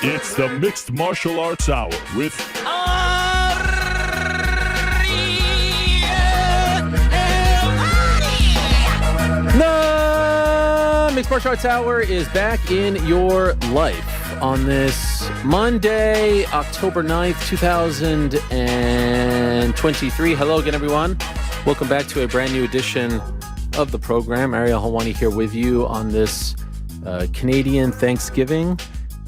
It's the Mixed Martial Arts Hour with The Mixed Martial Arts Hour is back in your life on this Monday, October 9th, 2023. Hello again, everyone. Welcome back to a brand new edition of the program. Ariel Helwani here with you on this Canadian Thanksgiving.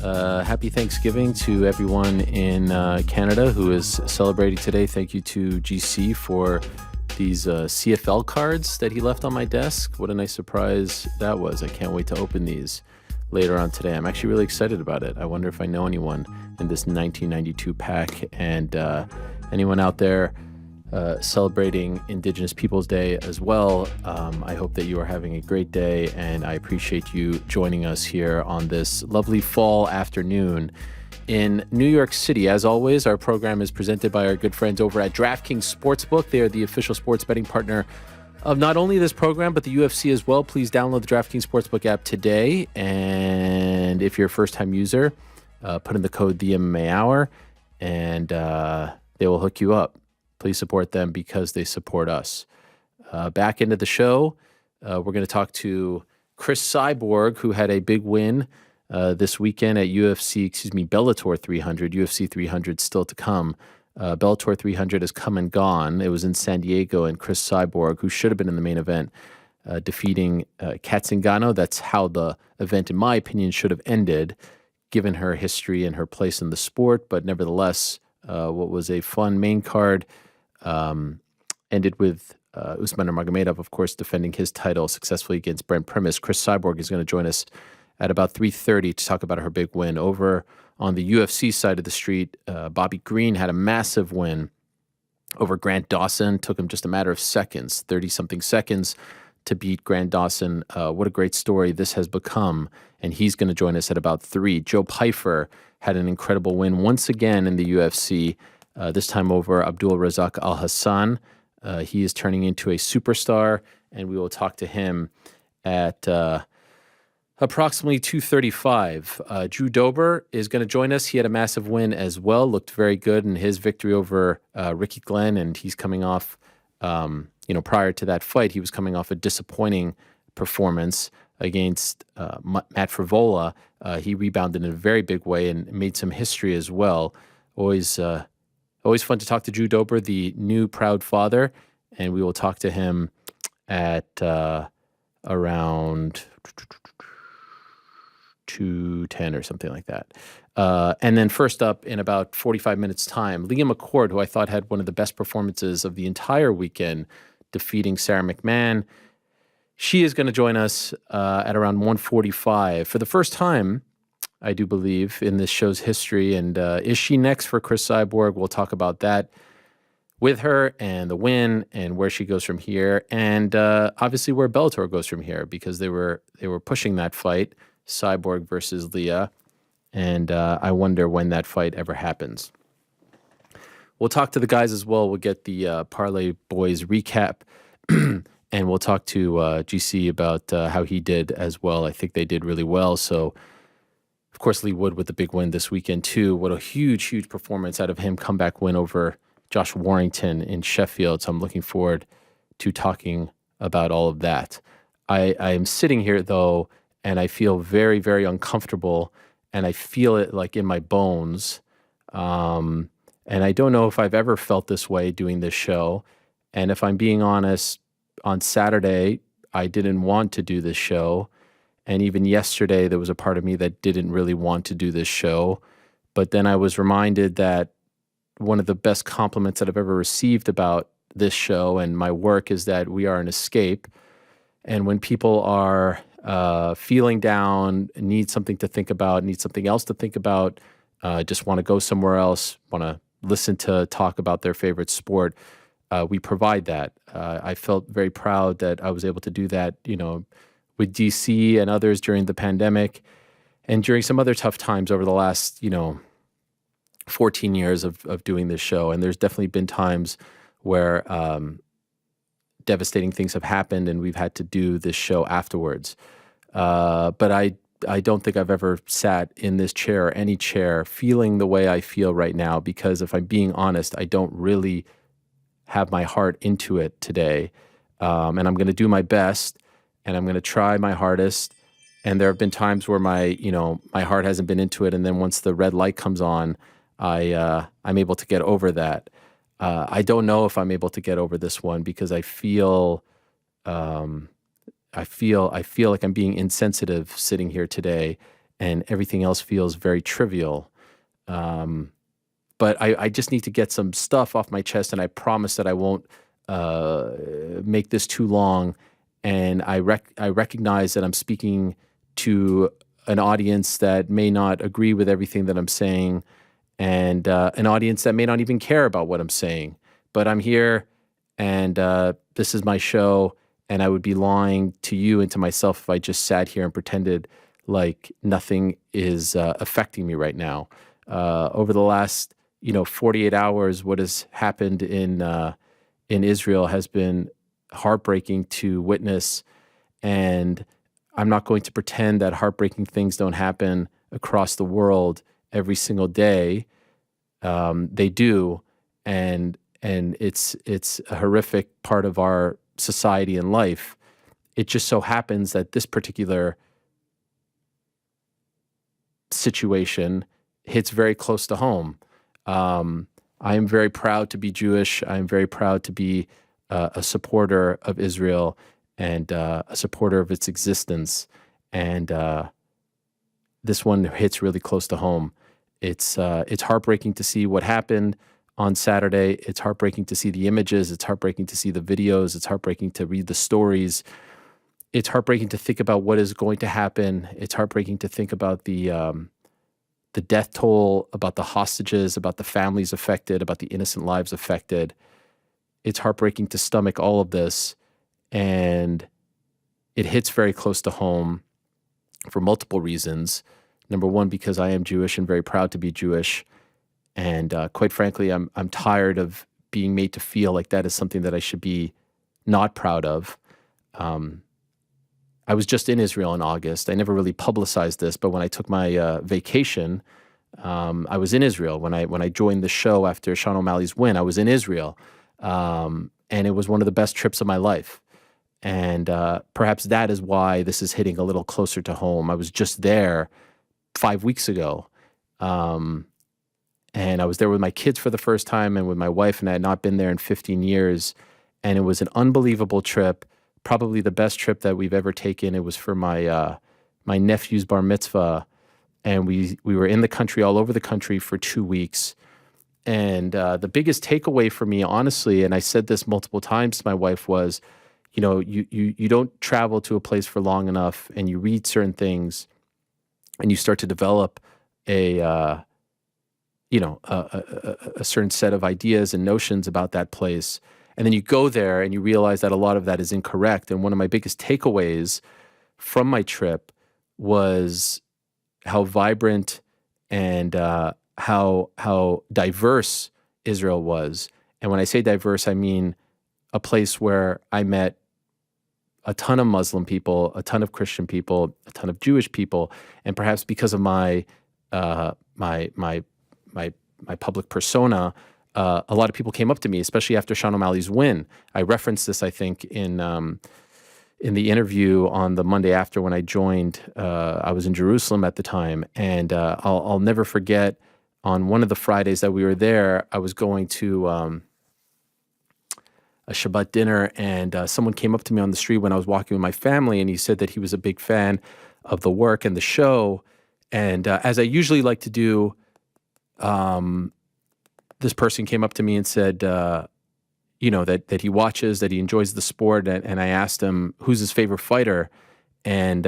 Happy Thanksgiving to everyone in Canada who is celebrating today. Thank you to GC for these CFL cards that he left on my desk. What a nice surprise that was. I can't wait to open these later on today. I'm actually really excited about it. I wonder if I know anyone in this 1992 pack, and anyone out there celebrating Indigenous Peoples Day as well. I hope that you are having a great day, and I appreciate you joining us here on this lovely fall afternoon in New York City. As always, our program is presented by our good friends over at DraftKings Sportsbook. They are the official sports betting partner of not only this program, but the UFC as well. Please download the DraftKings Sportsbook app today, and if you're a first-time user, put in the code THEMMA and they will hook you up. Please support them because they support us. Back into the show, we're going to talk to Cris Cyborg, who had a big win this weekend at Bellator 300. UFC 300 still to come. Bellator 300 has come and gone. It was in San Diego, and Cris Cyborg, who should have been in the main event, defeating Cat Zingano. That's how the event, in my opinion, should have ended, given her history and her place in the sport. But nevertheless, what was a fun main card ended with Usman Nurmagomedov, of course, defending his title successfully against Brent Primus. Cris Cyborg is going to join us at about 3:30 to talk about her big win. Over on the UFC side of the street, Bobby Green had a massive win over Grant Dawson. Took him just a matter of seconds, 30-something seconds, to beat Grant Dawson. What a great story this has become, and he's going to join us at about 3. Joe Pyfer had an incredible win once again in the UFC, this time over Abdul Razak Alhassan. He is turning into a superstar, and we will talk to him at approximately 2:35. Drew Dober is going to join us. He had a massive win as well, looked very good in his victory over Ricky Glenn, and he's coming off, prior to that fight, he was coming off a disappointing performance against Matt Frivola. He rebounded in a very big way and made some history as well. Always fun to talk to Drew Dober, the new proud father, and we will talk to him at around 2:10 or something like that. And then first up, in about 45 minutes' time, Leah McCourt, who I thought had one of the best performances of the entire weekend, defeating Sarah McMahon. She is going to join us at around 1:45 for the first time, I do believe, in this show's history. And is she next for Cris Cyborg? We'll talk about that with her and the win and where she goes from here. And obviously where Bellator goes from here, because they were pushing that fight, Cyborg versus Leah. And I wonder when that fight ever happens. We'll talk to the guys as well. We'll get the Parlay Boys recap. And we'll talk to GC about how he did as well. I think they did really well. So, of course, Lee Wood with the big win this weekend, too. What a huge, huge performance out of him. Comeback win over Josh Warrington in Sheffield. So I'm looking forward to talking about all of that. I am sitting here, though, and I feel very, very uncomfortable. And I feel it like in my bones. And I don't know if I've ever felt this way doing this show. And if I'm being honest, on Saturday, I didn't want to do this show. And even yesterday, there was a part of me that didn't really want to do this show. But then I was reminded that one of the best compliments that I've ever received about this show and my work is that we are an escape. And when people are feeling down, need something to think about, need something else to think about, just want to go somewhere else, want to listen to talk about their favorite sport, we provide that. I felt very proud that I was able to do that, with DC and others during the pandemic and during some other tough times over the last, 14 years of doing this show. And there's definitely been times where devastating things have happened and we've had to do this show afterwards. But I don't think I've ever sat in this chair or any chair feeling the way I feel right now, because if I'm being honest, I don't really have my heart into it today. And I'm going to do my best, and I'm going to try my hardest. And there have been times where my heart hasn't been into it. And then once the red light comes on, I'm able to get over that. I don't know if I'm able to get over this one, because I feel like I'm being insensitive sitting here today, and everything else feels very trivial. But I just need to get some stuff off my chest, and I promise that I won't make this too long. And I recognize that I'm speaking to an audience that may not agree with everything that I'm saying, and an audience that may not even care about what I'm saying. But I'm here, and this is my show, and I would be lying to you and to myself if I just sat here and pretended like nothing is affecting me right now. Over the last 48 hours, what has happened in Israel has been heartbreaking to witness, and I'm not going to pretend that heartbreaking things don't happen across the world every single day. They do, and it's a horrific part of our society and life. It just so happens that this particular situation hits very close to home. I am very proud to be Jewish. I am very proud to be a supporter of Israel and a supporter of its existence. And this one hits really close to home. It's heartbreaking to see what happened on Saturday. It's heartbreaking to see the images. It's heartbreaking to see the videos. It's heartbreaking to read the stories. It's heartbreaking to think about what is going to happen. It's heartbreaking to think about the death toll, about the hostages, about the families affected, about the innocent lives affected. It's heartbreaking to stomach all of this, and it hits very close to home for multiple reasons. Number one, because I am Jewish and very proud to be Jewish, and quite frankly, I'm tired of being made to feel like that is something that I should be not proud of. I was just in Israel in August. I never really publicized this, but when I took my vacation, I was in Israel. When I joined the show after Sean O'Malley's win, I was in Israel, and it was one of the best trips of my life. And perhaps that is why this is hitting a little closer to home. I was just there 5 weeks ago, and I was there with my kids for the first time and with my wife, and I had not been there in 15 years. And it was an unbelievable trip. Probably the best trip that we've ever taken. It was for my my nephew's bar mitzvah, and we were in the country, all over the country for 2 weeks. And the biggest takeaway for me, honestly, and I said this multiple times to my wife, was, you don't travel to a place for long enough, and you read certain things, and you start to develop a certain set of ideas and notions about that place. And then you go there and you realize that a lot of that is incorrect. And one of my biggest takeaways from my trip was how vibrant and how diverse Israel was. And when I say diverse, I mean a place where I met a ton of Muslim people, a ton of Christian people, a ton of Jewish people, and perhaps because of my public persona, a lot of people came up to me, especially after Sean O'Malley's win. I referenced this, I think, in the interview on the Monday after when I joined. I was in Jerusalem at the time, and I'll never forget, on one of the Fridays that we were there, I was going to a Shabbat dinner, and someone came up to me on the street when I was walking with my family, and he said that he was a big fan of the work and the show. And as I usually like to do, this person came up to me and said, that he watches, that he enjoys the sport. And I asked him, who's his favorite fighter? And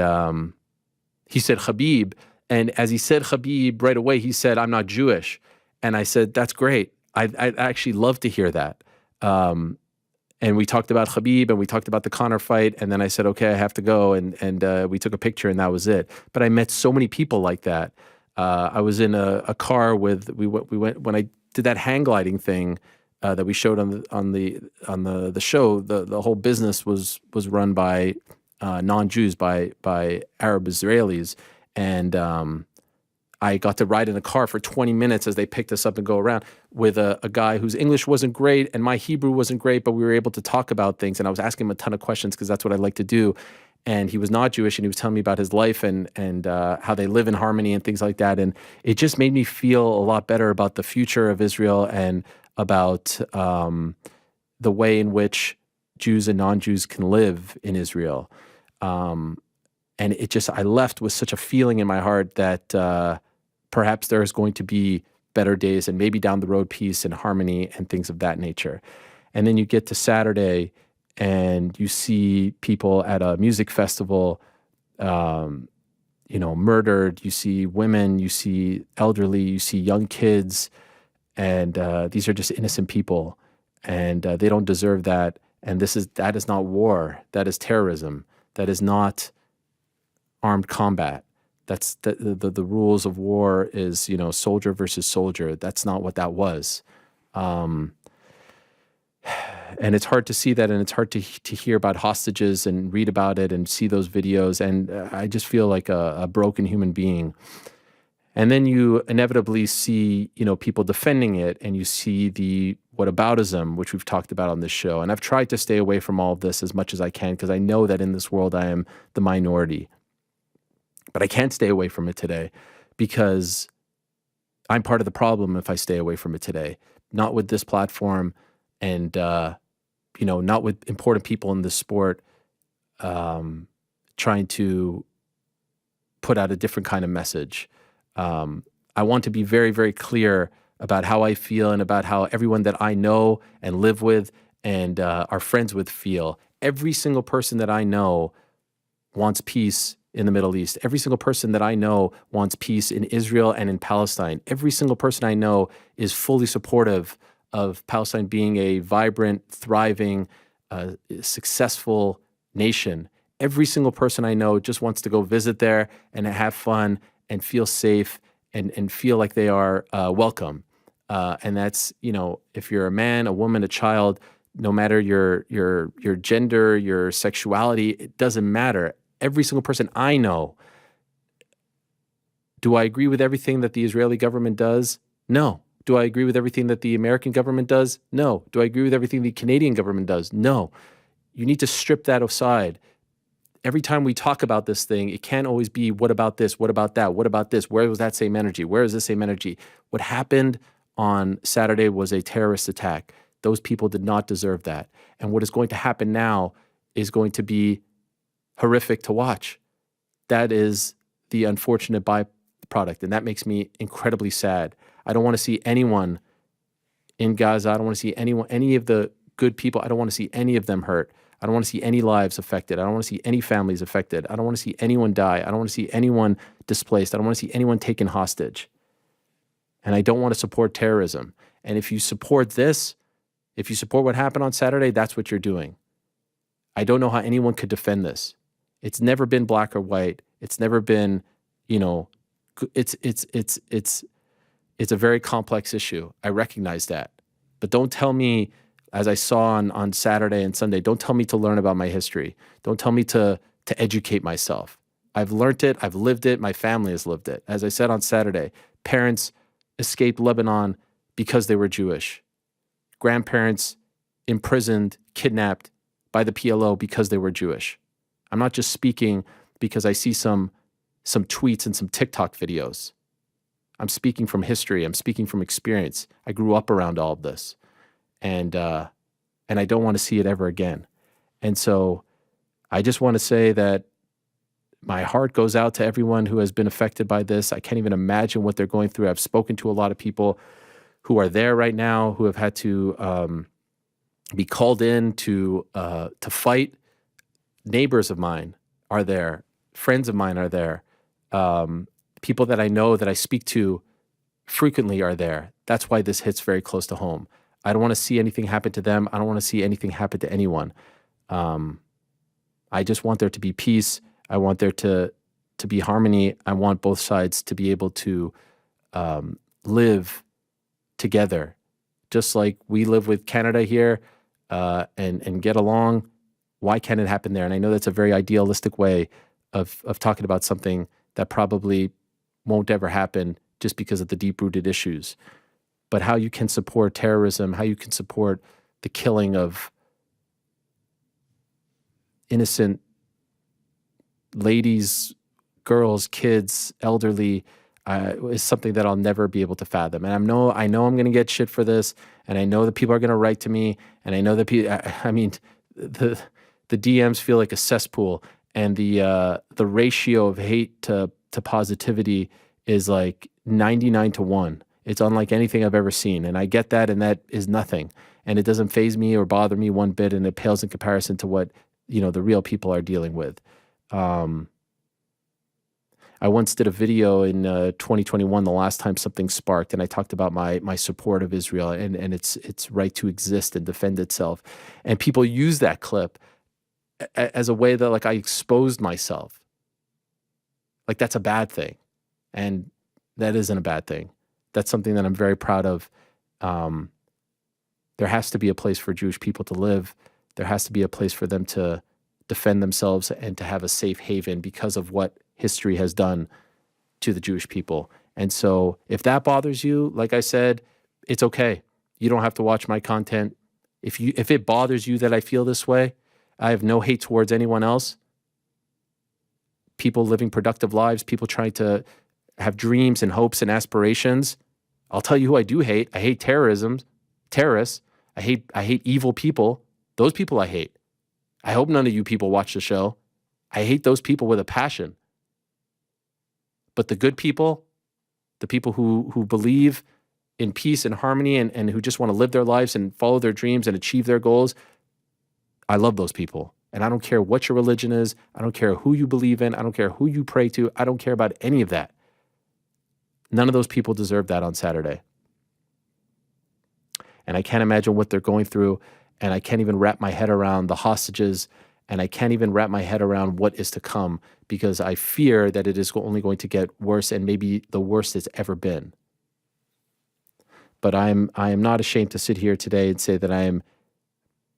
he said, Khabib. And as he said Khabib, right away, he said, I'm not Jewish. And I said, that's great. I'd actually love to hear that. And we talked about Khabib, and we talked about the Conor fight. And then I said, okay, I have to go. And we took a picture, and that was it. But I met so many people like that. I was in a car with, we went, when I did that hang gliding thing that we showed on the show, the whole business was run by non-Jews, by Arab Israelis. And I got to ride in a car for 20 minutes as they picked us up and go around with a guy whose English wasn't great and my Hebrew wasn't great, but we were able to talk about things. And I was asking him a ton of questions because that's what I like to do. And he was not Jewish, and he was telling me about his life and how they live in harmony and things like that. And it just made me feel a lot better about the future of Israel and about the way in which Jews and non-Jews can live in Israel. And I left with such a feeling in my heart that perhaps there is going to be better days and maybe down the road peace and harmony and things of that nature. And then you get to Saturday and you see people at a music festival, murdered. You see women, you see elderly, you see young kids, and these are just innocent people, and they don't deserve that. And that is not war. That is terrorism. That is not armed combat. That's the rules of war is, soldier versus soldier. That's not what that was. And it's hard to see that, and it's hard to hear about hostages and read about it and see those videos. And I just feel like a broken human being. And then you inevitably see, people defending it, and you see the whataboutism, which we've talked about on this show. And I've tried to stay away from all of this as much as I can because I know that in this world I am the minority. But I can't stay away from it today because I'm part of the problem if I stay away from it today. Not with this platform and, not with important people in this sport trying to put out a different kind of message. I want to be very, very clear about how I feel and about how everyone that I know and live with and are friends with feel. Every single person that I know wants peace in the Middle East. Every single person that I know wants peace in Israel and in Palestine. Every single person I know is fully supportive of Palestine being a vibrant, thriving, successful nation. Every single person I know just wants to go visit there and have fun and feel safe and feel like they are welcome. And that's, if you're a man, a woman, a child, no matter your gender, your sexuality, it doesn't matter. Every single person I know. Do I agree with everything that the Israeli government does? No. Do I agree with everything that the American government does? No. Do I agree with everything the Canadian government does? No. You need to strip that aside. Every time we talk about this thing, it can't always be, what about this? What about that? What about this? Where was that same energy? Where is this same energy? What happened on Saturday was a terrorist attack. Those people did not deserve that. And what is going to happen now is going to be horrific to watch. That is the unfortunate byproduct, and that makes me incredibly sad. I don't want to see anyone in Gaza. I don't want to see any of the good people. I don't want to see any of them hurt. I don't want to see any lives affected. I don't want to see any families affected. I don't want to see anyone die. I don't want to see anyone displaced. I don't want to see anyone taken hostage. And I don't want to support terrorism. And if you support this, if you support what happened on Saturday, that's what you're doing. I don't know how anyone could defend this. It's never been black or white. It's never been, it's a very complex issue. I recognize that. But don't tell me, as I saw on Saturday and Sunday, don't tell me to learn about my history. Don't tell me to educate myself. I've learned it. I've lived it. My family has lived it. As I said on Saturday, parents escaped Lebanon because they were Jewish. Grandparents imprisoned, kidnapped by the PLO because they were Jewish. I'm not just speaking because I see some tweets and some TikTok videos. I'm speaking from history. I'm speaking from experience. I grew up around all of this. And I don't want to see it ever again. And so I just want to say that my heart goes out to everyone who has been affected by this. I can't even imagine what they're going through. I've spoken to a lot of people who are there right now, who have had to be called in to fight. Neighbors of mine are there. Friends of mine are there. People that I know that I speak to frequently are there. That's why this hits very close to home. I don't want to see anything happen to them. I don't want to see anything happen to anyone. I just want there to be peace. I want there to be harmony. I want both sides to be able to live together, just like we live with Canada here and get along. Why can't it happen there? And I know that's a very idealistic way of talking about something that probably won't ever happen just because of the deep-rooted issues. But how you can support terrorism, how you can support the killing of innocent ladies, girls, kids, elderly, is something that I'll never be able to fathom. And I know I'm going to get shit for this, and I know that people are going to write to me, and I know that the DMs feel like a cesspool, and the ratio of hate to positivity is like 99-1. It's unlike anything I've ever seen, and I get that, and that is nothing, and it doesn't faze me or bother me one bit, and it pales in comparison to what the real people are dealing with. I once did a video in 2021, the last time something sparked, and I talked about my support of Israel and its right to exist and defend itself. And people use that clip as a way that, like, I exposed myself. Like, that's a bad thing. And that isn't a bad thing. That's something that I'm very proud of. There has to be a place for Jewish people to live. There has to be a place for them to defend themselves and to have a safe haven because of what history has done to the Jewish people. And so if that bothers you, like I said, it's okay. You don't have to watch my content. If it bothers you that I feel this way, I have no hate towards anyone else. People living productive lives, people trying to have dreams and hopes and aspirations. I'll tell you who I do hate. I hate terrorism, terrorists. I hate evil people. Those people I hate. I hope none of you people watch the show. I hate those people with a passion. But the good people, the people who believe in peace and harmony and who just want to live their lives and follow their dreams and achieve their goals, I love those people. And I don't care what your religion is. I don't care who you believe in. I don't care who you pray to. I don't care about any of that. None of those people deserve that on Saturday. And I can't imagine what they're going through. And I can't even wrap my head around the hostages. And I can't even wrap my head around what is to come, because I fear that it is only going to get worse, and maybe the worst it's ever been. But I am not ashamed to sit here today and say that I am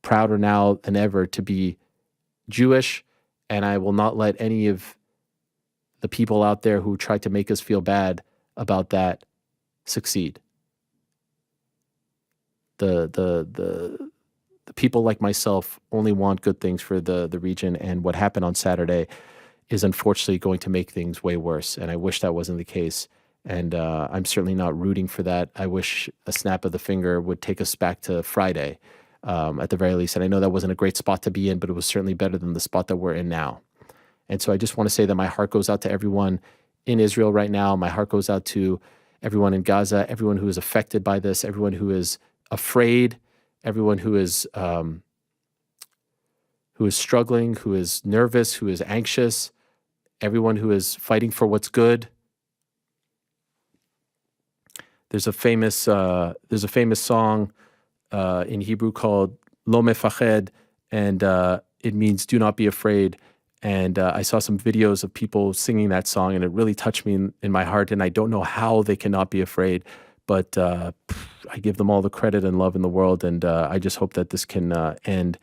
prouder now than ever to be Jewish, and I will not let any of the people out there who try to make us feel bad about that succeed. The people like myself only want good things for the region, and what happened on Saturday is unfortunately going to make things way worse, and I wish that wasn't the case, and I'm certainly not rooting for that. I wish a snap of the finger would take us back to Friday, at the very least, and I know that wasn't a great spot to be in, but it was certainly better than the spot that we're in now. And so I just want to say that my heart goes out to everyone in Israel right now. My heart goes out to everyone in Gaza, everyone who is affected by this, everyone who is afraid, everyone who is struggling, who is nervous, who is anxious, everyone who is fighting for what's good. There's a famous song in Hebrew called Lo Mefached, and it means "do not be afraid." And I saw some videos of people singing that song, and it really touched me in my heart. And I don't know how they cannot be afraid, but I give them all the credit and love in the world. And I just hope that this can end,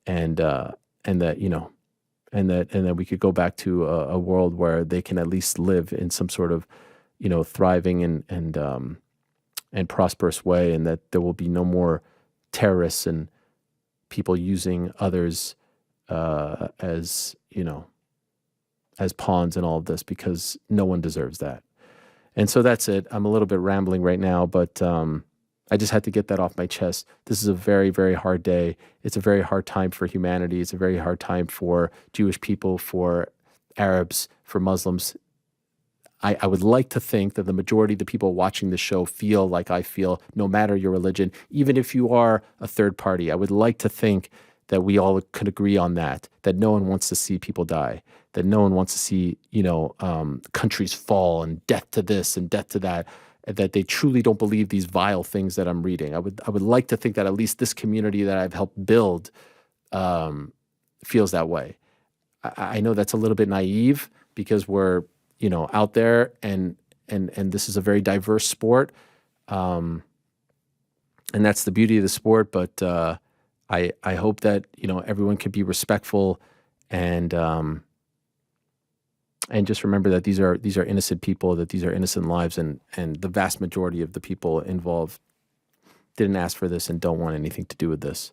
and that we could go back to a world where they can at least live in some sort of thriving and prosperous way, and that there will be no more terrorists and people using others as pawns in all of this, because no one deserves that. And so that's it. I'm a little bit rambling right now, but I just had to get that off my chest. This is a very, very hard day. It's a very hard time for humanity. It's a very hard time for Jewish people, for Arabs, for Muslims. I would like to think that the majority of the people watching the show feel like I feel, no matter your religion, even if you are a third party. I would like to think that we all could agree on that no one wants to see people die, that no one wants to see, countries fall, and death to this and death to that they truly don't believe these vile things that I'm reading. I would like to think that at least this community that I've helped build feels that way. I know that's a little bit naive, because we're, out there, and this is a very diverse sport. And that's the beauty of the sport. But I hope that, everyone can be respectful, and And just remember that these are innocent people, that these are innocent lives, and the vast majority of the people involved didn't ask for this and don't want anything to do with this.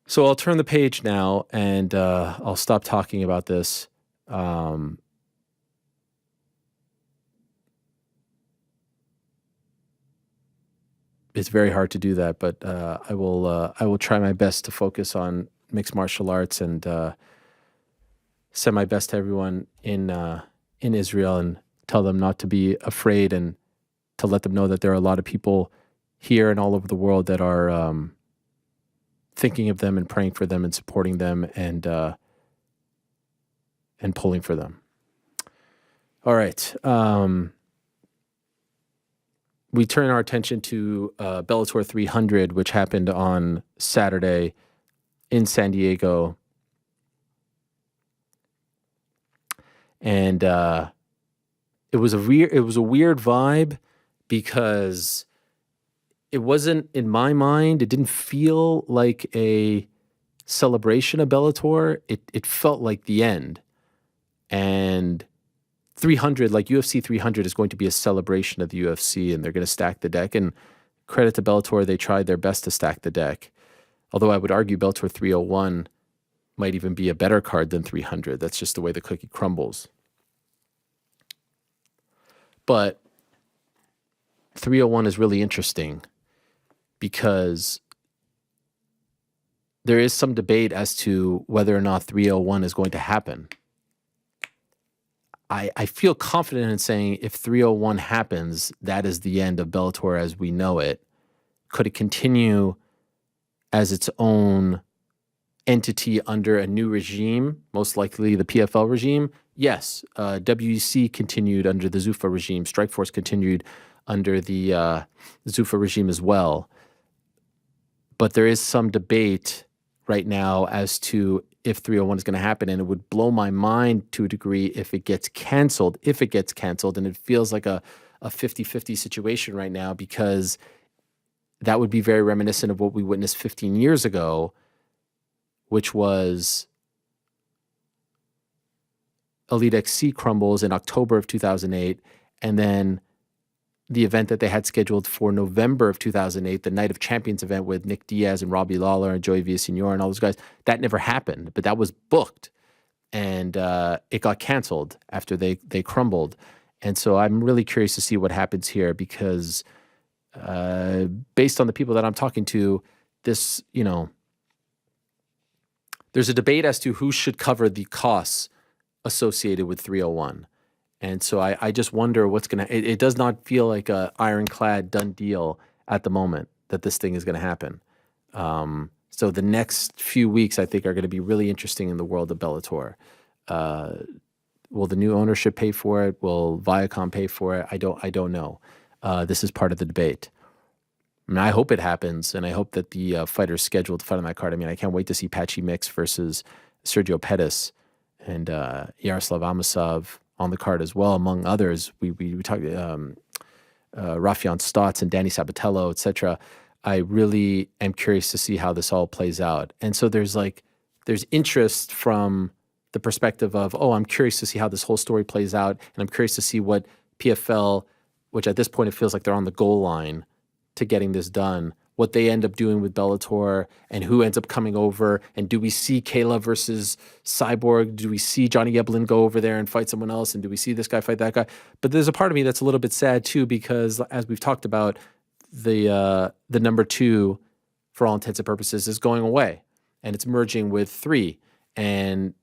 So I'll turn the page now, and I'll stop talking about this. It's very hard to do that, but I will try my best to focus on mixed martial arts and send my best to everyone in Israel and tell them not to be afraid, and to let them know that there are a lot of people here and all over the world that are thinking of them and praying for them and supporting them and pulling for them. All right. We turn our attention to Bellator 300, which happened on Saturday in San Diego. And it was a weird vibe, because it wasn't, in my mind, it didn't feel like a celebration of Bellator. It felt like the end. And 300, like UFC 300, is going to be a celebration of the UFC, and they're going to stack the deck. And credit to Bellator, they tried their best to stack the deck. Although I would argue Bellator 301 might even be a better card than 300. That's just the way the cookie crumbles. But 301 is really interesting, because there is some debate as to whether or not 301 is going to happen. I feel confident in saying if 301 happens, that is the end of Bellator as we know it. Could it continue as its own entity under a new regime, most likely the PFL regime? Yes. WEC continued under the Zuffa regime. Strikeforce continued under the Zuffa regime as well. But there is some debate right now as to if 301 is going to happen, and it would blow my mind to a degree if it gets canceled. If it gets canceled, and it feels like a 50-50 situation right now, because that would be very reminiscent of what we witnessed 15 years ago, which was Elite XC crumbles in October of 2008, and then the event that they had scheduled for November of 2008, the Night of Champions event with Nick Diaz and Robbie Lawler and Joey Villaseñor and all those guys, that never happened, but that was booked, and it got canceled after they crumbled. And so I'm really curious to see what happens here, because based on the people that I'm talking to, this, there's a debate as to who should cover the costs associated with 301. And so I just wonder what's going to, it does not feel like a ironclad done deal at the moment that this thing is going to happen. So the next few weeks, I think, are going to be really interesting in the world of Bellator. Will the new ownership pay for it? Will Viacom pay for it? I don't know. This is part of the debate. I mean, I hope it happens, and I hope that the fighters scheduled to fight on that card. I mean, I can't wait to see Patchy Mix versus Sergio Pettis and Yaroslav Amosov on the card as well, among others. We talked Rafion Stotts and Danny Sabatello, etc. I really am curious to see how this all plays out. And so there's interest from the perspective of, I'm curious to see how this whole story plays out, and I'm curious to see what PFL, which at this point it feels like they're on the goal line to getting this done, what they end up doing with Bellator, and who ends up coming over, and do we see Kayla versus Cyborg? Do we see Johnny Eblin go over there and fight someone else? And do we see this guy fight that guy? But there's a part of me that's a little bit sad too, because as we've talked about, the number 2, for all intents and purposes, is going away, and it's merging with 3, and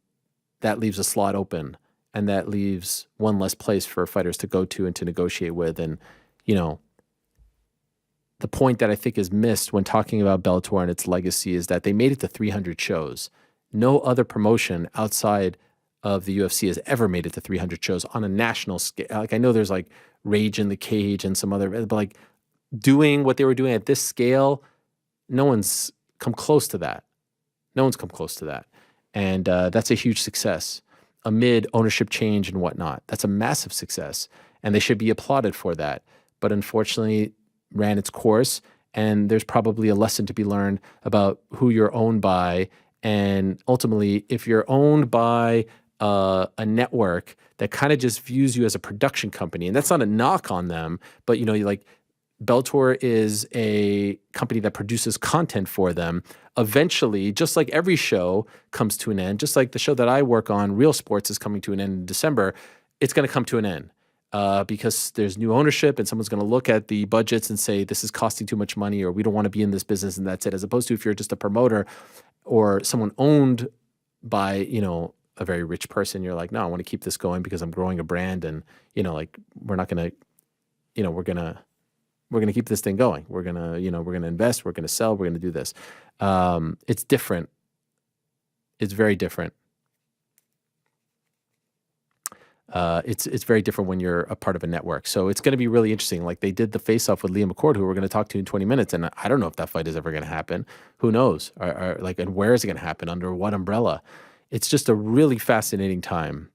that leaves a slot open, and that leaves one less place for fighters to go to and to negotiate with. And, the point that I think is missed when talking about Bellator and its legacy is that they made it to 300 shows. No other promotion outside of the UFC has ever made it to 300 shows on a national scale. Like, I know there's like Rage in the Cage and some other, but like doing what they were doing at this scale, no one's come close to that. No one's come close to that. And that's a huge success amid ownership change and whatnot. That's a massive success, and they should be applauded for that. But unfortunately, ran its course, and there's probably a lesson to be learned about who you're owned by. And ultimately, if you're owned by a network that kind of just views you as a production company, and that's not a knock on them, but you like Bellator is a company that produces content for them. Eventually, just like every show comes to an end, just like the show that I work on, Real Sports, is coming to an end in December, it's going to come to an end because there's new ownership and someone's going to look at the budgets and say, this is costing too much money, or we don't want to be in this business, and that's it. As opposed to if you're just a promoter or someone owned by, a very rich person, you're like, no, I want to keep this going because I'm growing a brand, and, we're not going to, we're going to keep this thing going. We're going to invest, we're going to sell, we're going to do this. It's different. It's very different. It's very different when you're a part of a network. So it's going to be really interesting. Like they did the face-off with Leah McCourt, who we're going to talk to in 20 minutes. And I don't know if that fight is ever going to happen. Who knows? And where is it going to happen? Under what umbrella? It's just a really fascinating time.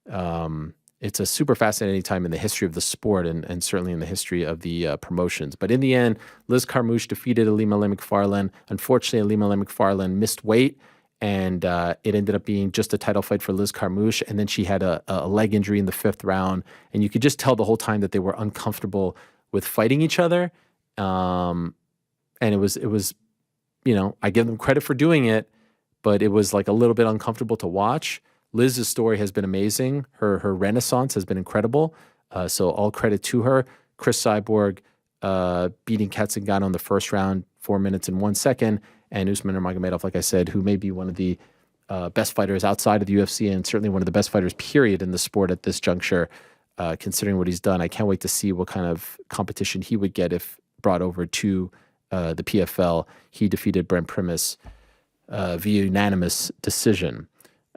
It's a super fascinating time in the history of the sport and certainly in the history of the promotions. But in the end, Liz Carmouche defeated Alima McFarlane. Unfortunately, Alima McFarlane missed weight, and it ended up being just a title fight for Liz Carmouche. And then she had a leg injury in the 5th round. And you could just tell the whole time that they were uncomfortable with fighting each other. And it was I give them credit for doing it, but it was like a little bit uncomfortable to watch. Liz's story has been amazing. Her renaissance has been incredible. So all credit to her. Cris Cyborg beating Cat Zingano in the 1st round, 4 minutes and 1 second. And Usman Nurmagomedov, like I said, who may be one of the best fighters outside of the UFC and certainly one of the best fighters, period, in the sport at this juncture, considering what he's done. I can't wait to see what kind of competition he would get if brought over to the PFL. He defeated Brent Primus via unanimous decision.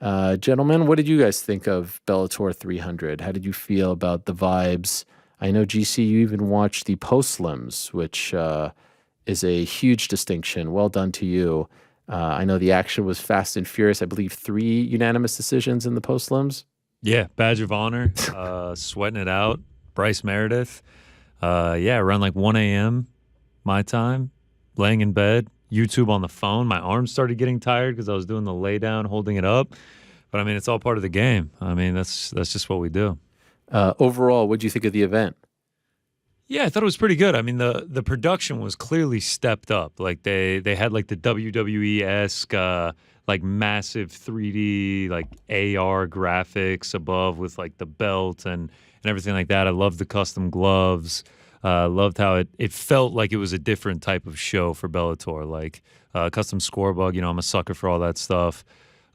Gentlemen, what did you guys think of Bellator 300? How did you feel about the vibes? I know, GC, you even watched the post-lims, which is a huge distinction. Well done to you. I know the action was fast and furious. I believe 3 unanimous decisions in the post-lims. Yeah, badge of honor, sweating it out. Bryce Meredith. Around like 1 a.m. my time, laying in bed, YouTube on the phone. My arms started getting tired because I was doing the lay down, holding it up. But I mean, it's all part of the game. I mean, that's just what we do. Overall, what do you think of the event? Yeah, I thought it was pretty good. I mean, the production was clearly stepped up. Like they had like the WWE-esque, like massive 3D, like AR graphics above with like the belt and everything like that. I loved the custom gloves. Loved how it felt like it was a different type of show for Bellator, like custom scorebug. I'm a sucker for all that stuff.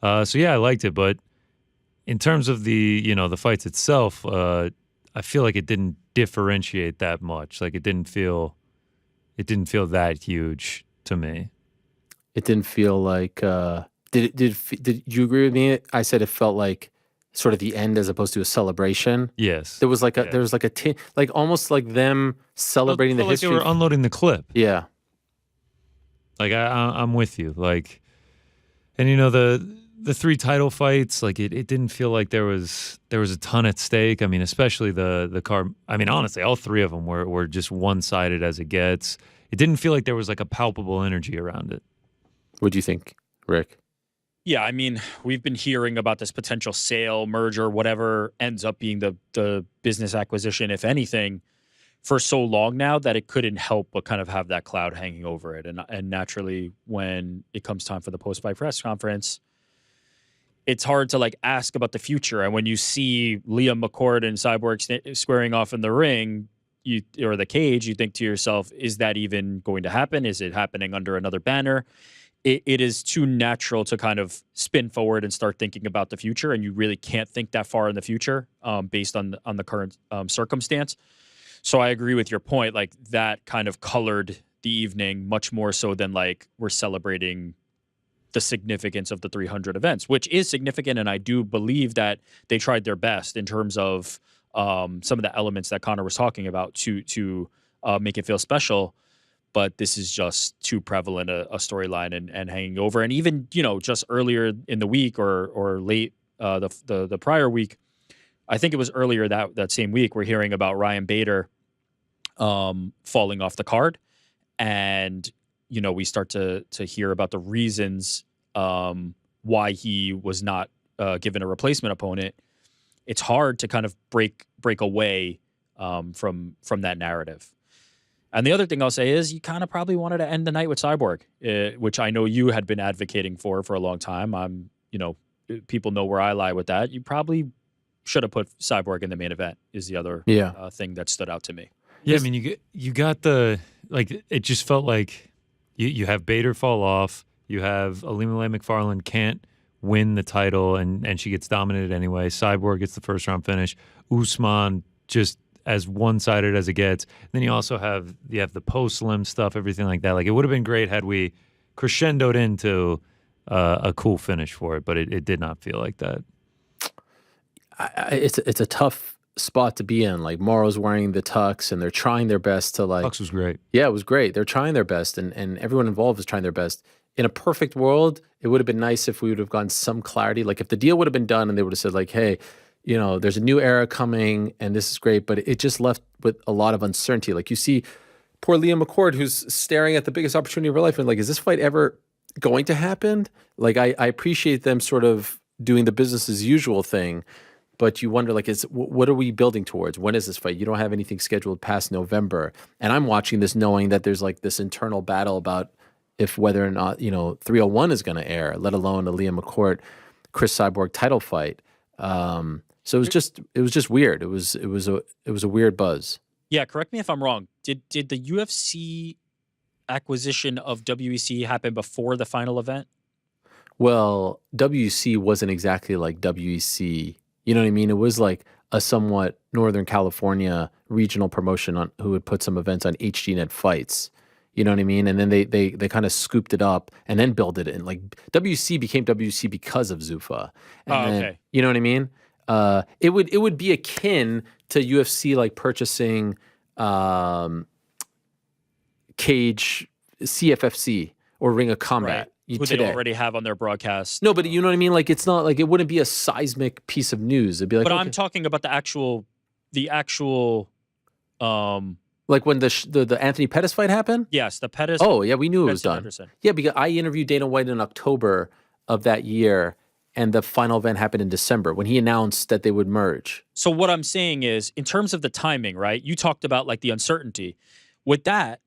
So yeah, I liked it. But in terms of the fights itself, I feel like it didn't differentiate that much. Like it didn't feel that huge to me. It didn't feel like. Did you agree with me? I said it felt like sort of the end as opposed to a celebration. Yes. There was like like almost like them celebrating the history. Like they were unloading the clip. Yeah. Like I'm with you. Like, and the 3 title fights, like it didn't feel like there was a ton at stake. I mean, especially the card. I mean, honestly, all 3 of them were just one-sided as it gets. It didn't feel like there was like a palpable energy around it. What do you think, Rick? Yeah, I mean, we've been hearing about this potential sale, merger, whatever ends up being the business acquisition, if anything, for so long now that it couldn't help but kind of have that cloud hanging over it. And naturally, when it comes time for the post-fight press conference, it's hard to like ask about the future. And when you see Leah McCourt and Cyborg squaring off in the ring, or the cage, you think to yourself, is that even going to happen? Is it happening under another banner? It is too natural to kind of spin forward and start thinking about the future, and you really can't think that far in the future based on the current circumstance. So I agree with your point. Like that kind of colored the evening much more so than like we're celebrating the significance of the 300 events, which is significant, and I do believe that they tried their best in terms of some of the elements that Connor was talking about to make it feel special. But this is just too prevalent a storyline and hanging over. And even, just earlier in the week or late the prior week, I think it was earlier that same week, we're hearing about Ryan Bader falling off the card. And, we start to hear about the reasons why he was not given a replacement opponent, it's hard to kind of break away from that narrative. And the other thing I'll say is you kind of probably wanted to end the night with Cyborg, which I know you had been advocating for a long time. People know where I lie with that. You probably should have put Cyborg in the main event is the other thing that stood out to me. Yeah, I mean, you got it just felt like you have Bader fall off. You have Leah McFarland can't win the title, and she gets dominated anyway. Cyborg gets the first round finish. Usman just as one-sided as it gets. Then you also have the post-limb stuff, everything like that. Like, it would have been great had we crescendoed into a cool finish for it, but it did not feel like that. It's a tough spot to be in. Like, Morrow's wearing the tux, and they're trying their best to, like... Tux was great. Yeah, it was great. They're trying their best, and everyone involved is trying their best. In a perfect world, it would have been nice if we would have gotten some clarity. Like, if the deal would have been done and they would have said, like, hey, there's a new era coming and this is great, but it just left with a lot of uncertainty. Like, you see poor Leah McCourt, who's staring at the biggest opportunity of her life, and like, is this fight ever going to happen? Like, I appreciate them sort of doing the business as usual thing, but you wonder, like, what are we building towards? When is this fight? You don't have anything scheduled past November. And I'm watching this knowing that there's like this internal battle about if whether or not, 301 is going to air, let alone a Leah McCourt, Cris Cyborg title fight. So it was just weird. It was a weird buzz. Yeah, correct me if I'm wrong. Did the UFC acquisition of WEC happen before the final event? Well, WEC wasn't exactly like WEC. You know what I mean? It was like a somewhat Northern California regional promotion who would put some events on HDNet Fights. You know what I mean? And then they kind of scooped it up and then built it in. Like, WEC became WEC because of Zuffa. And then, okay. You know what I mean? It would be akin to UFC like purchasing Cage CFFC or Ring of Combat. Right. Who they already have on their broadcast. No, but you know what I mean? Like, it's not like, it wouldn't be a seismic piece of news. It'd be like, but I'm talking about the actual like when the Anthony Pettis fight happened? Yes, the Pettis. Oh, yeah, we knew it was done. Anderson. Yeah, because I interviewed Dana White in October of that year, and the final event happened in December when he announced that they would merge. So what I'm saying is, in terms of the timing, right? You talked about like the uncertainty. With that,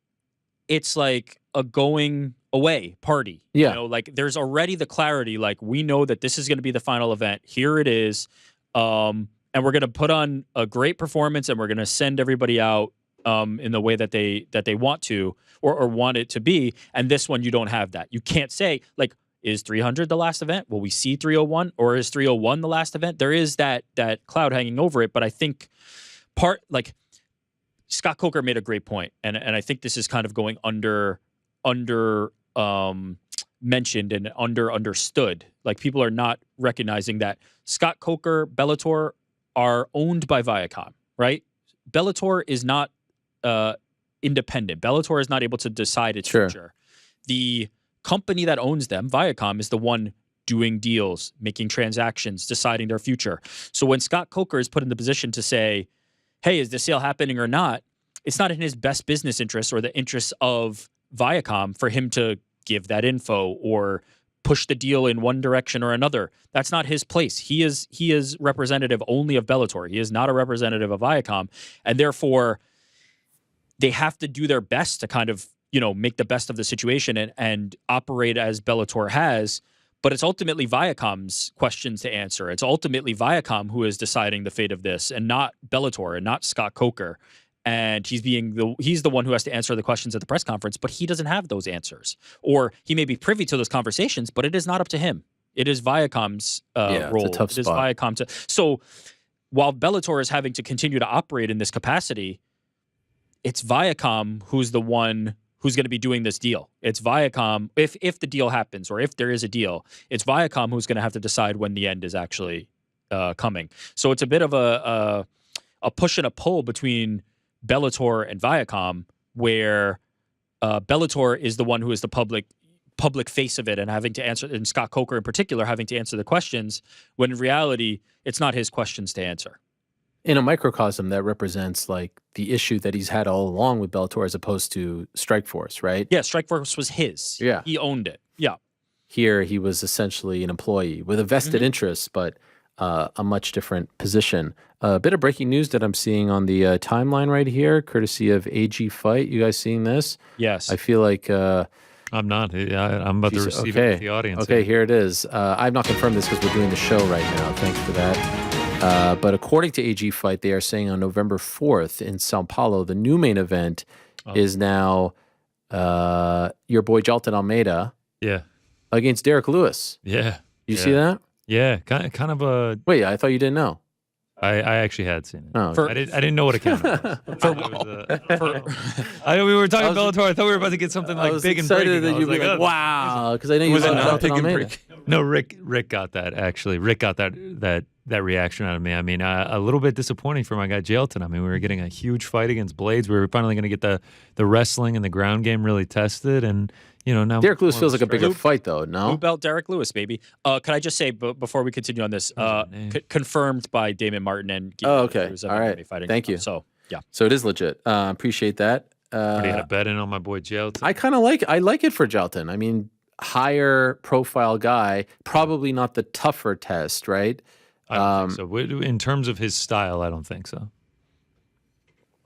it's like a going away party. Yeah. Like, there's already the clarity. Like, we know that this is going to be the final event. Here it is. And we're going to put on a great performance, and we're going to send everybody out in the way that they want to or want it to be. And this one, you don't have that. You can't say, like, is 300 the last event? Will we see 301? Or is 301 the last event? There is that cloud hanging over it. But I think Scott Coker made a great point, and I think this is kind of going under mentioned and understood. Like, people are not recognizing that Scott Coker, Bellator are owned by Viacom, right? Bellator is not independent. Bellator is not able to decide its future. The company that owns them, Viacom, is the one doing deals, making transactions, deciding their future. So when Scott Coker is put in the position to say, hey, is the sale happening or not? It's not in his best business interests or the interests of Viacom for him to give that info or push the deal in one direction or another. That's not his place. He is representative only of Bellator. He is not a representative of Viacom. And therefore, they have to do their best to kind of, make the best of the situation and operate as Bellator has. But it's ultimately Viacom's questions to answer. It's ultimately Viacom who is deciding the fate of this, and not Bellator and not Scott Coker. And he's the one who has to answer the questions at the press conference, but he doesn't have those answers. Or he may be privy to those conversations, but it is not up to him. It is Viacom's role. It's a tough it is spot. Viacom so while Bellator is having to continue to operate in this capacity, it's Viacom who's the one who's going to be doing this deal. It's Viacom, if the deal happens or if there is a deal, it's Viacom who's going to have to decide when the end is actually coming. So it's a bit of a push and a pull between Bellator and Viacom, where Bellator is the one who is the public face of it and having to answer, and Scott Coker in particular having to answer the questions, when in reality, it's not his questions to answer. In a microcosm, that represents like the issue that he's had all along with Bellator as opposed to Strikeforce, right? Yeah, Strikeforce was his. Yeah. He owned it. Yeah. Here, he was essentially an employee with a vested interest, but a much different position. A bit of breaking news that I'm seeing on the timeline right here, courtesy of AG Fight. You guys seeing this? Yes. I feel like... I'm not. I'm about to receive it with the audience. Okay, here it is. I've not confirmed this because we're doing the show right now. Thanks for that. But according to AG Fight, they are saying on November 4th in Sao Paulo, the new main event is now your boy Jailton Almeida against Derek Lewis. Yeah. You see that? Yeah, kind of a... Wait, I thought you didn't know. I actually had seen it. Oh, I didn't know what account it was. We were talking Bellator. I thought we were about to get something like big and breaking. That you'd be like, wow, because I know you was not big and breaking. No, Rick got that actually. Rick got that reaction out of me. I mean, a little bit disappointing for my guy Jailton. I mean, we were getting a huge fight against Blades. We were finally going to get the wrestling and the ground game really tested, and now Derek Lewis feels like a bigger fight, though. No, blue belt Derek Lewis, baby. Can I just say before we continue on this, confirmed by Damon Martin and okay, all right, thank you. So yeah, so it is legit. Appreciate that. Already had a bet in on my boy Jailton. I like it for Jailton. I mean, higher profile guy, probably not the tougher test, right? I don't think so. In terms of his style, I don't think so.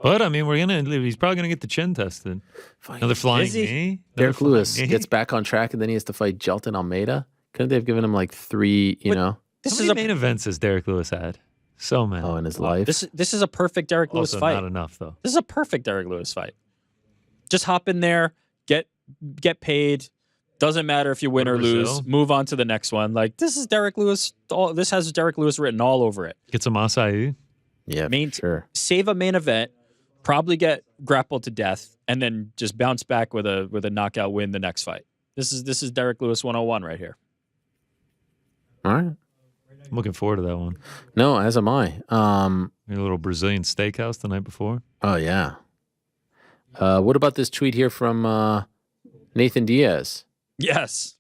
But I mean, he's probably gonna get the chin tested. Another flying knee. Derek Lewis gets back on track, and then he has to fight Jailton Almeida. Couldn't they have given him like 3? How many main events has Derek Lewis had? So many. Oh, in his life. This is a perfect Derek Lewis fight. Not enough though. This is a perfect Derek Lewis fight. Just hop in there, get paid. Doesn't matter if you win or lose. Move on to the next one. Like, this is Derek Lewis. This has Derek Lewis written all over it. Get some acai. Yeah, sure. Save a main event. Probably get grappled to death, and then just bounce back with a knockout win the next fight. This is Derek Lewis 101 right here. All right. I'm looking forward to that one. No, as am I. A little Brazilian steakhouse the night before. Oh yeah. What about this tweet here from Nathan Diaz? Yes.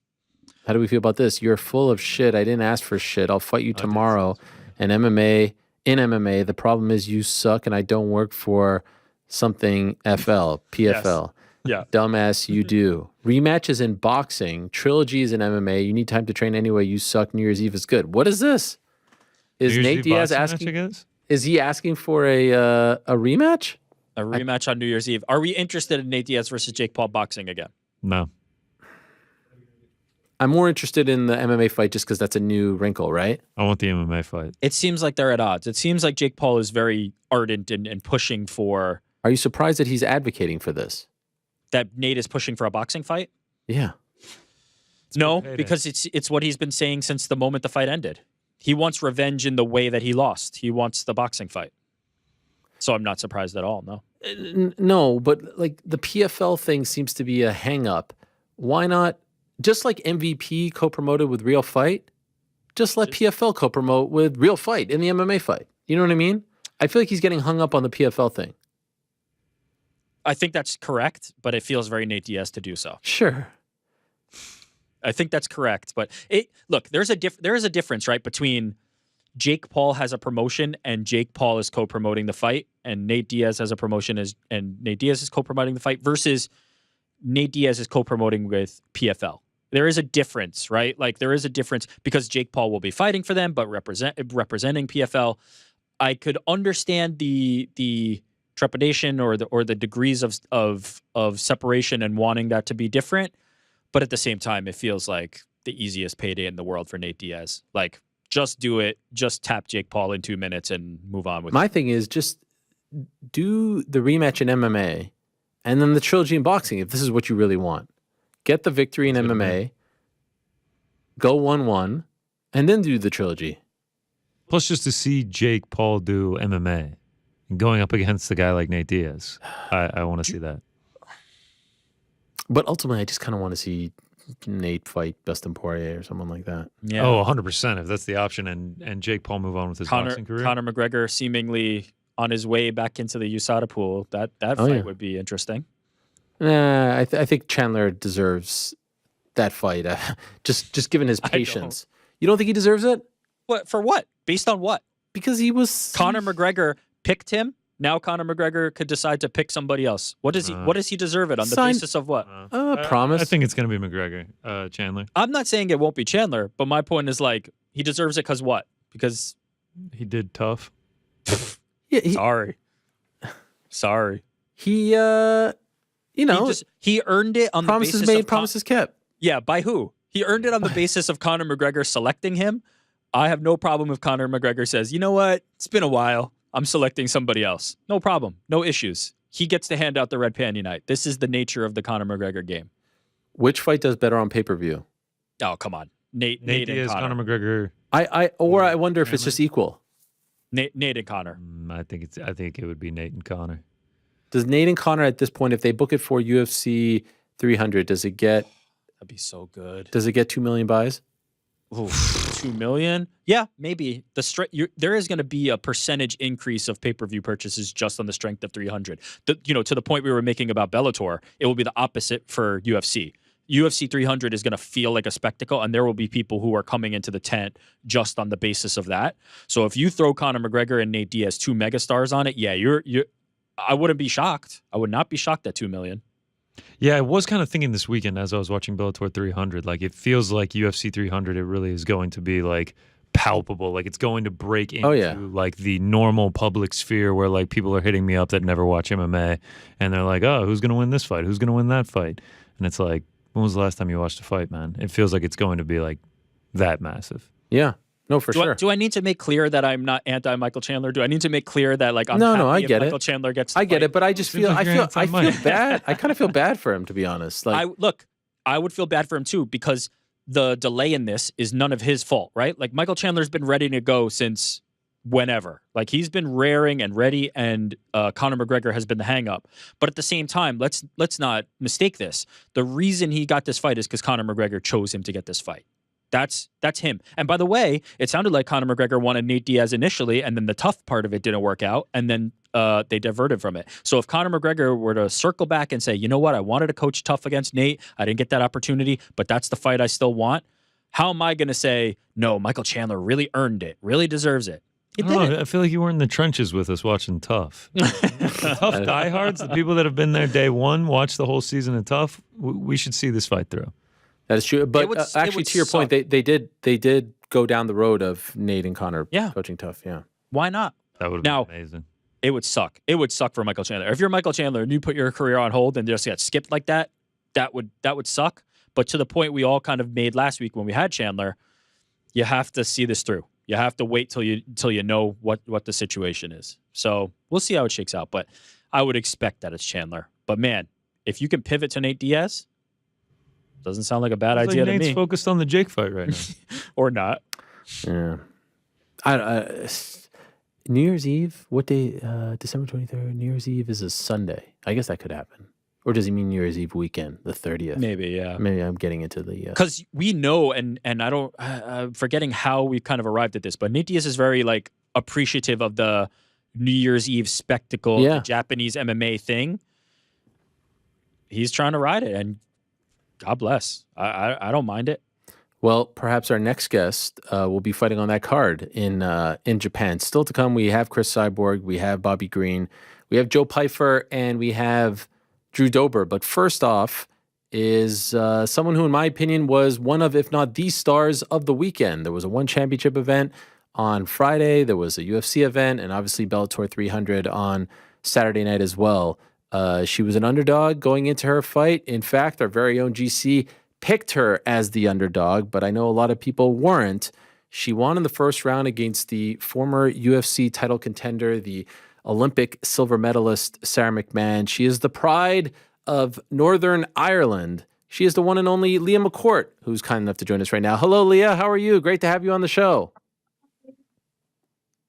How do we feel about this? You're full of shit. I didn't ask for shit. I'll fight you tomorrow. And in MMA, the problem is you suck and I don't work for something PFL. Yes. Yeah. Dumbass, you do. Rematches in boxing, trilogies in MMA. You need time to train anyway. You suck. New Year's Eve is good. What is this? Is Nate Diaz asking? Is he asking for a rematch? A rematch on New Year's Eve. Are we interested in Nate Diaz versus Jake Paul boxing again? No. I'm more interested in the MMA fight just because that's a new wrinkle, right? I want the MMA fight. It seems like they're at odds. It seems like Jake Paul is very ardent and pushing for... Are you surprised that he's advocating for this? That Nate is pushing for a boxing fight? Yeah. No, because it's what he's been saying since the moment the fight ended. He wants revenge in the way that he lost. He wants the boxing fight. So I'm not surprised at all, no. No, but like the PFL thing seems to be a hang-up. Why not... Just like MVP co-promoted with Real Fight, just let PFL co-promote with Real Fight in the MMA fight. You know what I mean? I feel like he's getting hung up on the PFL thing. I think that's correct, but it feels very Nate Diaz to do so. Sure. I think that's correct, but look, there is a difference, right, between Jake Paul has a promotion and Jake Paul is co-promoting the fight, and Nate Diaz has a promotion and Nate Diaz is co-promoting the fight versus Nate Diaz is co-promoting with PFL. There is a difference, right? Like there is a difference because Jake Paul will be fighting for them, but representing PFL. I could understand the trepidation or the degrees of separation and wanting that to be different, but at the same time, it feels like the easiest payday in the world for Nate Diaz. Like just do it, just tap Jake Paul in 2 minutes and move on with it. My thing is just do the rematch in MMA and then the trilogy in boxing if this is what you really want. Get the victory in MMA, go 1-1, and then do the trilogy. Plus, just to see Jake Paul do MMA and going up against a guy like Nate Diaz, I want to see that. But ultimately, I just kind of want to see Nate fight Dustin Poirier or someone like that. Yeah. Oh, 100% if that's the option, and Jake Paul move on with his boxing career. Conor McGregor seemingly on his way back into the USADA pool. That fight would be interesting. I think Chandler deserves that fight. Just given his patience. You don't think he deserves it? What for? What? Based on what? Because he was... Conor McGregor picked him Now Conor McGregor could decide to pick somebody else. What does he deserve it on the basis of what? Promise. I think it's going to be McGregor, Chandler. I'm not saying it won't be Chandler, but my point is like he deserves it because what? Because he did tough. Yeah, sorry. He he earned it on promises the basis made, of promises kept. Yeah, by who? He earned it on the basis of Conor McGregor selecting him. I have no problem if Conor McGregor says, you know what? It's been a while. I'm selecting somebody else. No problem. No issues. He gets to hand out the red panty night. This is the nature of the Conor McGregor game. Which fight does better on pay-per-view? Oh, come on. Nate Diaz, and Conor. McGregor. I wonder if it's just equal. Nate and Conor. I think it would be Nate and Conor. Does Nate and Conor at this point, if they book it for UFC 300, does it get? That'd be so good. Does it get 2 million buys? Ooh, 2 million? Yeah, maybe. There is going to be a percentage increase of pay-per-view purchases just on the strength of 300. To the point we were making about Bellator, it will be the opposite for UFC. UFC 300 is going to feel like a spectacle, and there will be people who are coming into the tent just on the basis of that. So if you throw Conor McGregor and Nate Diaz, 2 megastars on it, yeah, I wouldn't be shocked. I would not be shocked at 2 million. Yeah, I was kind of thinking this weekend as I was watching Bellator 300, like it feels like UFC 300, it really is going to be like palpable. Like it's going to break into like the normal public sphere where like people are hitting me up that never watch MMA and they're like, oh, who's going to win this fight? Who's going to win that fight? And it's like, when was the last time you watched a fight, man? It feels like it's going to be like that massive. Yeah. No, for sure. Do I need to make clear that I'm not anti-Michael Chandler? Do I need to make clear that like I'm No, I happy get if Michael it. Chandler gets the I get fight? it, but I just feel I feel bad. I kind of feel bad for him, to be honest. Like I would feel bad for him too because the delay in this is none of his fault, right? Like Michael Chandler's been ready to go since whenever. Like he's been raring and ready, and Conor McGregor has been the hang-up. But at the same time, let's not mistake this. The reason he got this fight is because Conor McGregor chose him to get this fight. That's him. And by the way, it sounded like Conor McGregor wanted Nate Diaz initially, and then the tough part of it didn't work out, and then they diverted from it. So if Conor McGregor were to circle back and say, you know what, I wanted to coach tough against Nate, I didn't get that opportunity, but that's the fight I still want, how am I going to say, no, Michael Chandler really earned it, really deserves it? I feel like you were in the trenches with us watching Tough. Tough diehards, the people that have been there day one, watched the whole season of Tough, we should see this fight through. That is true, but actually, to your point, they did go down the road of Nate and Conor coaching Tough. Yeah, why not? That would have been amazing. It would suck. It would suck for Michael Chandler. If you're Michael Chandler and you put your career on hold and just get skipped like that, that would suck. But to the point we all kind of made last week when we had Chandler, you have to see this through. You have to wait till you know what the situation is. So we'll see how it shakes out. But I would expect that it's Chandler. But man, if you can pivot to Nate Diaz. Doesn't sound like a bad idea to me. Nate's focused on the Jake fight right now. Or not. Yeah. New Year's Eve? What day? December 23rd. New Year's Eve is a Sunday. I guess that could happen. Or does he mean New Year's Eve weekend, the 30th? Maybe, yeah. Maybe I'm getting into the... Because we know, and I don't... I'm forgetting how we've kind of arrived at this, but Nate Diaz is very, like, appreciative of the New Year's Eve spectacle, the Japanese MMA thing. He's trying to ride it, and God bless. I don't mind it. Well, perhaps our next guest will be fighting on that card in Japan. Still to come, we have Cris Cyborg, we have Bobby Green, we have Joe Pyfer, and we have Drew Dober. But first off is someone who, in my opinion, was one of, if not the stars of the weekend. There was a One Championship event on Friday. There was a UFC event, and obviously Bellator 300 on Saturday night as well. She was an underdog going into her fight. In fact, our very own GC picked her as the underdog, but I know a lot of people weren't. She won in the first round against the former UFC title contender, the Olympic silver medalist, Sarah McMahon. She is the pride of Northern Ireland. She is the one and only Leah McCourt, who's kind enough to join us right now. Hello, Leah. How are you? Great to have you on the show.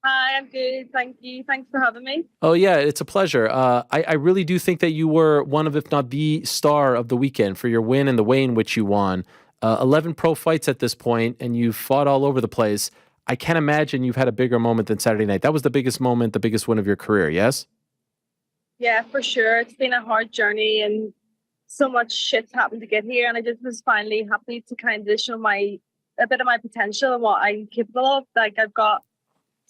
Hi, I'm good. Thank you. Thanks for having me. Oh, yeah, it's a pleasure. I really do think that you were one of, if not the star of the weekend for your win and the way in which you won. 11 pro fights at this point, and you've fought all over the place. I can't imagine you've had a bigger moment than Saturday night. That was the biggest moment, the biggest win of your career, yes? Yeah, for sure. It's been a hard journey, and so much shit's happened to get here, and I just was finally happy to kind of show a bit of my potential and what I'm capable of. Like, I've got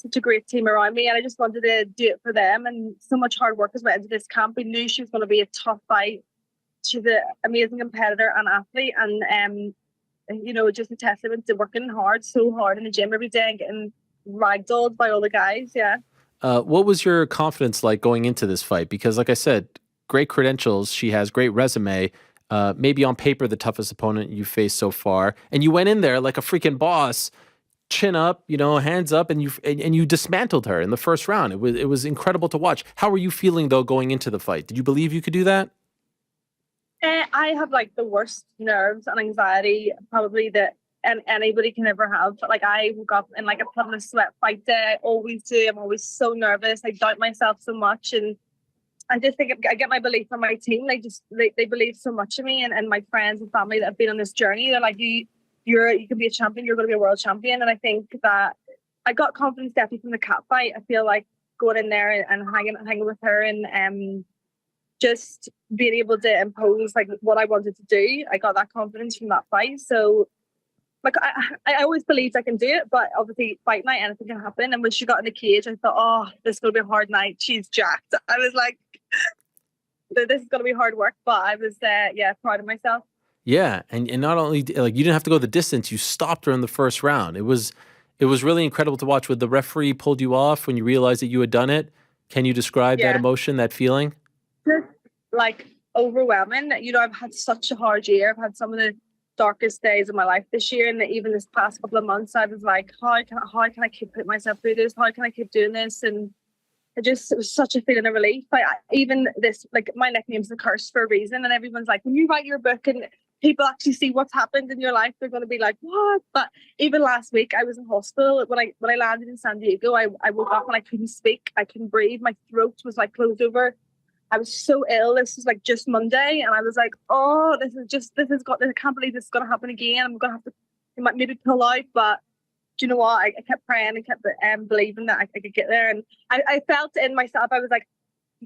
such a great team around me, and I just wanted to do it for them. And so much hard work has went into this camp. We knew she was going to be a tough fight. She's an amazing competitor and athlete, and just a testament to working so hard in the gym every day and getting ragdolled by all the guys. Yeah. What was your confidence like going into this fight? Because, like I said, great credentials. She has great resume. Maybe on paper the toughest opponent you faced so far, and you went in there like a freaking boss, chin up, hands up, and you dismantled her in the first round. It was incredible to watch. How were you feeling though going into the fight? Did you believe you could do that? I have like the worst nerves and anxiety probably that anybody can ever have. But like I woke up in like a puddle of sweat fight day. I always do. I'm always so nervous. I doubt myself so much, and I just think I get my belief from my team. They believe so much in me, and my friends and family that have been on this journey. They're like, you can be a champion. You're going to be a world champion. And I think that I got confidence definitely from the Cat fight. I feel like going in there and hanging with her and just being able to impose like what I wanted to do. I got that confidence from that fight. So like I always believed I can do it, but obviously fight night, anything can happen. And when she got in the cage, I thought, oh, this is going to be a hard night. She's jacked. I was like, this is going to be hard work, but I was proud of myself. Yeah, and not only like you didn't have to go the distance, you stopped her in the first round. It was really incredible to watch. When the referee pulled you off, when you realized that you had done it, can you describe that emotion, that feeling? Just like overwhelming. I've had such a hard year. I've had some of the darkest days of my life this year, and even this past couple of months, I was like, how can I keep putting myself through this? How can I keep doing this? And it was such a feeling of relief. Even this, like my nickname's The Curse for a reason, and everyone's like, when you write your book and people actually see what's happened in your life, they're going to be like, what? But even last week, I was in hospital. When I landed in San Diego, I woke up and I couldn't speak. I couldn't breathe. My throat was like closed over. I was so ill. This was like just Monday, and I was like, oh, I can't believe this is going to happen again. I'm going to have to maybe pull out. But do you know what? I kept praying and kept believing that I could get there. And I felt in myself, I was like,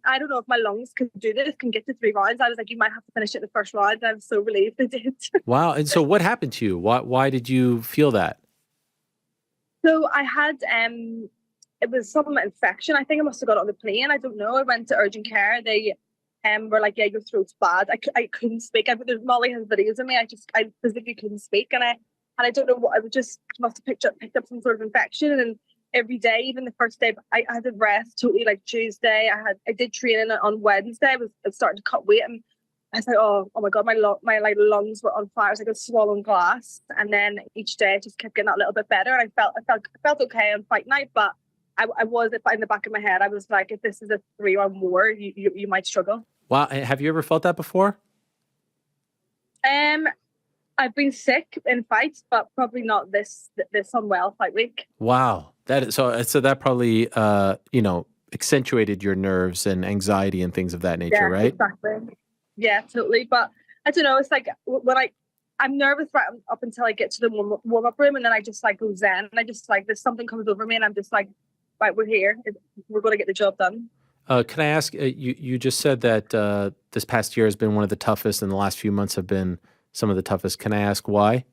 I don't know if my lungs can do this, can get to 3 rounds. I was like, you might have to finish it in the first round. And I'm so relieved they did. Wow. And so what happened to you? Why did you feel that? So I had, it was some infection. I think I must have got it on the plane. I don't know. I went to urgent care. They were like, yeah, your throat's bad. I couldn't speak. Molly has videos of me. I physically couldn't speak. And I don't know what, I just must have picked up some sort of infection. And every day, even the first day, I had to rest totally. Like Tuesday, I did training on Wednesday. I was starting to cut weight, and I was like, oh my god, my lungs were on fire. It was like a swollen glass. And then each day, I just kept getting that little bit better. And I felt okay on fight night, but I was in the back of my head. I was like, if this is a 3-round war, you might struggle. Wow, have you ever felt that before? I've been sick in fights, but probably not this unwell fight week. Wow. That is, so that probably accentuated your nerves and anxiety and things of that nature, right? Exactly. Yeah, totally. But I don't know, it's like when I'm nervous right up until I get to the warm-up room, and then I just like go zen, and I just like there's something comes over me, and I'm just like, right, we're here. We're going to get the job done. Can I ask, you just said that this past year has been one of the toughest, and the last few months have been some of the toughest. Can I ask why?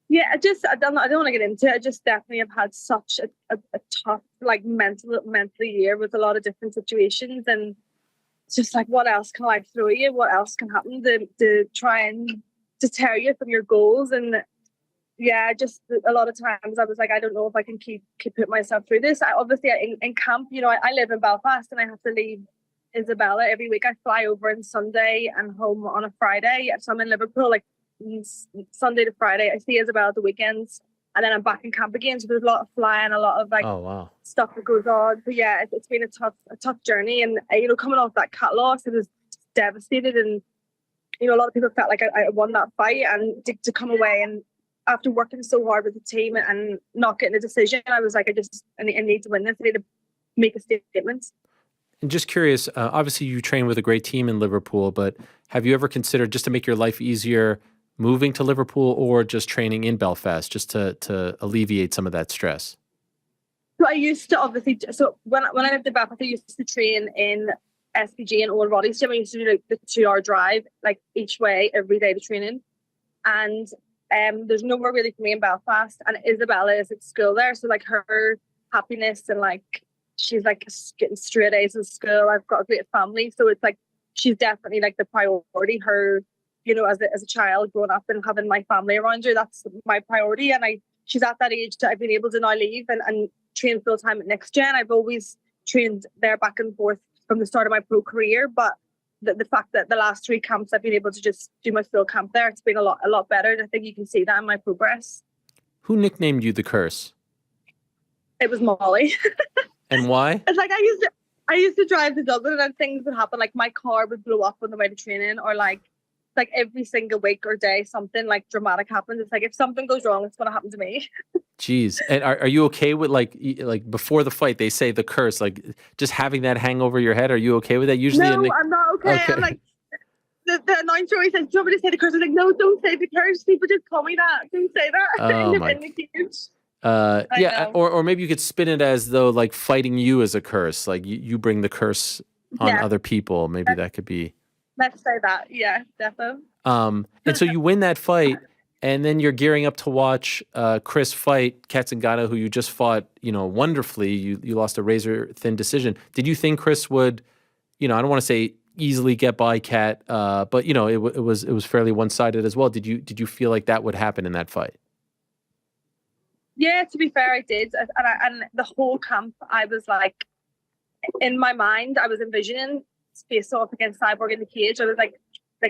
Yeah, I don't want to get into it. I just definitely have had such a tough, like mental year with a lot of different situations, and it's just like, what else can life throw you? What else can happen to try and deter you from your goals? And yeah, just a lot of times I was like, I don't know if I can keep putting myself through this. Obviously in camp, I live in Belfast, and I have to leave Isabella every week. I fly over on Sunday and home on a Friday. So I'm in Liverpool, like Sunday to Friday. I see Isabella at the weekends, and then I'm back in camp again. So there's a lot of flying, a lot of like stuff that goes on. But yeah, it's been a tough journey. And coming off that Cat loss, it was devastated. And a lot of people felt like I won that fight, and to come away and after working so hard with the team and not getting a decision, I was like, I need to win this. I need to make a statement. And just curious, obviously you train with a great team in Liverpool, but have you ever considered, just to make your life easier, moving to Liverpool or just training in Belfast just to alleviate some of that stress? So I used to when I lived in Belfast, I used to train in SPG and Owen Roddy's gym. I used to do like the 2-hour drive, like each way every day to training. And there's nowhere really for me in Belfast, and Isabella is at school there. So like her happiness, and like she's like getting straight A's in school. I've got a great family, so it's like she's definitely like the priority. Her, you know, as a child growing up and having my family around her, that's my priority. And she's at that age that I've been able to now leave and train full time at Next Gen. I've always trained there back and forth from the start of my pro career, but the fact that the last 3 camps I've been able to just do my full camp there, it's been a lot better. And I think you can see that in my progress. Who nicknamed you the Curse? It was Molly. And why? It's like I used to drive to Dublin and things would happen. Like my car would blow up on the way to training, or like every single week or day something like dramatic happens. It's like if something goes wrong, it's going to happen to me. Jeez. And are you okay with like before the fight they say the curse, like just having that hang over your head? Are you okay with that? Usually no, I'm not okay. I'm like the announcer always says, "Do you want me to say the curse?" I'm like, "No, don't say the curse. People just call me that. Don't say that." Oh my. Yeah, or maybe you could spin it as though like fighting you is a curse, like you bring the curse on other people. Maybe that could be. Let's say that, yeah, definitely. And so you win that fight, and then you're gearing up to watch Cris fight Cat Zingano, who you just fought, wonderfully. You lost a razor thin decision. Did you think Cris would, I don't want to say easily get by Cat, but it was fairly one sided as well. Did you feel like that would happen in that fight? Yeah, to be fair, I did. And the whole camp, I was like, in my mind, I was envisioning face off against Cyborg in the cage. I was like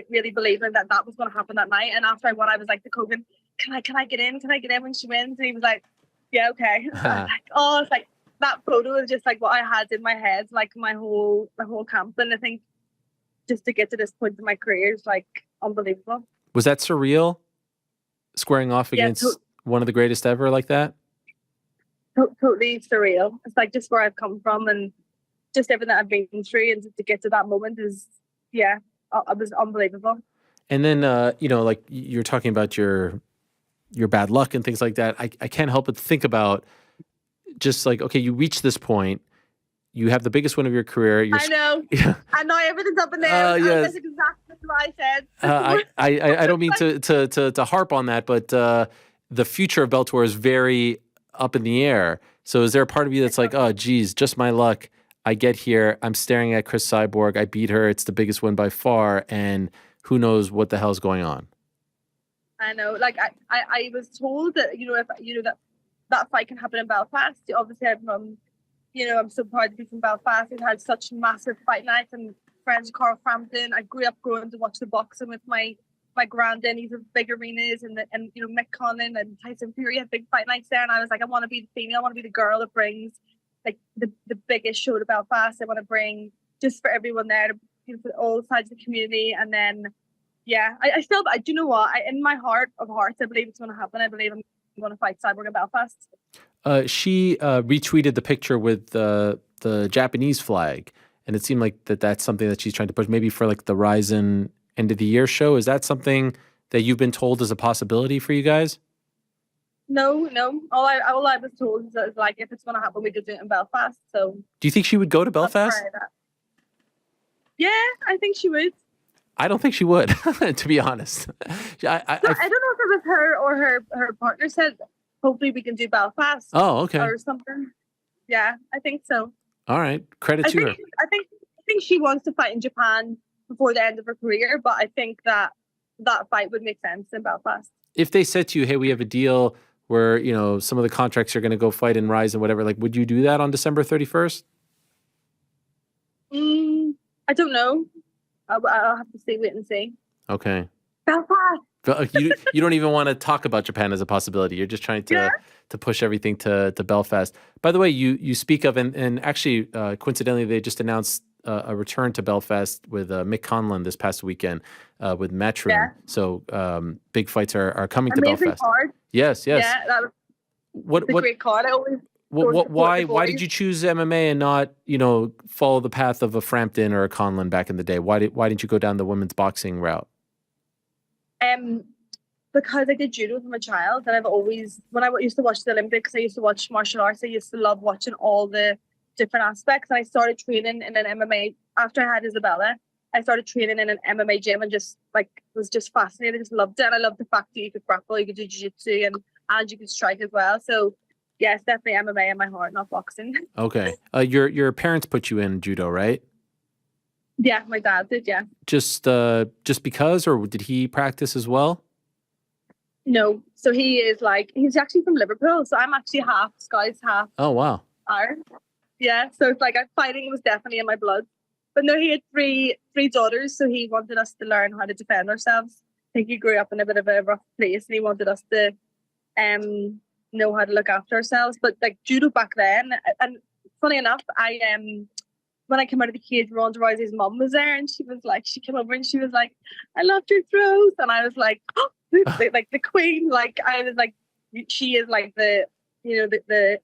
really believing that was going to happen that night. And after I won, I was like to Kogan, can I get in? Can I get in when she wins? And he was like, yeah, okay. I was like, oh, it's like that photo is just like what I had in my head, like my whole camp. And I think just to get to this point in my career is like unbelievable. Was that surreal? Squaring off against one of the greatest ever like that? Totally surreal. It's like just where I've come from and just everything that I've been through, and to get to that moment is, it was unbelievable. And then, like you're talking about your bad luck and things like that. I can't help but think about just like, okay, you reach this point, you have the biggest win of your career. I know. Yeah. I know everything's up in there. Yes. That's exactly what I said. I don't mean to harp on that, but the future of Bellator is very up in the air. So is there a part of you that's like, oh, geez, just my luck. I get here, I'm staring at Cris Cyborg, I beat her, it's the biggest win by far, and who knows what the hell's going on. I know. Like I was told that, if that fight can happen in Belfast. Obviously I'm so proud to be from Belfast. We've had such massive fight nights and friends with Carl Frampton. I grew up going to watch the boxing with my granddad. He's in big arenas, and Mick Conlon and Tyson Fury had big fight nights there, and I was like, I want to be the female, I want to be the girl that brings like the biggest show to Belfast. I want to bring just for everyone there, for all sides of the community. And then I still, do you know what, in my heart of hearts, I believe it's going to happen. I believe I'm going to fight Cyborg in Belfast. She retweeted the picture with the Japanese flag, and it seemed like that's something that she's trying to push, maybe for like the Ryzen end of the year show. Is that something that you've been told is a possibility for you guys? No. All I was told is like, if it's going to happen, we could do it in Belfast. So, do you think she would go to Belfast? Yeah, I think she would. I don't think she would, to be honest. I don't know if it was her or her partner said, hopefully we can do Belfast. Oh, okay. Or something. Yeah, I think so. All right, credit to her. I think she wants to fight in Japan before the end of her career, but I think that fight would make sense in Belfast. If they said to you, hey, we have a deal where, some of the contracts are going to go fight in Rise and whatever, like, would you do that on December 31st? I don't know. I'll have to wait and see. Okay. Belfast. You don't even want to talk about Japan as a possibility. You're just trying to push everything to Belfast. By the way, you speak of, and actually, coincidentally, they just announced a return to Belfast with Mick Conlon this past weekend with Matchroom. Yeah. So big fights are coming to Belfast. Card. Yes. Yeah, that was a great card. I always. Why did you choose MMA and not follow the path of a Frampton or a Conlon back in the day? Why didn't you go down the women's boxing route? Because I did judo from a child, and I've always, when I used to watch the Olympics, I used to watch martial arts. I used to love watching all the different aspects, and I started training in an MMA after I had Isabella. I started training in an MMA gym and just was just fascinated. I just loved it, and I loved the fact that you could grapple, you could do jiu-jitsu, and you could strike as well. So yeah, it's definitely MMA in my heart, not boxing. Okay. Your parents put you in judo, right? Yeah, my dad did. Yeah. Just because, or did he practice as well? No, so he's actually from Liverpool, so I'm actually half Scouse, half Oh wow. Irish. Yeah, so it's like fighting was definitely in my blood. But no, he had three daughters, so he wanted us to learn how to defend ourselves. I think he grew up in a bit of a rough place, and he wanted us to know how to look after ourselves. But like judo back then, and funny enough, when I came out of the cage, Ronda Rousey's mum was there, and she came over and she was like, "I loved your throws," and I was like, "Oh, like the queen!" Like I was like, she is like the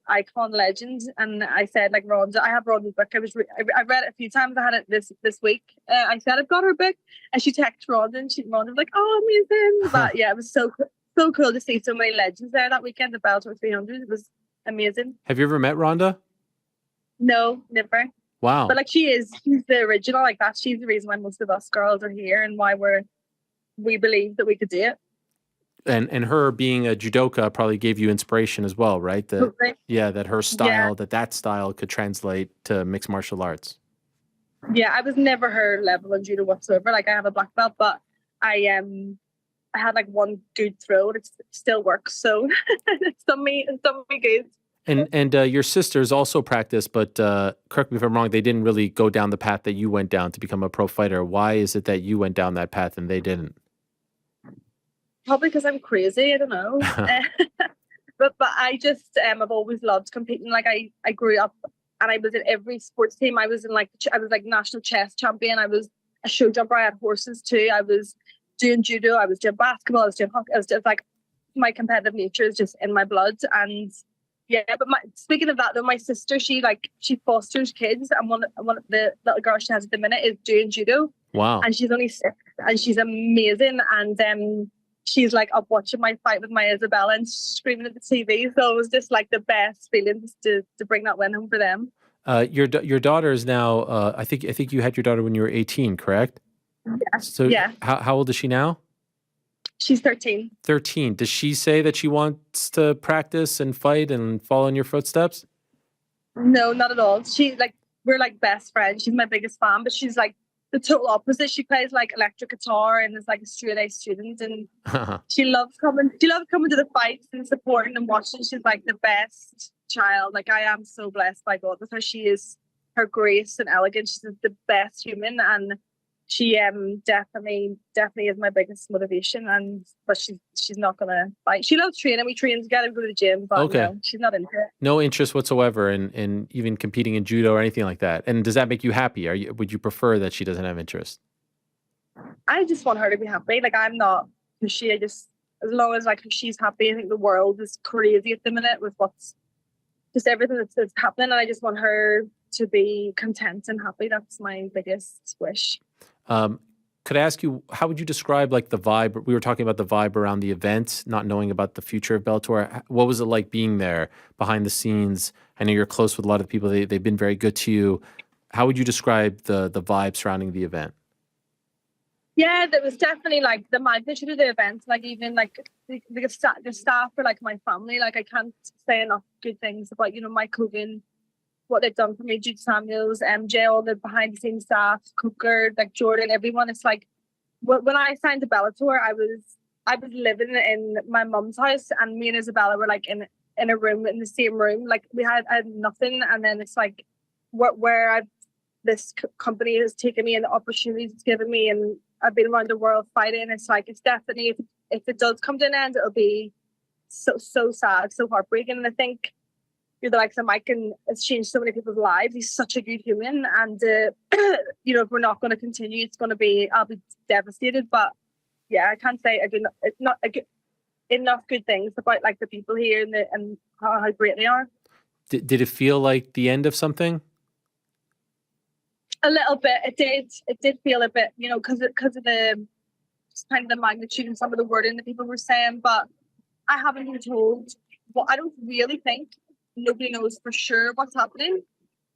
icon legend. And I said, like, Ronda, I have Ronda's book. I read it a few times. I had it this week. I said I've got her book, and she texted Ronda, and Ronda was like, "Oh, amazing!" But yeah, it was so cool to see so many legends there that weekend at Bellator 300. It was amazing. Have you ever met Rhonda? No, never. Wow. But like she's the original, like that. She's the reason why most of us girls are here and why we believe that we could do it. And her being a judoka probably gave you inspiration as well, right? Totally. Yeah, that her style, that style could translate to mixed martial arts. Yeah, I was never her level in judo whatsoever. Like I have a black belt, but I had like one good throw and it still works. So it's done me good. And your sisters also practice, but correct me if I'm wrong, they didn't really go down the path that you went down to become a pro fighter. Why is it that you went down that path and they didn't? Probably because I'm crazy. I don't know. But I just I've always loved competing. Like I grew up and I was in every sports team. I was like national chess champion. I was a show jumper. I had horses too. I was doing judo. I was doing basketball. I was doing hockey. I was just like, my competitive nature is just in my blood. And yeah, but speaking of that though, my sister, she fosters kids, and one of the little girls she has at the minute is doing judo. Wow. And she's only 6 and she's amazing. And she's like up watching my fight with my Isabella and screaming at the TV. So it was just like the best feeling to bring that win home for them. Your daughter is now I think you had your daughter when you were 18, correct? Yeah. So yeah. How old is she now? She's 13. 13. Does she say that she wants to practice and fight and follow in your footsteps? No, not at all. We're like best friends. She's my biggest fan, but she's like the total opposite. She plays like electric guitar and is like a straight A student, and she loves coming to the fights and supporting and watching. She's like the best child. Like I am so blessed by God with her. She is her grace and elegance. She's the best human, and she definitely is my biggest motivation. But she's not gonna fight. She loves training. We train together, we go to the gym, but okay. No, she's not into it. No interest whatsoever in even competing in judo or anything like that. And does that make you happy? Would you prefer that she doesn't have interest? I just want her to be happy. Like I'm not pushy. As long as like she's happy. I think the world is crazy at the minute with what's just everything that's happening, and I just want her to be content and happy. That's my biggest wish. Could I ask you, how would you describe like the vibe? We were talking about the vibe around the event, not knowing about the future of Bellator. What was it like being there behind the scenes? I know you're close with a lot of the people. They've been very good to you. How would you describe the vibe surrounding the event? Yeah, there was definitely like the magnitude of the event. Like even like the staff are like my family. Like I can't say enough good things about Mike Hogan, what they've done for me, Jude Samuels, MJ, all the behind the scenes staff, Cooker, like Jordan, everyone. It's like when I signed to Bellator, I was living in my mum's house, and me and Isabella were like in a room, in the same room. Like I had nothing, and then it's like where this company has taken me and the opportunities it's given me, and I've been around the world fighting. It's like it's definitely, if it does come to an end, it'll be so sad, so heartbreaking. And I think the likes of Mike has changed so many people's lives. He's such a good human, and if we're not going to continue, I'll be devastated. But yeah, I can't say enough good things about like the people here and how great they are. Did it feel like the end of something? A little bit. It did feel a bit, because of the just kind of the magnitude and some of the wording that people were saying. But I haven't been told. Well, I don't really think. Nobody knows for sure what's happening,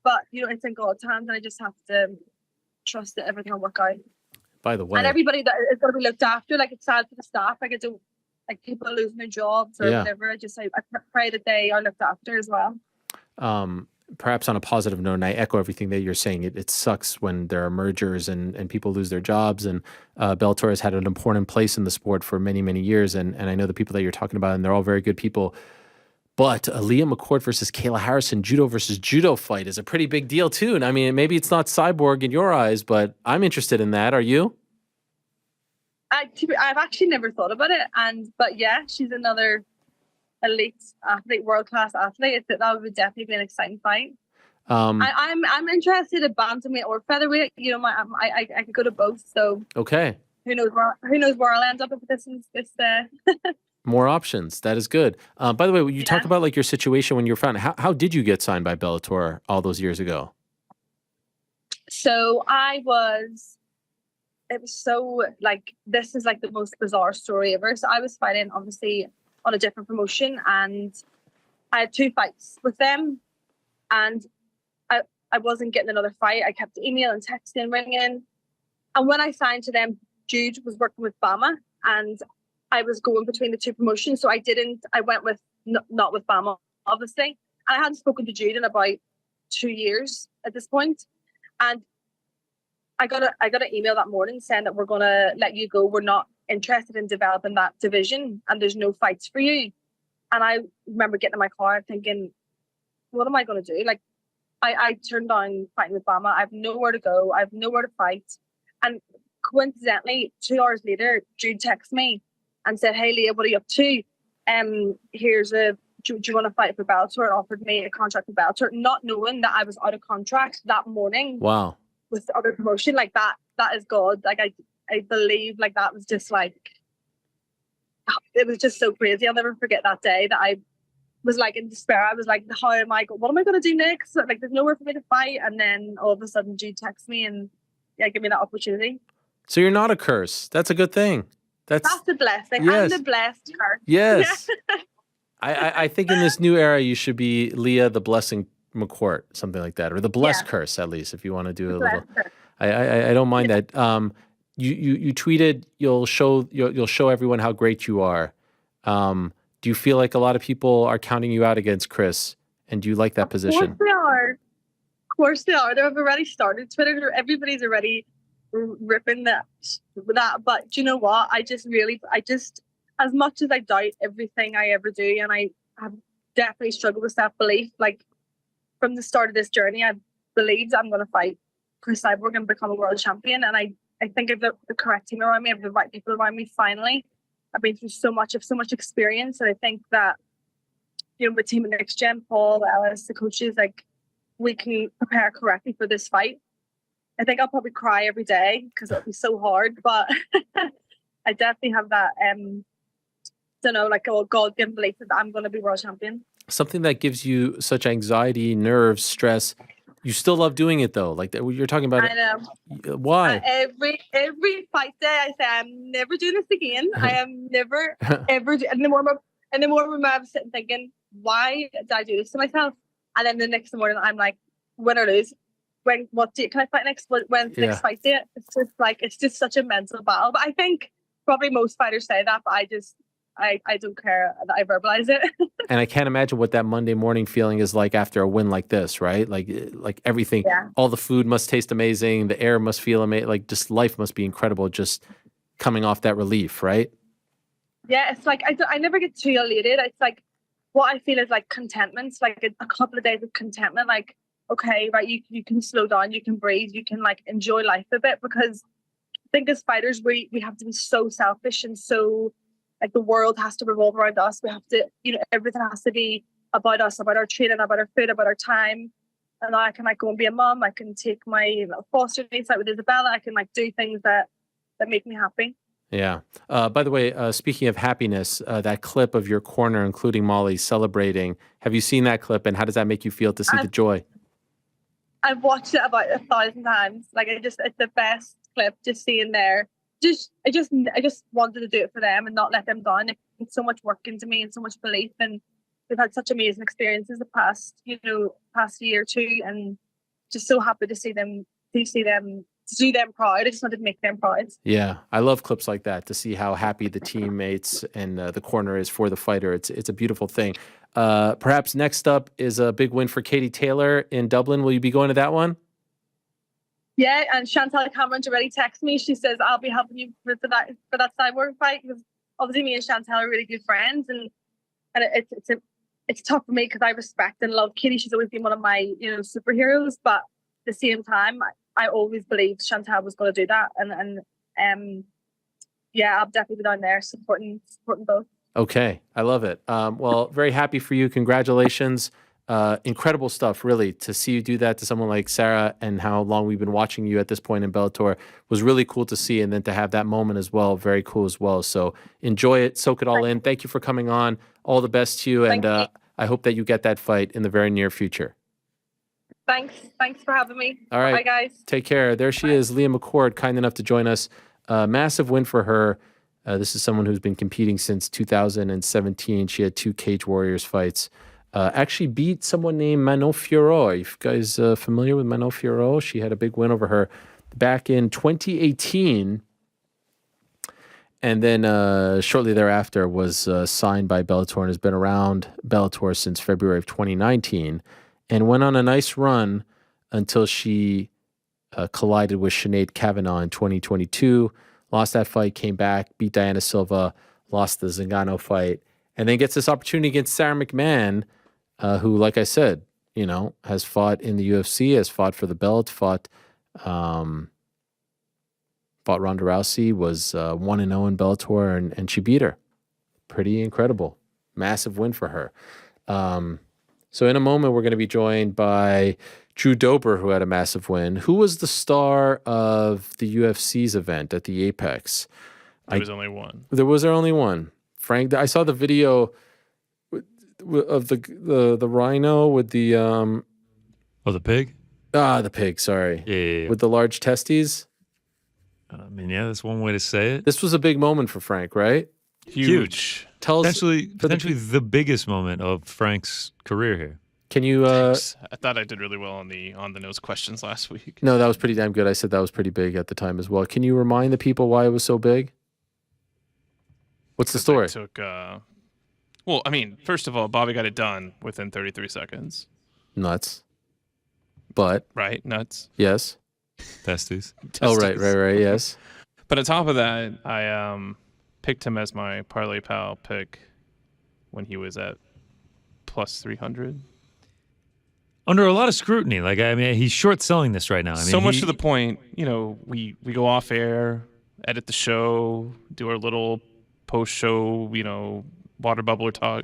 but it's in God's hands, and I just have to trust that everything will work out. By the way, and everybody that is going to be looked after, like it's sad for the staff. Like like people losing their jobs or Yeah. whatever. I pray that they are looked after as well. Perhaps on a positive note, and I echo everything that you're saying. It sucks when there are mergers and people lose their jobs. And Bellator has had an important place in the sport for many, many years. And I know the people that you're talking about, and they're all very good people. But a Leah McCourt versus Kayla Harrison judo versus judo fight is a pretty big deal too. And I mean, maybe it's not Cyborg in your eyes, but I'm interested in that. Are you? I've actually never thought about it, but yeah, she's another elite athlete, world-class athlete. That would definitely be an exciting fight. I'm interested in bantamweight or featherweight. You know, I could go to both. So okay, who knows where I'll end up if this is this. More options. That is good. By the way, you talk about like your situation when you were found. How did you get signed by Bellator all those years ago? So it was so like, this is like the most bizarre story ever. So I was fighting obviously on a different promotion, and I had 2 fights with them, and I wasn't getting another fight. I kept emailing, texting, ringing. And when I signed to them, Jude was working with Bama, and I was going between the 2 promotions. So I went with, not with Bama, obviously. And I hadn't spoken to Jude in about 2 years at this point. And I got an email that morning saying that we're going to let you go. We're not interested in developing that division, and there's no fights for you. And I remember getting in my car thinking, what am I going to do? Like, I turned down fighting with Bama. I have nowhere to go. I have nowhere to fight. And coincidentally, 2 hours later, Jude texted me and said, hey, Leah, what are you up to? Do you want to fight for Bellator? And offered me a contract for Bellator, not knowing that I was out of contract that morning. Wow. With the other promotion. Like that is God. Like I believe like that was just like, it was just so crazy. I'll never forget that day that I was like in despair. I was like, what am I going to do next? Like there's nowhere for me to fight. And then all of a sudden Jude texts me and give me that opportunity. So you're not a curse. That's a good thing. That's a blessing. Yes. I'm the blessed curse. Yes. I think in this new era, you should be Leah the Blessing McCourt, something like that, or the Blessed Curse, at least, if you want to do a little. I don't mind that. You tweeted you'll show everyone how great you are. Do you feel like a lot of people are counting you out against Cris, and do you like that position? Of course they are. They've already started Twitter. Everybody's already ripping that. But do you know what? I just as much as I doubt everything I ever do, and I have definitely struggled with self-belief, like from the start of this journey, I believed I'm going to fight Cris Cyborg and become a world champion. And I think I have the correct team around me. I have the right people around me. Finally, I've been through so much experience. And I think that, you know, the team at Next Gen, Paul, Alice, the coaches, like we can prepare correctly for this fight. I think I'll probably cry every day because it'll be so hard, but I definitely have that, don't know, like a God-given belief that I'm going to be world champion. Something that gives you such anxiety, nerves, stress. You still love doing it though. Like you're talking about. I know. Why? Every fight day, I say I'm never doing this again. I am never ever. And the more I'm sitting thinking, why did I do this to myself? And then the next morning, I'm like, win or lose. What date can I fight next? When's the next fight date? It's just such a mental battle. But I think probably most fighters say that, but I don't care that I verbalize it. And I can't imagine what that Monday morning feeling is like after a win like this, right? Like everything, all the food must taste amazing. The air must feel amazing. Like just life must be incredible just coming off that relief, right? Yeah, it's like I never get too elated. It's like what I feel is like contentment. It's like a couple of days of contentment. Like, okay, right, you can slow down, you can breathe, you can like enjoy life a bit, because I think as fighters we have to be so selfish and so like the world has to revolve around us. We have to, you know, everything has to be about us, about our training, about our food, about our time. And now I can like go and be a mom. I can take my little foster niece out with Isabella. I can like do things that make me happy. Yeah. By the way, speaking of happiness, that clip of your corner, including Molly, celebrating, have you seen that clip, and how does that make you feel to see the joy? I've watched it about 1,000 times. Like it's the best clip, just seeing there. I just wanted to do it for them and not let them down. They put so much work into me and so much belief, and we've had such amazing experiences the past year or two, and just so happy to see them do them proud. I just wanted to make them proud. Yeah, I love clips like that to see how happy the teammates and the corner is for the fighter. It's a beautiful thing. Perhaps next up is a big win for Katie Taylor in Dublin. Will you be going to that one? Yeah, and Chantal Cameron's already texted me. She says, I'll be helping you for that Cyborg fight, because obviously me and Chantal are really good friends, and it's tough for me because I respect and love Katie. She's always been one of my superheroes, but at the same time, I always believed Chantal was going to do that, and yeah, I'll definitely be down there supporting both. Okay, I love it. Well, very happy for you. Congratulations. Incredible stuff, really, to see you do that to someone like Sarah, and how long we've been watching you at this point in Bellator was really cool to see, and then to have that moment as well, very cool as well. So enjoy it, soak it all in. Thank you for coming on. All the best to you, and I hope that you get that fight in the very near future. Thanks for having me. All right, bye guys. Take care. There she is, Leah McCourt, kind enough to join us. Massive win for her. This is someone who's been competing since 2017. She had 2 Cage Warriors fights. Actually beat someone named Manon Fiorot. Are you guys familiar with Manon Fiorot? She had a big win over her back in 2018. And then shortly thereafter was signed by Bellator and has been around Bellator since February of 2019, and went on a nice run until she collided with Sinead Kavanagh in 2022. Lost that fight, came back, beat Diana Silva, lost the Zingano fight, and then gets this opportunity against Sarah McMahon, who, like I said, has fought in the UFC, has fought for the belt, fought Ronda Rousey, was 1-0 in Bellator, and she beat her. Pretty incredible. Massive win for her. So in a moment, we're going to be joined by Drew Dober, who had a massive win. Who was the star of the UFC's event at the Apex? There was only one. Was there only one? Frank, I saw the video of the rhino with the the pig? The pig, sorry. Yeah. With the large testes. I mean, yeah, that's one way to say it. This was a big moment for Frank, right? Huge. Tell us Potentially the biggest moment of Frank's career here. Can you I thought I did really well on the nose questions last week. No, that was pretty damn good. I said that was pretty big at the time as well. Can you remind the people why it was so big? What's the story? Well, I mean, first of all, Bobby got it done within 33 seconds. Nuts. But Right? Nuts. yes. Testes. Oh, right, yes. But on top of that, I picked him as my parlay pal pick when he was at plus 300. Under a lot of scrutiny. Like, I mean, he's short selling this right now. I mean, so much to the point, we go off air, edit the show, do our little post show, water bubbler talk.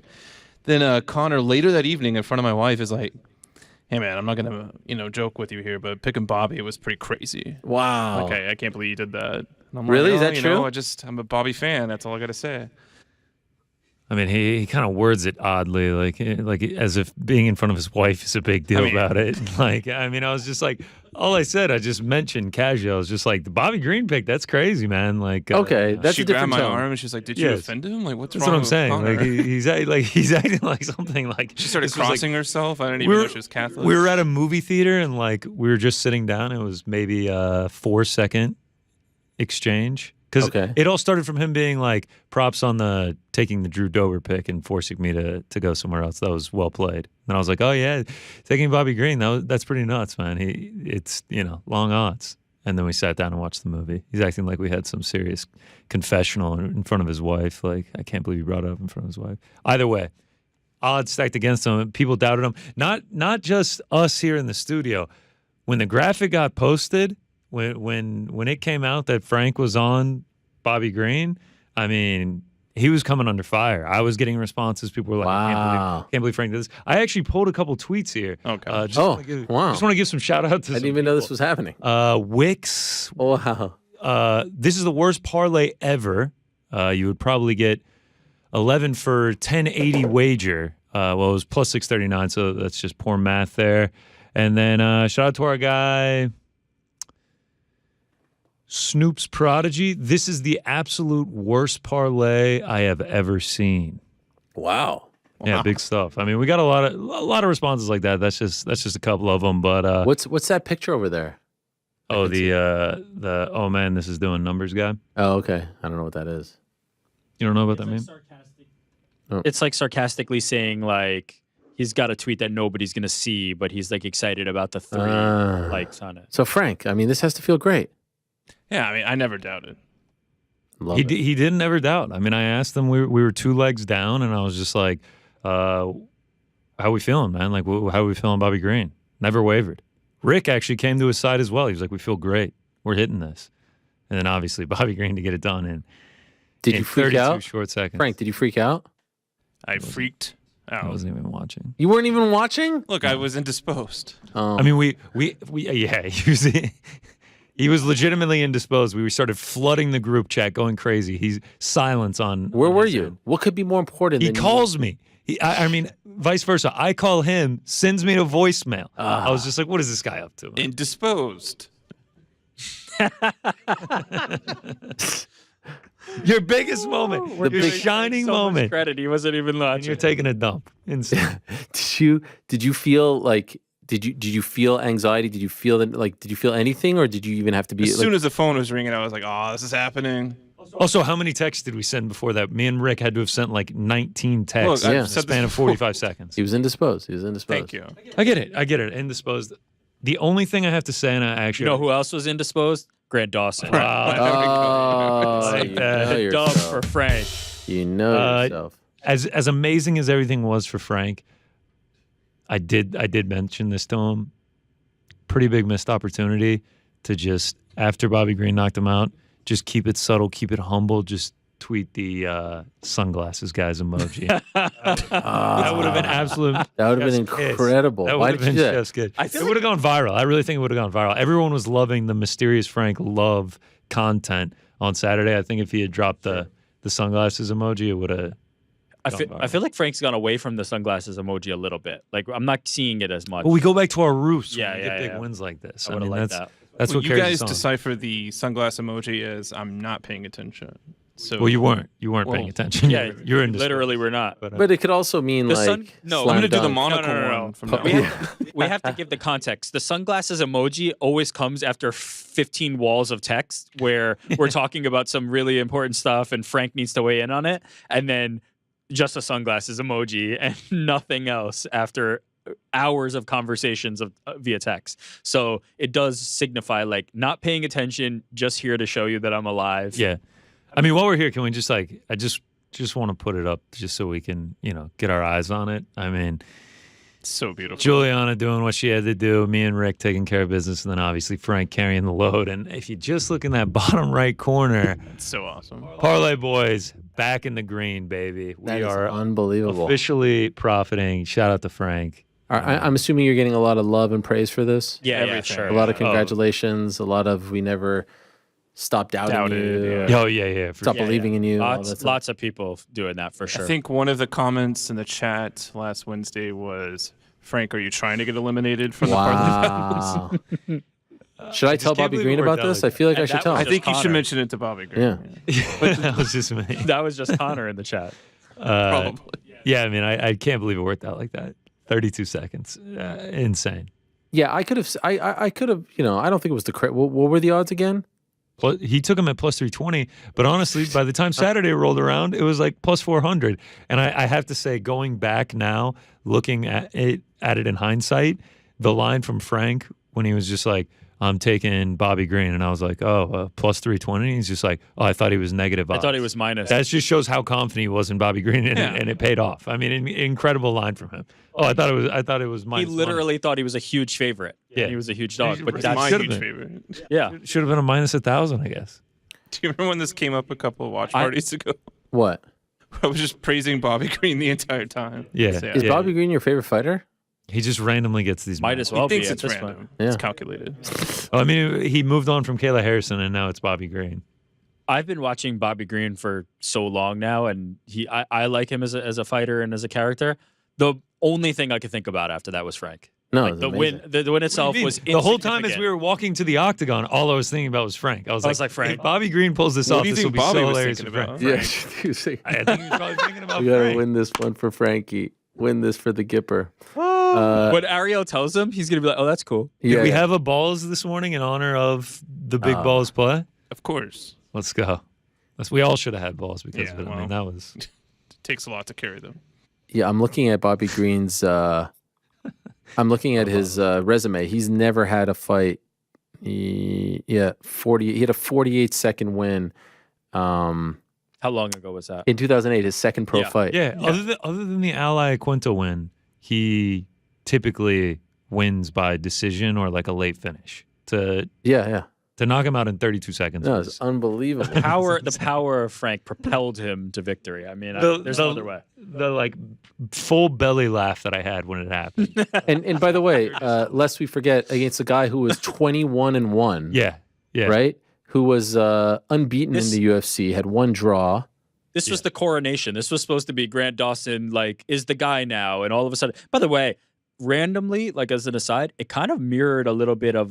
Then Connor later that evening in front of my wife is like, "Hey man, I'm not gonna joke with you here, but picking Bobby, it was pretty crazy." Wow. Okay, I can't believe you did that. And I'm Really? like, Is that true? I'm a Bobby fan. That's all I gotta say. I mean, he kind of words it oddly, like as if being in front of his wife is a big deal about it. Like, I mean, I was just like, all I said, I just mentioned casual. I was just like, the Bobby Green pick, that's crazy, man. Like, okay, that's she a different grabbed my tone. arm and she's like, "Did you offend him? Like, what's that's wrong?" what I'm saying. Connor? Like he's acting like something like She started this was crossing herself. I didn't even know she was Catholic. We were at a movie theater and like we were just sitting down. It was maybe a 4-second exchange. Because it all started from him being like, props on taking the Drew Dober pick and forcing me to go somewhere else. That was well played. And I was like, oh yeah, taking Bobby Green, that's pretty nuts, man. It's long odds. And then we sat down and watched the movie. He's acting like we had some serious confessional in front of his wife. Like, I can't believe he brought it up in front of his wife. Either way, odds stacked against him. People doubted him. Not just us here in the studio. When the graphic got posted, when it came out that Frank was on Bobby Green, I mean, he was coming under fire. I was getting responses. People were like, wow. I can't believe Frank did this. I actually pulled a couple tweets here. Okay. Just want to give some shout out to I didn't even know this was happening. Wix. Wow. This is the worst parlay ever. You would probably get 11 for 1080 wager. Well, it was plus 639, so that's just poor math there. And then shout out to our guy Snoop's Prodigy. This is the absolute worst parlay I have ever seen. Wow. Yeah, big stuff. I mean, we got a lot of responses like that. That's just a couple of them. But what's that picture over there? Oh, the oh man, this is doing numbers guy. Oh, okay. I don't know what that is. You don't know about that meme? It's like sarcastically saying like he's got a tweet that nobody's gonna see, but he's like excited about the 3 likes on it. So Frank, I mean, this has to feel great. Yeah, I mean, I never doubted. He didn't ever doubt. I mean, I asked him. We were 2 legs down, and I was just like, "How we feeling, man? Like, how we feeling, Bobby Green?" Never wavered. Rick actually came to his side as well. He was like, "We feel great. We're hitting this." And then obviously Bobby Green to get it done in. Did you freak 32 out? short seconds. Frank, did you freak out? I freaked out. I wasn't even watching. You weren't even watching? Look, I was indisposed. I mean, we yeah. He was legitimately indisposed. We started flooding the group chat, going crazy. He's silence on. Where were you? What could be more important? He than calls me. I mean, vice versa. I call him, sends me a voicemail. I was just like, what is this guy up to? Man? Indisposed. Your biggest moment, your shining so moment. Much credit. He wasn't even And watching. you're taking a dump. Insane. Did you feel like? Did you feel anxiety? Did you feel that? Like, did you feel anything, or did you even have to be? As soon as the phone was ringing, I was like, "Oh, this is happening." Also, how many texts did we send before that? Me and Rick had to have sent like 19 texts Look, in I've a said span this of 45 seconds. He was indisposed. Thank you. I get it. Indisposed. The only thing I have to say, and I actually, You know who else was indisposed? Grant Dawson. Oh, Like you that. know Dub yourself. for Frank. You know yourself. as amazing as everything was for Frank, I did mention this to him. Pretty big missed opportunity to just, after Bobby Green knocked him out, just keep it subtle, keep it humble, just tweet the sunglasses guys emoji. That would have been absolute. That would have been chef's kiss. incredible. That Why would have did you been do that? chef's kiss. It would have gone viral. I really think it would have gone viral. Everyone was loving the Mysterious Frank love content on Saturday. I think if he had dropped the sunglasses emoji, it would have. I feel like Frank's gone away from the sunglasses emoji a little bit. Like I'm not seeing it as much. Well, we go back to our roots when we Yeah, get big yeah. wins like this. I would have liked that. That's Well, what you carries guys us on. decipher the sunglass emoji as I'm not paying attention. So Well, you weren't. You weren't paying attention. Yeah, you're in. literally we're not. But it could also mean The like sun- no, I'm gonna do the slam dunk. monocle No. one from now We on. we have to give the context. The sunglasses emoji always comes after 15 walls of text where we're talking about some really important stuff and Frank needs to weigh in on it. And then just a sunglasses emoji and nothing else after hours of conversations via text. So it does signify like not paying attention, just here to show you that I'm alive. Yeah, I mean, while we're here, can we just I just want to put it up just so we can get our eyes on it. I mean, It's so beautiful. Juliana doing what she had to do, me and Rick taking care of business, and then obviously Frank carrying the load. And if you just look in that bottom right corner, It's so awesome. Parlay Boys back in the green, baby. That We is are unbelievable. officially profiting. Shout out to Frank. I'm assuming you're getting a lot of love and praise for this. Yeah, Everything. sure. A lot of Oh. congratulations. A lot of we never stopped doubting Doubted, you. yeah. Oh yeah. Stop believing in you. all that Lots, stuff. lots of people doing that for sure. I think one of the comments in the chat last Wednesday was, Frank, are you trying to get eliminated from the Parlay Boys? Wow. Should I tell can't Bobby believe Green it worked about out this? like I feel like I And should that tell was I him. think you should Connor. mention it to Bobby Green. Yeah. That was just me. that was just Connor in the chat. Probably. Yeah, I mean, I can't believe it worked out like that. 32 seconds, insane. Yeah, I could have. I could have. I don't think it was the. What were the odds again? He took him at plus 320, but honestly, by the time Saturday rolled around, it was like plus 400. And I have to say, going back now, looking at it in hindsight, the line from Frank when he was just like, I'm taking Bobby Green, and I was like, plus 320. He's just like, I thought he was negative odds. I thought he was minus. That just shows how confident he was in Bobby Green, and it paid off. I mean, incredible line from him. I thought it was he minus literally thought he was a huge favorite. Yeah. He was a huge dog. But It's that's my should've huge been. favorite. yeah. money. Should have been a minus 1,000, I guess. Do you remember when this came up a couple of watch parties ago? What I was just praising Bobby Green the entire time. Yeah. So, is Bobby Green your favorite fighter? He just randomly gets these. Might moments. as well He be thinks at it's this random. point. It's Yeah. calculated. I mean, he moved on from Kayla Harrison, and now it's Bobby Green. I've been watching Bobby Green for so long now, and I like him as a fighter and as a character. The only thing I could think about after that was Frank. No, Like it's the amazing. win, the win itself was the whole time as insignificant. we were walking to the octagon, all I was thinking about was Frank. I was like, Frank. if Bobby Green pulls this What off, do you this will think be Bobby so was hilarious thinking for about? Frank. Yeah, I think he was probably thinking about we gotta Frank. win this one for Frankie. Win this for the Gipper. When Ariel tells him, he's gonna be like, "Oh, that's cool." Did we have a balls this morning in honor of the big balls play? Of course. Let's go. We all should have had balls because Yeah, of it. I well. mean, that was. It takes a lot to carry them. Yeah, I'm looking at Bobby Green's. I'm looking at his resume. He's never had a fight. He had a 48-second win. How long ago was that? In 2008, his second pro fight. Yeah, other than the Ally Quinto win, he typically wins by decision or like a late finish. To knock him out in 32 seconds. No, it's unbelievable. The power of Frank propelled him to victory. I mean, there's no other way. The like full belly laugh that I had when it happened. and by the way, lest we forget, against a guy who was 21-1. Yeah. Right? Who was unbeaten in the UFC, had one draw. This was the coronation. This was supposed to be Grant Dawson, like, is the guy now. And all of a sudden, by the way, randomly, like as an aside, it kind of mirrored a little bit of,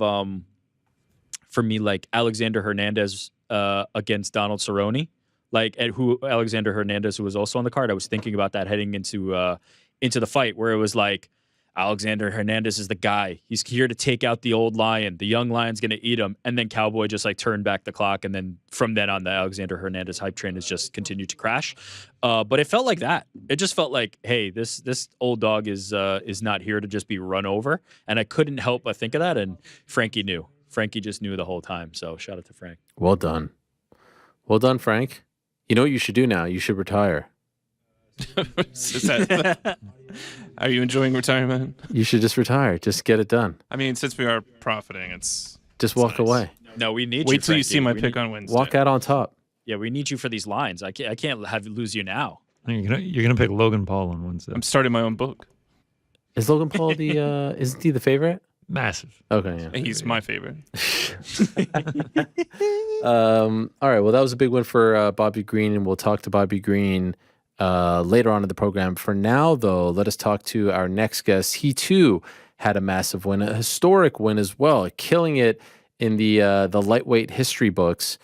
for me, like Alexander Hernandez against Donald Cerrone. Like, Alexander Hernandez, who was also on the card. I was thinking about that heading into the fight, where it was like, Alexander Hernandez is the guy. He's here to take out the old lion. The young lion's going to eat him. And then Cowboy just like turned back the clock. And then from then on, the Alexander Hernandez hype train has just continued to crash. But it felt like that. It just felt like, hey, this old dog is not here to just be run over. And I couldn't help but think of that. And Frankie knew. Frankie just knew the whole time. So shout out to Frank. Well done. Well done, Frank. You know what you should do now? You should retire. Are you enjoying retirement? You should just retire. Just get it done. I mean, since we are profiting, it's walk nice. away. No, we need you. Wait till you Frankie. see my pick on Wednesday. Walk out on top. Yeah, we need you for these lines. I can't lose you now. You're gonna pick Logan Paul on Wednesday. I'm starting my own book. Is Logan Paul isn't he the favorite? Massive. Okay, yeah. He's my favorite. All right. Well, that was a big win for Bobby Green, and we'll talk to Bobby Green later on in the program. For now, though, let us talk to our next guest. He too had a massive win, a historic win as well, killing it in the lightweight history books.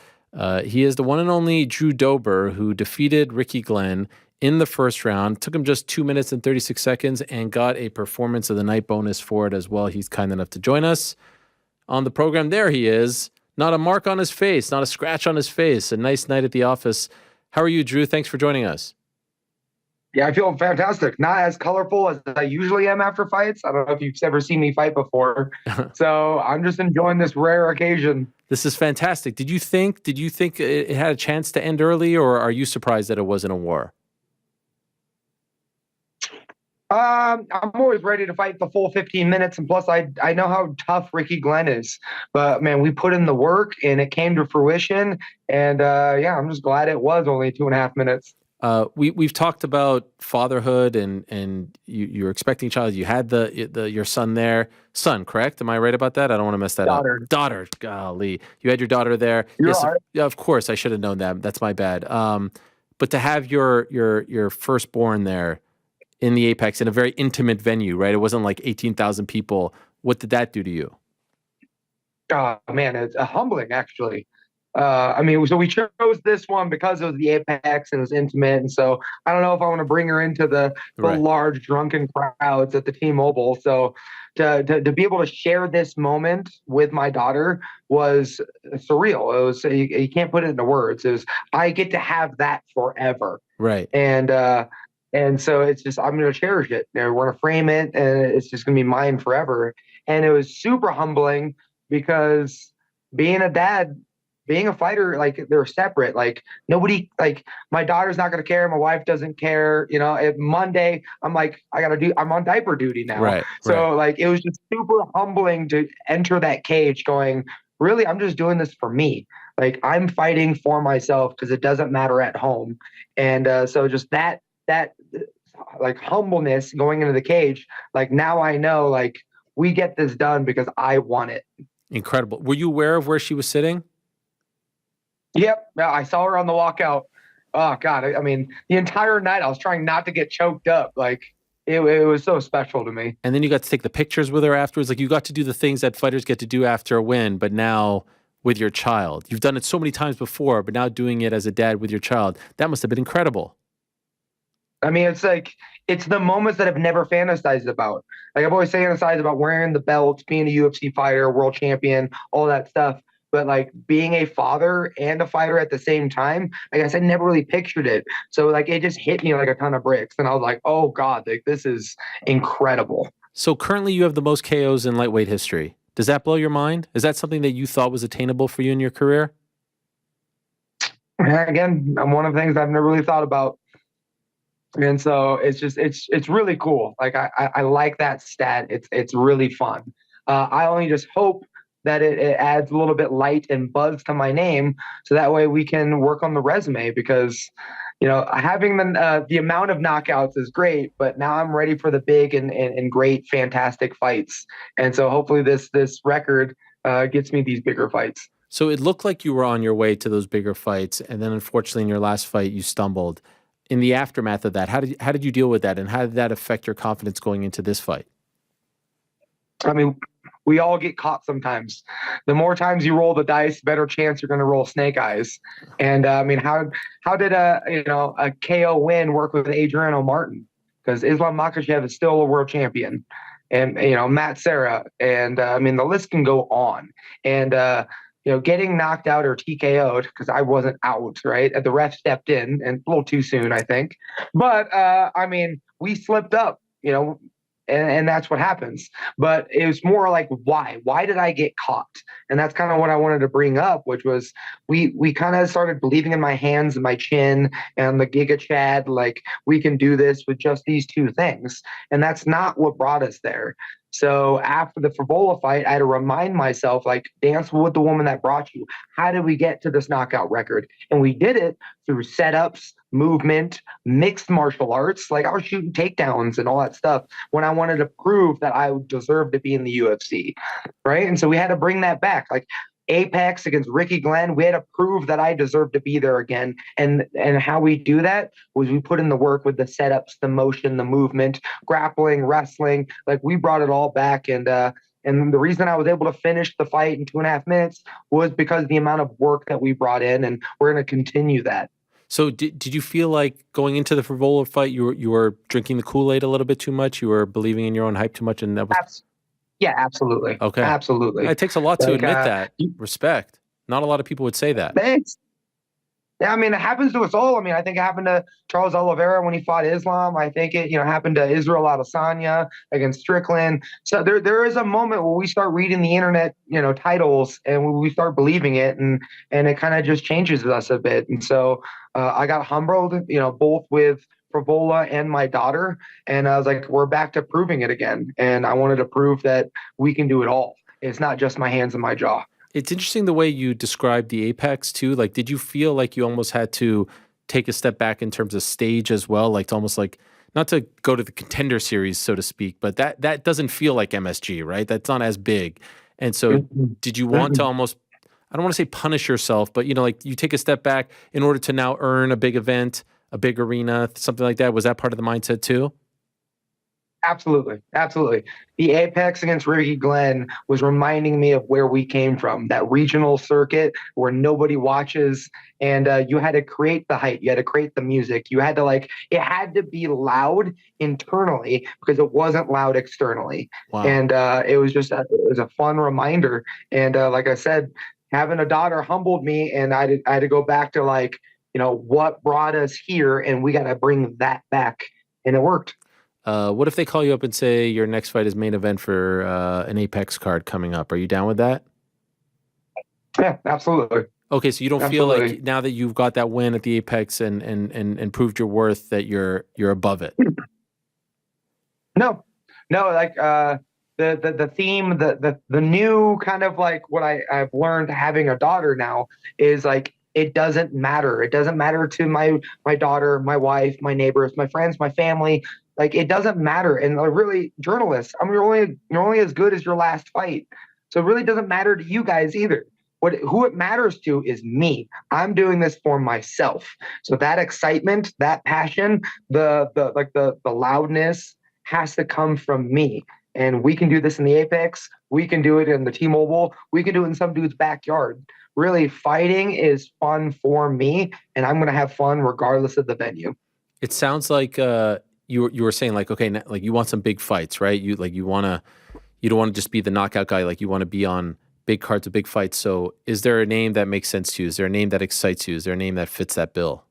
He is the one and only Drew Dober, who defeated Ricky Glenn in the first round. Took him just 2 minutes and 36 seconds and got a performance of the night bonus for it as well. He's kind enough to join us on the program. There he is. Not a mark on his face, not a scratch on his face. A nice night at the office. How are you, Drew? Thanks for joining us. Yeah, I feel fantastic. Not as colorful as I usually am after fights. I don't know if you've ever seen me fight before. So I'm just enjoying this rare occasion. This is fantastic. Did you think it had a chance to end early, or are you surprised that it wasn't a war? I'm always ready to fight the full 15 minutes. And plus, I know how tough Ricky Glenn is. But, man, we put in the work, and it came to fruition. And, yeah, I'm just glad it was only 2.5 minutes. We've talked about fatherhood and you're expecting a child. You had your son there. Son, correct? Am I right about that? I don't want to mess that up. Daughter. Golly. You had your daughter there. Yes, right. Yeah, of course. I should have known that. That's my bad. But to have your firstborn there in the Apex in a very intimate venue, right? It wasn't like 18,000 people. What did that do to you? Man, it's humbling, actually. I mean, so we chose this one because it was the Apex and it was intimate. And so I don't know if I want to bring her into the large drunken crowds at the T-Mobile. So to be able to share this moment with my daughter was surreal. It was, you can't put it into words. It was, I get to have that forever. Right. And so it's just, I'm going to cherish it. We're going to frame it and it's just going to be mine forever. And it was super humbling because being a dad, being a fighter, like they're separate. Like nobody, like my daughter's not going to care. My wife doesn't care. You know, if Monday, I'm like, I'm on diaper duty now. Right. So like, it was just super humbling to enter that cage going, really, I'm just doing this for me. Like I'm fighting for myself because it doesn't matter at home. And so just that like humbleness going into the cage, like now I know, like we get this done because I want it. Incredible. Were you aware of where she was sitting? Yep. Yeah, I saw her on the walkout. Oh God. I mean, the entire night I was trying not to get choked up. Like it was so special to me. And then you got to take the pictures with her afterwards. Like you got to do the things that fighters get to do after a win, but now with your child. You've done it so many times before, but now doing it as a dad with your child. That must have been incredible. I mean, it's the moments that I've never fantasized about. Like I've always fantasized about wearing the belts, being a UFC fighter, world champion, all that stuff. But like being a father and a fighter at the same time, like I said, never really pictured it. So like it just hit me like a ton of bricks, and I was like, oh God, like this is incredible. So currently you have the most KOs in lightweight history. Does that blow your mind? Is that something that you thought was attainable for you in your career? Again, one of the things I've never really thought about. And so it's really cool. Like I like that stat. It's really fun. I only just hope that it adds a little bit light and buzz to my name, so that way we can work on the resume. Because having the amount of knockouts is great, but now I'm ready for the big and great, fantastic fights. And so hopefully this record gets me these bigger fights. So it looked like you were on your way to those bigger fights, and then unfortunately in your last fight you stumbled. In the aftermath of that, how did you deal with that, and how did that affect your confidence going into this fight? I mean, we all get caught sometimes. The more times you roll the dice, better chance you're going to roll snake eyes. And I mean, how did a KO win work with Adriano Martin? Because Islam Makhachev is still a world champion, and Matt Serra, and I mean the list can go on. And getting knocked out or TKO'd, because I wasn't out, right? The ref stepped in, and a little too soon, I think. But I mean, we slipped up, and that's what happens. But it was more like, why? Why did I get caught? And that's kind of what I wanted to bring up, which was we kind of started believing in my hands and my chin and the Giga Chad, like we can do this with just these two things. And that's not what brought us there. So after the Favola fight, I had to remind myself, like, dance with the woman that brought you. How did we get to this knockout record? And we did it through setups, movement, mixed martial arts. Like I was shooting takedowns and all that stuff when I wanted to prove that I deserved to be in the UFC, right? And so we had to bring that back. Like Apex against Ricky Glenn, we had to prove that I deserved to be there again. And how we do that was we put in the work with the setups, the motion, the movement, grappling, wrestling. Like we brought it all back. And the reason I was able to finish the fight in 2.5 minutes was because of the amount of work that we brought in, and we're going to continue that. So did you feel like going into the Favola fight, you were drinking the Kool-Aid a little bit too much? You were believing in your own hype too much, and that was... Yeah, absolutely. Okay. Absolutely. It takes a lot to admit that. Respect. Not a lot of people would say that. Thanks. Yeah, I mean, it happens to us all. I mean, I think it happened to Charles Oliveira when he fought Islam. I think it, happened to Israel Adesanya against Strickland. So there is a moment where we start reading the internet, titles, and we start believing it, and it kind of just changes us a bit. And so I got humbled, both with Favola and my daughter, and I was like, we're back to proving it again. And I wanted to prove that we can do it all. It's not just my hands and my jaw. It's interesting the way you described the Apex too. Like, did you feel like you almost had to take a step back in terms of stage as well? Like, to almost like, not to go to the Contender Series, so to speak, but that doesn't feel like MSG, right? That's not as big. And so did you want to almost, I don't want to say punish yourself, but like you take a step back in order to now earn a big event, a big arena, something like that? Was that part of the mindset too? Absolutely. Absolutely. The Apex against Ricky Glenn was reminding me of where we came from, that regional circuit where nobody watches, and you had to create the hype. You had to create the music. You had to it had to be loud internally because it wasn't loud externally. Wow. And it was just, it was a fun reminder. And like I said, having a daughter humbled me, and I had to go back to what brought us here, and we got to bring that back. And it worked. What if they call you up and say your next fight is main event for an Apex card coming up? Are you down with that? Yeah, absolutely. Okay, so you don't feel like now that you've got that win at the Apex and proved your worth that you're above it? No, like the theme, the new kind of like what I've learned having a daughter now is like, it doesn't matter. It doesn't matter to my daughter, my wife, my neighbors, my friends, my family. Like, it doesn't matter. And really, journalists, I mean, you're only as good as your last fight. So it really doesn't matter to you guys either. Who it matters to is me. I'm doing this for myself. So that excitement, that passion, the loudness has to come from me. And we can do this in the Apex. We can do it in the T-Mobile. We can do it in some dude's backyard. Really, fighting is fun for me, and I'm going to have fun regardless of the venue. It sounds like you were saying like, okay, like you want some big fights, right? You don't want to just be the knockout guy. Like you want to be on big cards of big fights. So is there a name that makes sense to you? Is there a name that excites you? Is there a name that fits that bill?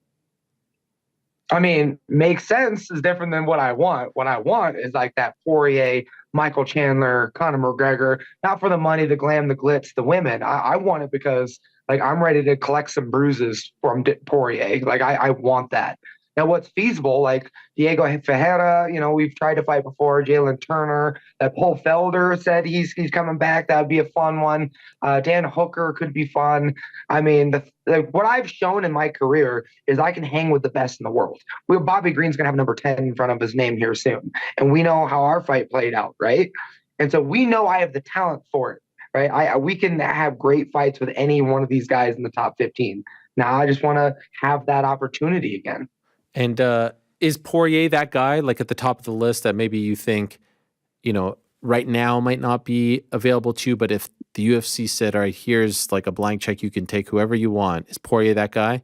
I mean, makes sense is different than what I want. What I want is like that Poirier, Michael Chandler, Conor McGregor, not for the money, the glam, the glitz, the women. I want it because like I'm ready to collect some bruises from Poirier. Like I want that. Now, what's feasible, like Diego Ferreira, we've tried to fight before, Jalen Turner, that Paul Felder said he's coming back. That would be a fun one. Dan Hooker could be fun. I mean, what I've shown in my career is I can hang with the best in the world. Bobby Green's going to have number 10 in front of his name here soon. And we know how our fight played out, right? And so we know I have the talent for it, right? We can have great fights with any one of these guys in the top 15. Now I just want to have that opportunity again. And is Poirier that guy, like at the top of the list that maybe you think, right now might not be available to you, but if the UFC said, all right, here's like a blank check, you can take whoever you want. Is Poirier that guy?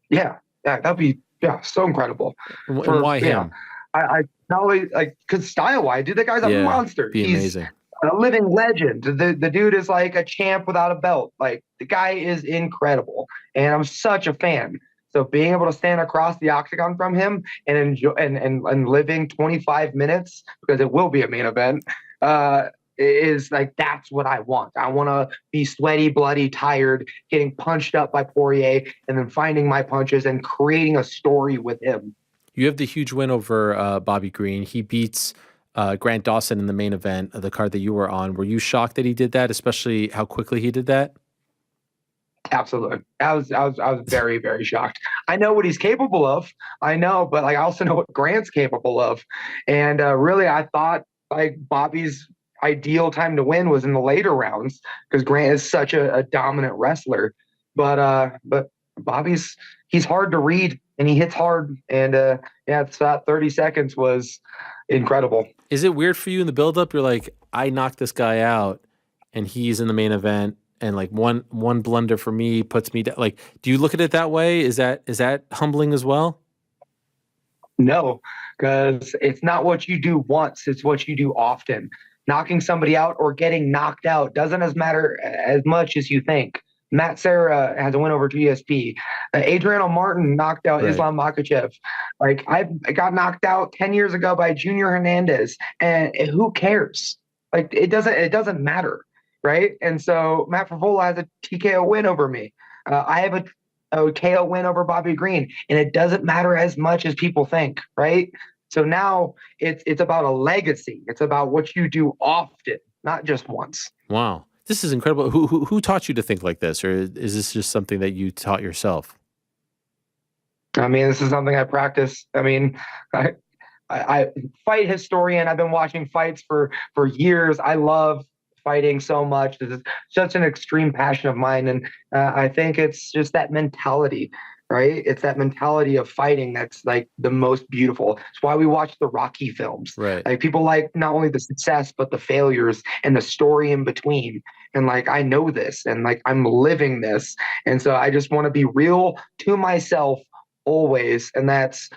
Yeah, that'd be so incredible. And why him? I not only like because style-wise, dude, that guy's a monster. He's amazing. A living legend. The dude is like a champ without a belt. Like the guy is incredible, and I'm such a fan. So being able to stand across the octagon from him and enjoy and living 25 minutes, because it will be a main event, is like, that's what I want. I want to be sweaty, bloody, tired, getting punched up by Poirier, and then finding my punches and creating a story with him. You have the huge win over Bobby Green. He beats Grant Dawson in the main event of the card that you were on. Were you shocked that he did that, especially how quickly he did that? Absolutely. I was very, very shocked. I know what he's capable of. I know, but like I also know what Grant's capable of. And really, I thought like Bobby's ideal time to win was in the later rounds because Grant is such a dominant wrestler. But he's hard to read and he hits hard. And it's that 30 seconds was incredible. Is it weird for you in the buildup? You're like, I knocked this guy out and he's in the main event. And like one blunder for me puts me down. Like, do you look at it that way? Is that humbling as well? No, because it's not what you do once; it's what you do often. Knocking somebody out or getting knocked out doesn't matter as much as you think. Matt Serra has a win over GSP. Adriano Martin knocked out Islam Makhachev. Like I got knocked out 10 years ago by Junior Hernandez, and who cares? Like it doesn't matter. Right. And so Matt Favola has a TKO win over me. I have a KO win over Bobby Green, and it doesn't matter as much as people think. Right. So now it's about a legacy. It's about what you do often, not just once. Wow. This is incredible. Who taught you to think like this? Or is this just something that you taught yourself? I mean, this is something I practice. I mean, I fight historian. I've been watching fights for years. I love fighting so much. This is such an extreme passion of mine. And I think it's just that mentality, right? It's that mentality of fighting that's like the most beautiful. It's why we watch the Rocky films. Right. Like people like not only the success, but the failures and the story in between. And like, I know this and like, I'm living this. And so I just want to be real to myself always. And that's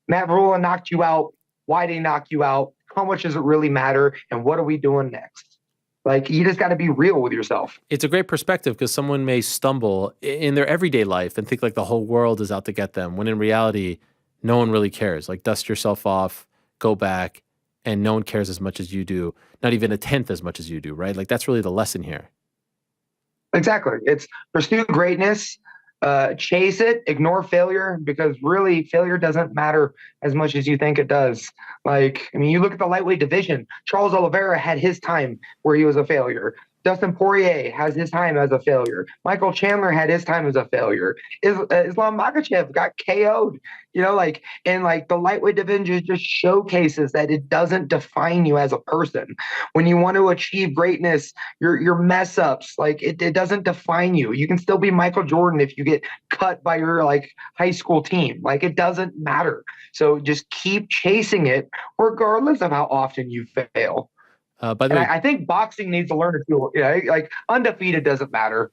Matt Favola knocked you out. Why did he knock you out? How much does it really matter? And what are we doing next? Like, you just got to be real with yourself. It's a great perspective because someone may stumble in their everyday life and think like the whole world is out to get them, when in reality, no one really cares. Like, dust yourself off, go back, and no one cares as much as you do, not even a tenth as much as you do, right? Like, that's really the lesson here. Exactly. It's pursue greatness, chase it, ignore failure, because really failure doesn't matter as much as you think it does. Like, I mean, you look at the lightweight division, Charles Oliveira had his time where he was a failure. Dustin Poirier has his time as a failure. Michael Chandler had his time as a failure. Islam Makhachev got KO'd, and the lightweight division just showcases that it doesn't define you as a person. When you want to achieve greatness, your mess ups, it doesn't define you. You can still be Michael Jordan if you get cut by your high school team. It doesn't matter. So just keep chasing it regardless of how often you fail. By the And way, I think boxing needs to learn to feel, like undefeated doesn't matter.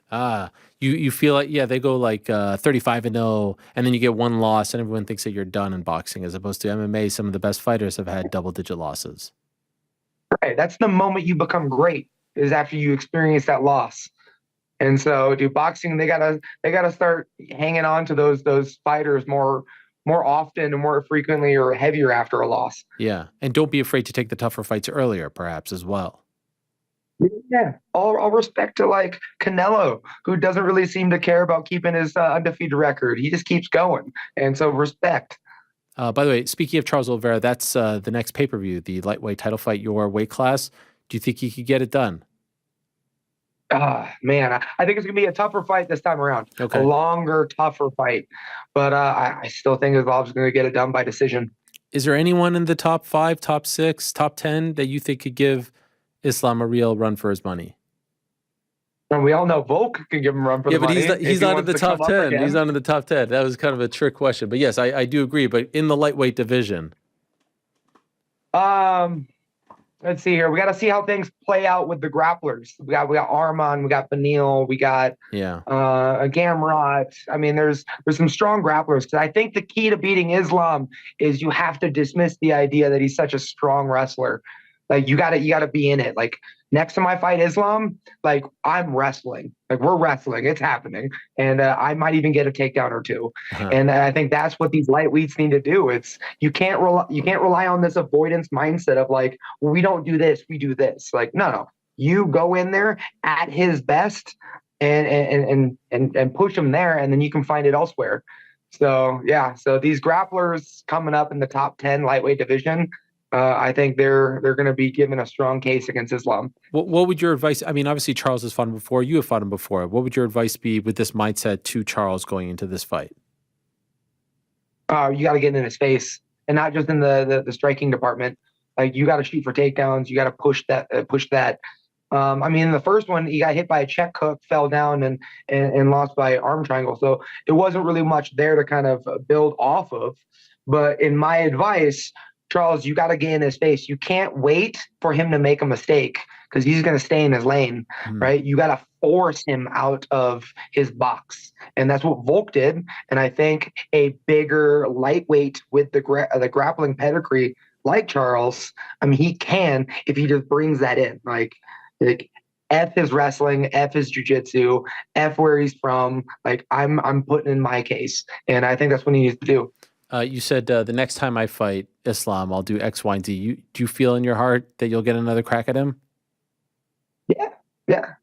you feel like, they go like 35-0, and then you get one loss, and everyone thinks that you're done in boxing, as opposed to MMA. Some of the best fighters have had double-digit losses. Right. That's the moment you become great, is after you experience that loss. And so, boxing, they gotta start hanging on to those fighters more often and more frequently or heavier after a loss. Yeah, and don't be afraid to take the tougher fights earlier, perhaps, as well. Yeah, all respect to like Canelo, who doesn't really seem to care about keeping his undefeated record. He just keeps going, and so respect. By the way, speaking of Charles Oliveira, that's the next pay-per-view, the lightweight title fight, your weight class. Do you think he could get it done? Man, I think it's gonna be a tougher fight this time around. Okay. A longer, tougher fight, but I still think Islam's gonna get it done by decision. Is there anyone in the top 5, top 6, top 10 that you think could give Islam a real run for his money? And we all know Volk can give him a run for the money. But he's not in the top 10. He's not in the top 10. That was kind of a trick question. But yes, I do agree. But in the lightweight division. Let's see here. We got to see how things play out with the grapplers. We got Arman, we got Benil, we got Gamrot. I mean, there's some strong grapplers. Because I think the key to beating Islam is you have to dismiss the idea that he's such a strong wrestler. Like you gotta be in it. Like next time I fight Islam, like I'm wrestling. Like we're wrestling. It's happening, and I might even get a takedown or two. And I think that's what these lightweights need to do. It's you can't rely on this avoidance mindset of like, well, we don't do this, we do this. Like no, you go in there at his best and push him there, and then you can find it elsewhere. So yeah, so these grapplers coming up in the top 10 lightweight division. I think they're going to be given a strong case against Islam. What would your advice? I mean, obviously Charles has fought him before. You have fought him before. What would your advice be with this mindset to Charles going into this fight? You got to get in his face, and not just in the striking department. Like you got to shoot for takedowns. You got to push that. I mean, in the first one, he got hit by a check hook, fell down, and lost by arm triangle. So it wasn't really much there to kind of build off of. But in my advice, Charles, you got to get in his face. You can't wait for him to make a mistake because he's going to stay in his lane, right? You got to force him out of his box. And that's what Volk did. And I think a bigger lightweight with the grappling pedigree like Charles, I mean, he can if he just brings that in. Like F his wrestling, F his jiu-jitsu, F where he's from. Like I'm putting in my case. And I think that's what he needs to do. You said the next time I fight Islam, I'll do X, Y, and Z. Do you feel in your heart that you'll get another crack at him? Yeah.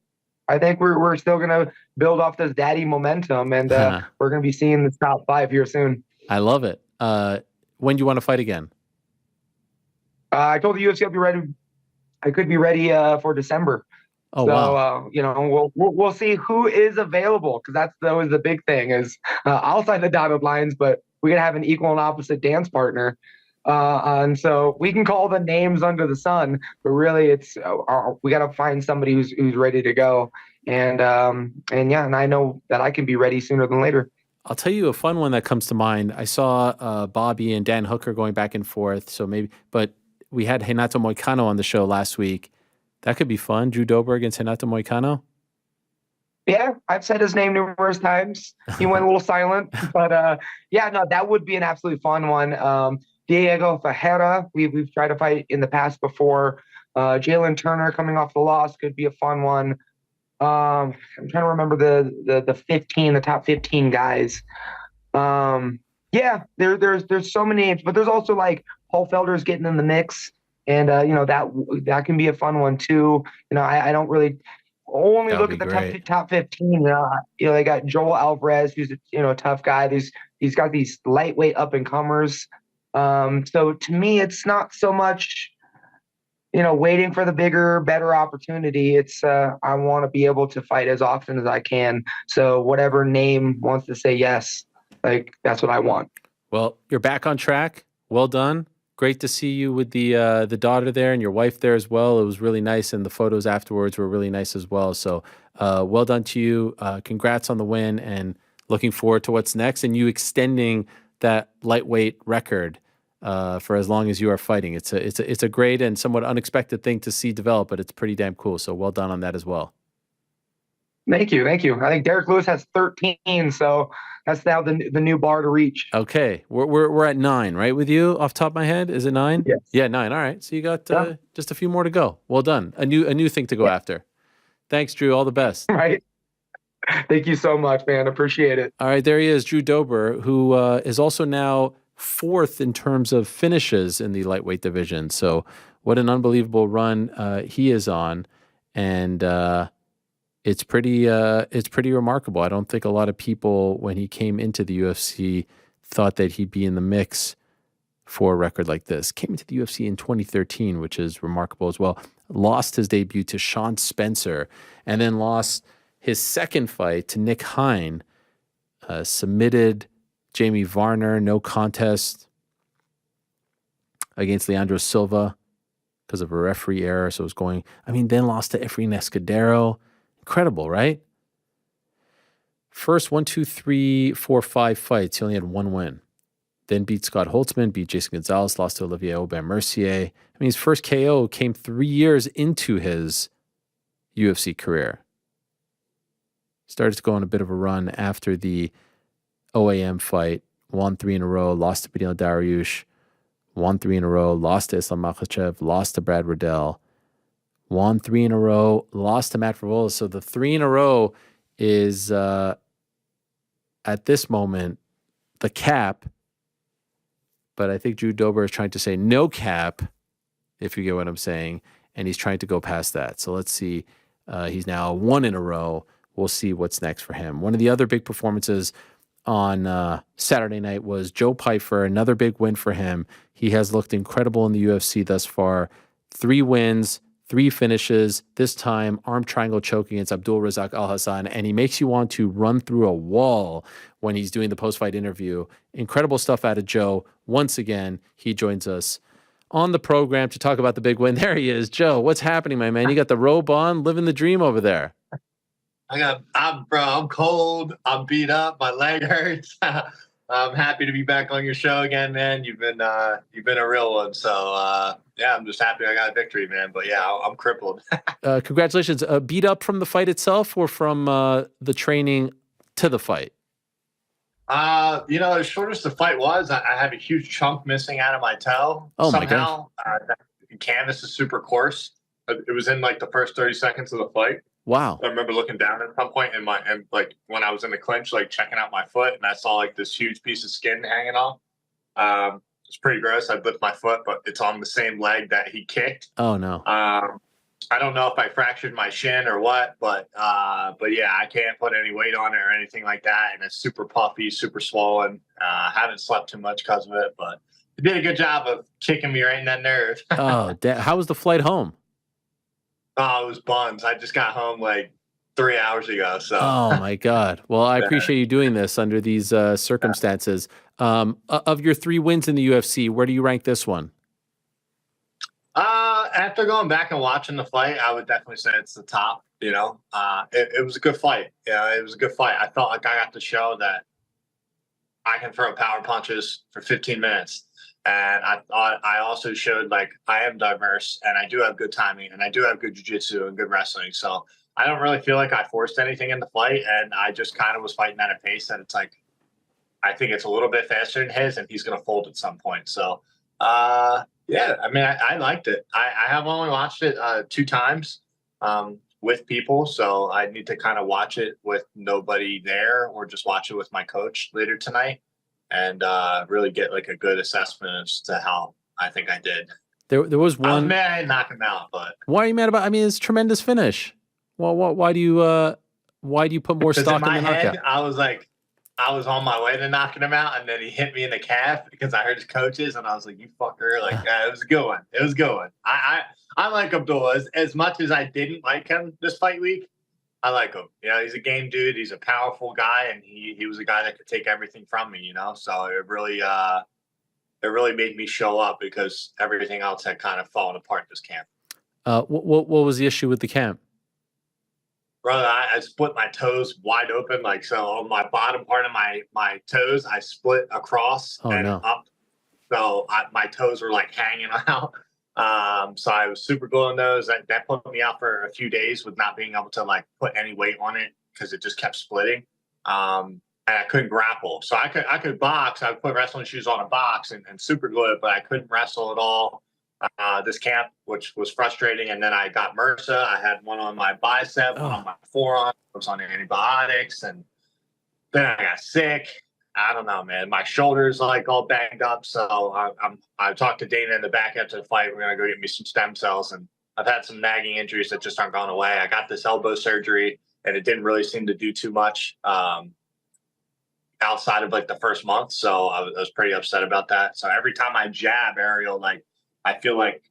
I think we're still gonna build off this daddy momentum, and we're gonna be seeing the top 5 here soon. I love it. When do you want to fight again? I told the UFC I'll be ready. I could be ready for December. Oh, so, wow. We'll see who is available because that's always the big thing. Is I'll sign the dotted lines, but we gotta have an equal and opposite dance partner. And so we can call the names under the sun, but really it's we got to find somebody who's ready to go. And I know that I can be ready sooner than later. I'll tell you a fun one that comes to mind. I saw Bobby and Dan Hooker going back and forth. But we had Renato Moicano on the show last week. That could be fun. Drew Dober against Renato Moicano. Yeah, I've said his name numerous times. He went a little silent, but that would be an absolutely fun one. Diego Ferreira, we've tried to fight in the past before. Jalen Turner coming off the loss could be a fun one. I'm trying to remember the top 15 guys. There's so many names, but there's also like Paul Felder's getting in the mix, and that can be a fun one too. I don't really only look at the top 15. They got Joel Alvarez, who's a tough guy. He's got these lightweight up and comers. So to me, it's not so much, waiting for the bigger, better opportunity. It's I want to be able to fight as often as I can. So whatever name wants to say yes, like that's what I want. Well, you're back on track. Well done. Great to see you with the daughter there and your wife there as well. It was really nice, and the photos afterwards were really nice as well. So well done to you. Congrats on the win, and looking forward to what's next and you extending that lightweight record for as long as you are fighting. It's a great and somewhat unexpected thing to see develop, but it's pretty damn cool. So well done on that as well. Thank you. I think Derek Lewis has 13, so that's now the new bar to reach. Okay, we're at 9, right? With you, off the top of my head, is it 9? Yes. Yeah, 9. All right, so you got just a few more to go. Well done. A new thing to go after. Thanks, Drew. All the best. Right. Thank you so much, man. Appreciate it. All right, there he is, Drew Dober, who is also now 4th in terms of finishes in the lightweight division. So what an unbelievable run he is on, and it's pretty remarkable. I don't think a lot of people, when he came into the UFC, thought that he'd be in the mix for a record like this. Came into the UFC in 2013, which is remarkable as well. Lost his debut to Sean Spencer, and then lost his second fight to Nick Hine. Submitted Jamie Varner, no contest against Leandro Silva because of a referee error. So it was going, then lost to Efrain Escudero. Incredible, right? First 1, 2, 3, 4, 5 fights, he only had 1 win. Then beat Scott Holtzman, beat Jason Gonzalez, lost to Olivier Aubin-Mercier. His first KO came 3 years into his UFC career. Started to go on a bit of a run after the OAM fight. Won 3 in a row, lost to Beneil Dariush. Won 3 in a row, lost to Islam Makhachev, lost to Brad Riddell. Won 3 in a row, lost to Matt Frivola. So the 3 in a row is, at this moment, the cap. But I think Drew Dober is trying to say no cap, if you get what I'm saying. And he's trying to go past that. So let's see. He's now 1 in a row. We'll see what's next for him. One of the other big performances on Saturday night was Joe Pyfer, another big win for him. He has looked incredible in the UFC thus far. 3 wins, 3 finishes, this time arm triangle choke against Abdul Razak Alhassan, and he makes you want to run through a wall when he's doing the post-fight interview. Incredible stuff out of Joe. Once again, he joins us on the program to talk about the big win. There he is. Joe, what's happening, my man? You got the robe on, living the dream over there. I'm cold. I'm beat up. My leg hurts. I'm happy to be back on your show again, man. You've been a real one. So I'm just happy I got a victory, man. But yeah, I'm crippled. Congratulations. Beat up from the fight itself or from the training to the fight? As short as the fight was, I have a huge chunk missing out of my toe. Oh somehow. My gosh. The canvas is super coarse. It was in like the first 30 seconds of the fight. Wow. I remember looking down at some point and when I was in the clinch, like checking out my foot, and I saw like this huge piece of skin hanging off. It's pretty gross. I lift my foot, but it's on the same leg that he kicked. Oh no. I don't know if I fractured my shin or what, but yeah, I can't put any weight on it or anything like that. And it's super puffy, super swollen. Haven't slept too much because of it, but he did a good job of kicking me right in that nerve. How was the flight home? Oh, it was buns. I just got home like 3 hours ago. So. Oh my God. Well, I appreciate you doing this under these circumstances. Of your 3 wins in the UFC, where do you rank this one? After going back and watching the fight, I would definitely say it's the top. It was a good fight. It was a good fight. I felt like I got to show that I can throw power punches for 15 minutes. And I thought I also showed like I am diverse and I do have good timing and I do have good jiu-jitsu and good wrestling. So I don't really feel like I forced anything in the fight, and I just kind of was fighting at a pace that it's like I think it's a little bit faster than his, and he's going to fold at some point. So yeah, I liked it. I have only watched it 2 times with people, so I need to kind of watch it with nobody there or just watch it with my coach later tonight. And really get like a good assessment as to how I think I did. There was one. I was mad I didn't knock him out, but why are you mad about? It's a tremendous finish. Well, why do you put more stock in the knockout? I was on my way to knocking him out, and then he hit me in the calf because I heard his coaches, and I was like, "You fucker!" Like it was a good one. It was a good one. I like Abdul as much as I didn't like him this fight week. I like him. He's a game dude. He's a powerful guy, and he was a guy that could take everything from me. So it really made me show up because everything else had kind of fallen apart this camp. What was the issue with the camp? Brother, I split my toes wide open, so on my bottom part of my toes, I split across up. So my toes were like hanging out. So I was super gluing those. That put me out for a few days with not being able to like put any weight on it because it just kept splitting. And I couldn't grapple. So I could box. I would put wrestling shoes on a box and super glue it, but I couldn't wrestle at all. This camp, which was frustrating. And then I got MRSA. I had one on my bicep, one on my forearm. I was on antibiotics, and then I got sick. I don't know, man. My shoulder's like all banged up. So I talked to Dana in the back after the fight. We're gonna go get me some stem cells, and I've had some nagging injuries that just aren't going away. I got this elbow surgery, and it didn't really seem to do too much outside of like the first month. So I was pretty upset about that. So every time I jab, Ariel, like I feel like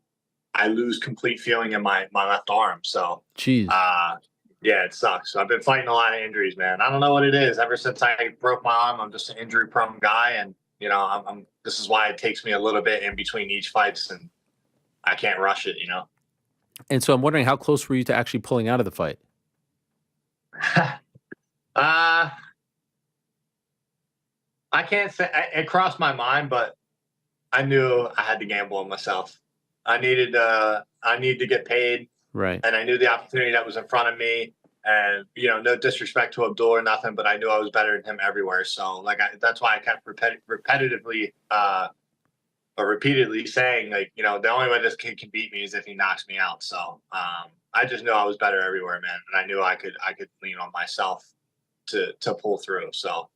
I lose complete feeling in my left arm. So, Jeez. Yeah, it sucks. So I've been fighting a lot of injuries, man. I don't know what it is. Ever since I broke my arm, I'm just an injury-prone guy, and you know, I'm. This is why it takes me a little bit in between each fights, and I can't rush it. You know. And so I'm wondering, how close were you to actually pulling out of the fight? I can't say it crossed my mind, but I knew I had to gamble on myself. I needed to get paid. Right. And I knew the opportunity that was in front of me, and, you know, no disrespect to Abdul or nothing, but I knew I was better than him everywhere. So like, that's why I kept repeatedly saying, like, you know, the only way this kid can beat me is if he knocks me out. So I just knew I was better everywhere, man. And I knew I could lean on myself to pull through. So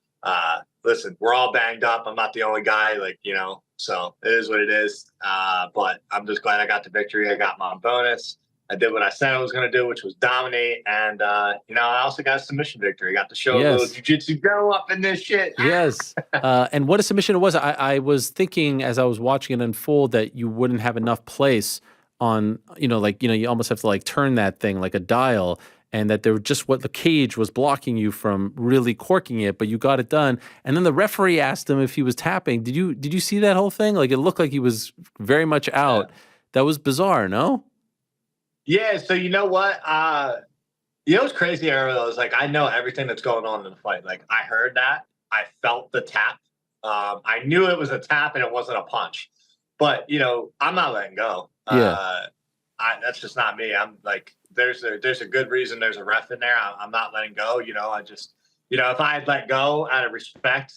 listen, we're all banged up. I'm not the only guy, like, you know, so it is what it is. But I'm just glad I got the victory. I got my bonus. I did what I said I was going to do, which was dominate. And, you know, I also got a submission victory. Got to show a little jiu-jitsu go up in this shit. Yes. And what a submission it was. I was thinking as I was watching it unfold that you wouldn't have enough place on, you know, like, you know, you almost have to like turn that thing like a dial, and that there was just what the cage was blocking you from really corking it, but you got it done. And then the referee asked him if he was tapping. Did you see that whole thing? Like, it looked like he was very much out. Yeah. That was bizarre, no? Yeah, so you know what? You know what's crazy, Ariel, is like I know everything that's going on in the fight. Like I heard that. I felt the tap. I knew it was a tap and it wasn't a punch. But, you know, I'm not letting go. Yeah. That's just not me. I'm like, there's a good reason there's a ref in there. I'm not letting go. You know, I just, you know, if I had let go out of respect,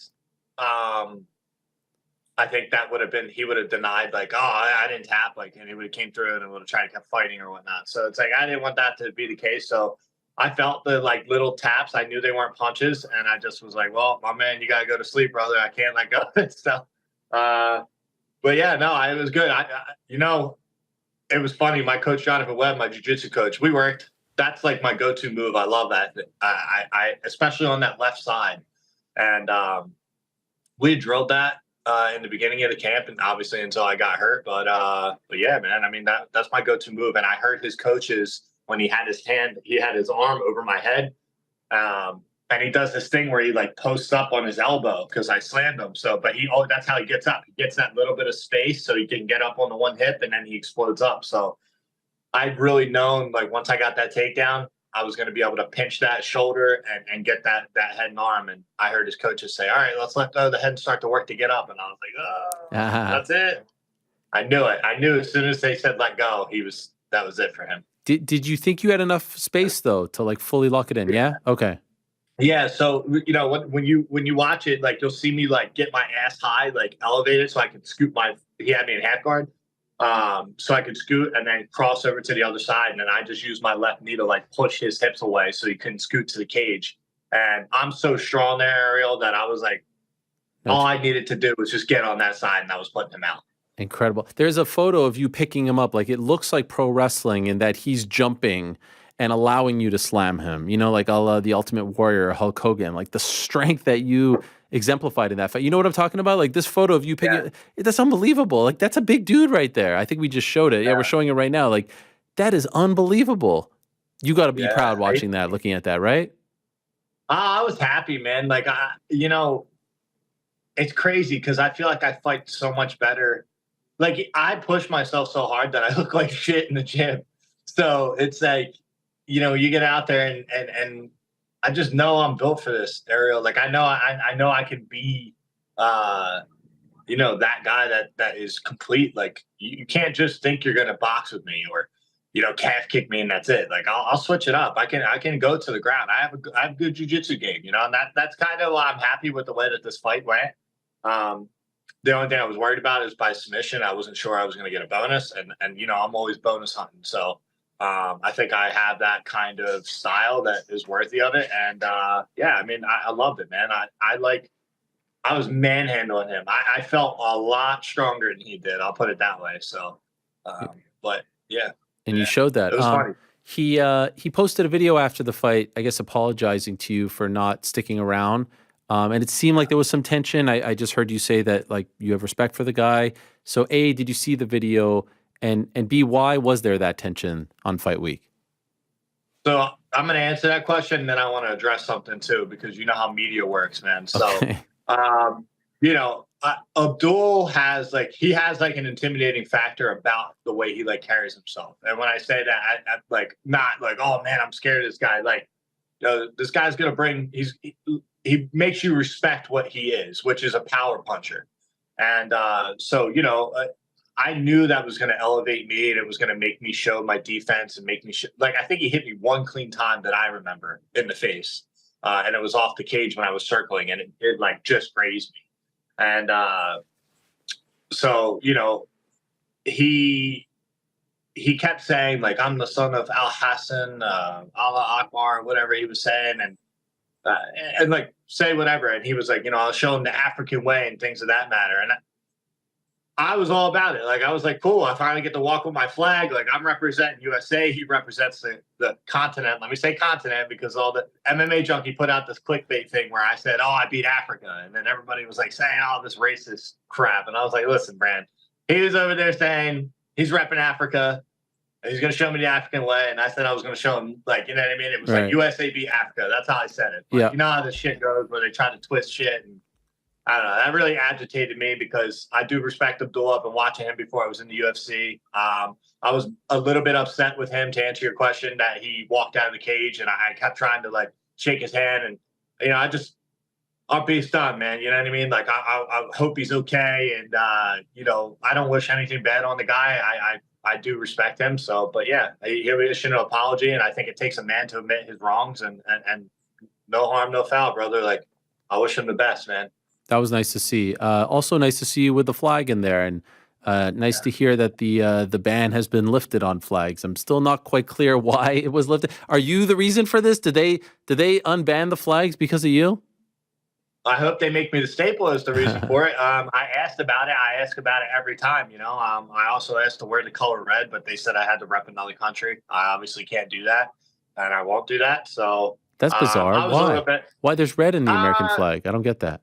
I think that would have been, he would have denied, like, oh, I didn't tap, like, and he would have came through and would have tried to keep fighting or whatnot. So it's like, I didn't want that to be the case. So I felt the like little taps. I knew they weren't punches. And I just was like, well, my man, you got to go to sleep, brother. I can't let go of it. So, but yeah, no, it was good. I you know, it was funny. My coach, Jonathan Webb, my jiu-jitsu coach, we worked. That's like my go-to move. I love that. I especially on that left side. And we drilled that in the beginning of the camp, and obviously until I got hurt. But yeah, man, I mean, that's my go-to move. And I heard his coaches when he had his arm over my head. And he does this thing where he like posts up on his elbow because I slammed him. So, but that's how he gets up. He gets that little bit of space so he can get up on the one hip, and then he explodes up. So I'd really known, like, once I got that takedown, I was going to be able to pinch that shoulder and get that head and arm. And I heard his coaches say, all right, let's let go of the head and start to work to get up. And I was like, oh, that's it. I knew it. I knew as soon as they said let go, that was it for him. Did you think you had enough space though to like fully lock it in? Yeah. Okay. Yeah. So, you know, when you watch it, like, you'll see me like get my ass high, like elevated so I can scoot he had me in half guard. So I could scoot and then cross over to the other side. And then I just used my left knee to like push his hips away so he couldn't scoot to the cage. And I'm so strong there, Ariel, that I was like, all I needed to do was just get on that side, and I was putting him out. Incredible. There's a photo of you picking him up. Like, it looks like pro wrestling in that he's jumping and allowing you to slam him, you know, like the Ultimate Warrior, Hulk Hogan, like the strength that you exemplified in that fight. You know what I'm talking about? Like this photo of you picking, that's unbelievable. Like, that's a big dude right there. I think we just showed it. Yeah, we're showing it right now. Like, that is unbelievable. You got to be proud watching that, looking at that, right? I was happy, man. Like, you know, it's crazy because I feel like I fight so much better. Like, I push myself so hard that I look like shit in the gym. So it's like, you know, you get out there and I just know I'm built for this, Ariel. Like, I know I can be that guy that is complete. Like you can't just think you're going to box with me or, calf kick me and that's it. Like I'll switch it up. I can go to the ground. I have a good jiu-jitsu game, and that's kind of why I'm happy with the way that this fight went. The only thing I was worried about is by submission. I wasn't sure I was going to get a bonus, and I'm always bonus hunting. So I think I have that kind of style that is worthy of it. And I loved it, man. I was manhandling him. I felt a lot stronger than he did. I'll put it that way. So, but yeah. And you showed that. It was funny. He posted a video after the fight, I guess, apologizing to you for not sticking around. And it seemed like there was some tension. I just heard you say that, like, you have respect for the guy. So, A, did you see the video? And B, why was there that tension on fight week? So I'm going to answer that question, and then I want to address something too, because you know how media works, man. So, Okay. Abdul has an intimidating factor about the way he carries himself. And when I say that, I not like, oh man, I'm scared of this guy. Like, this guy's going to bring, he makes you respect what he is, which is a power puncher. And I knew that was going to elevate me, and it was going to make me show my defense and make me I think he hit me one clean time that I remember in the face. And it was off the cage when I was circling, and it just grazed me. And he kept saying, like, I'm the son of Alhassan, Allah Akbar, whatever he was saying, and say whatever. And he was like, I'll show him the African way and things of that matter. And I was all about it. Like, I was like, cool, I finally get to walk with my flag. Like, I'm representing USA. He represents the continent. Let me say continent, because all the MMA junkie put out this clickbait thing where I said, oh, I beat Africa. And then everybody was saying all this racist crap. And I was like, listen, Brand, he was over there saying he's repping Africa. And he's going to show me the African way. And I said I was going to show him, you know what I mean? It was right. like USA beat Africa. That's how I said it. But You know how this shit goes where they try to twist shit, and I don't know. That really agitated me, because I do respect Abdul. I've been watching him before I was in the UFC. I was a little bit upset with him, to answer your question, that he walked out of the cage, and I kept trying to shake his hand, and I'll be stunned, man. You know what I mean? I hope he's okay, and I don't wish anything bad on the guy. I do respect him. So, but yeah, he issued an apology, and I think it takes a man to admit his wrongs, and no harm, no foul, brother. I wish him the best, man. That was nice to see. Also nice to see you with the flag in there, and nice to hear that the ban has been lifted on flags. I'm still not quite clear why it was lifted. Are you the reason for this? Did they unban the flags because of you? I hope they make me the staple as the reason for it. I asked about it. I ask about it every time, I also asked to wear the color red, but they said I had to rep another country. I obviously can't do that, and I won't do that. So that's bizarre. Why? Why there's red in the American flag? I don't get that.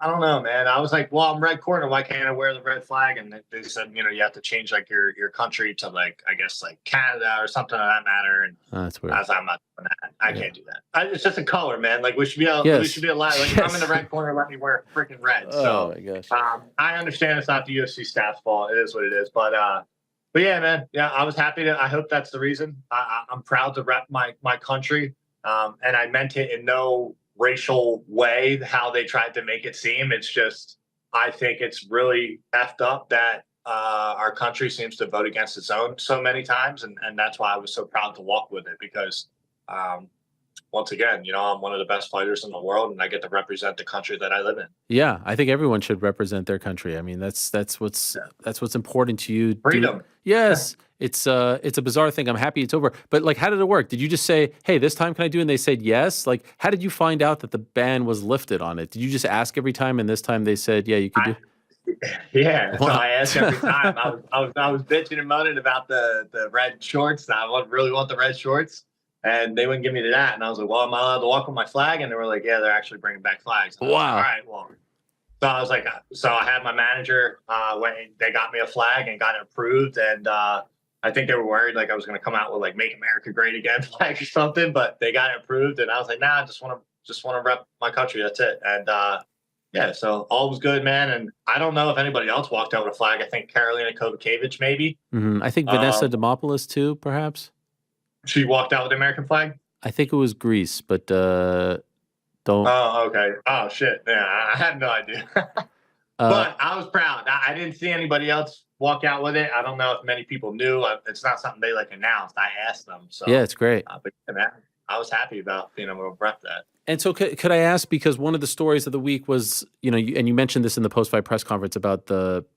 I don't know, man. I was like, well, I'm red corner. Why can't I wear the red flag? And they said, you have to change your country to I guess Canada or something of that matter. And that's weird. I was like, I'm not doing that. I can't do that. It's just a color, man. We should be able. We should be allowed. If I'm in the red corner, let me wear freaking red. Oh my gosh. I understand it's not the UFC staff's fault. It is what it is. But yeah, man. Yeah, I was happy I hope that's the reason. I'm proud to rep my country. And I meant it in no racial way how they tried to make it seem. It's just, I think it's really effed up that our country seems to vote against its own so many times, and that's why I was so proud to walk with it, because once again, I'm one of the best fighters in the world, and I get to represent the country that I live in. Yeah, I think everyone should represent their country. I mean, that's what's important to you. Freedom. Yes. It's a bizarre thing. I'm happy it's over. But how did it work? Did you just say, hey, this time can I do it? And they said yes? How did you find out that the ban was lifted on it? Did you just ask every time, and this time they said, yeah, you could do? Yeah. So I asked every time. I was bitching and moaning about the red shorts. And I really want the red shorts. And they wouldn't give me that. And I was like, well, am I allowed to walk with my flag? And they were like, yeah, they're actually bringing back flags. Wow. Like, all right, well. So I was like, I had my manager, when they got me a flag and got it approved. And I think they were worried I was going to come out with Make America Great Again flag or something, but they got it approved. And I was like, nah, I just want to rep my country. That's it. And yeah, so all was good, man. And I don't know if anybody else walked out with a flag. I think Karolina Kovacevic, maybe. Mm-hmm. I think Vanessa Demopoulos too, perhaps. She walked out with the American flag? I think it was Greece, but don't. Oh, okay. Oh, shit. Yeah, I had no idea. But I was proud. I didn't see anybody else walk out with it. I don't know if many people knew. It's not something they announced. I asked them. So yeah, it's great. But I was happy about being able to rep that. And so could I ask, because one of the stories of the week was, and you mentioned this in the post-fight press conference about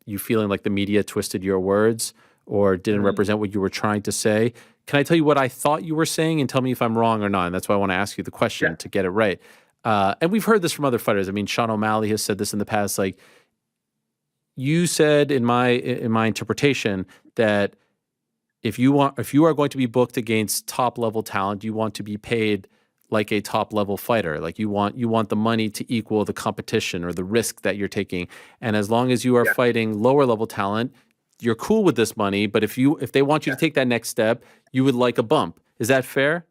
you feeling like the media twisted your words or didn't represent what you were trying to say. Can I tell you what I thought you were saying and tell me if I'm wrong or not? And that's why I want to ask you the question to get it right. And we've heard this from other fighters. I mean, Sean O'Malley has said this in the past. Like, you said in my interpretation that if you are going to be booked against top level talent, you want to be paid like a top level fighter. Like you want the money to equal the competition or the risk that you're taking. And as long as you are fighting lower level talent, you're cool with this money. But if they want you to take that next step, you would like a bump. Is that fair?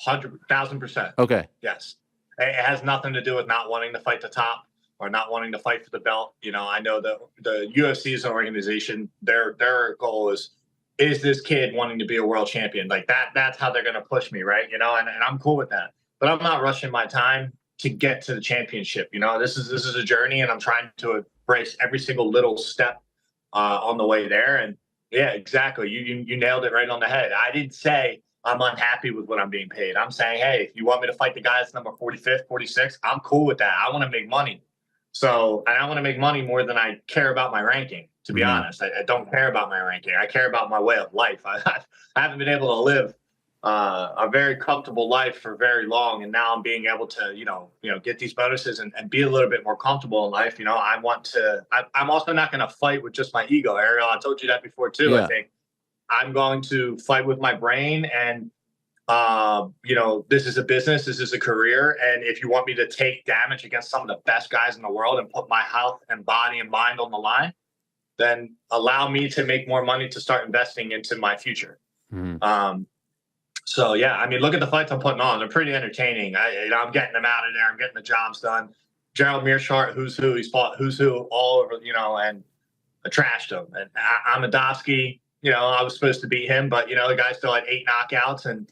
100,000%. Okay. Yes. It has nothing to do with not wanting to fight the top or not wanting to fight for the belt. I know the UFC is an organization. Their goal is this kid wanting to be a world champion? Like that's how they're going to push me, right? And I'm cool with that. But I'm not rushing my time to get to the championship. This is a journey, and I'm trying to embrace every single little step on the way there. And yeah, exactly. You nailed it right on the head. I didn't say I'm unhappy with what I'm being paid. I'm saying, hey, if you want me to fight the guy that's number 45th, 46th, I'm cool with that. I want to make money. And I want to make money more than I care about my ranking, to be honest. I don't care about my ranking. I care about my way of life. I haven't been able to live a very comfortable life for very long. And now I'm being able to, get these bonuses and be a little bit more comfortable in life. I'm also not going to fight with just my ego, Ariel. I told you that before too. Yeah. I think I'm going to fight with my brain, and this is a business, this is a career. And if you want me to take damage against some of the best guys in the world and put my health and body and mind on the line, then allow me to make more money to start investing into my future. So yeah, I mean, look at the fights I'm putting on. They're pretty entertaining. I'm getting them out of there. I'm getting the jobs done. Gerald Mearshart, who's who, he's fought who's who all over, and I trashed him. And Amidovsky, I was supposed to beat him, but the guy still had 8 knockouts. And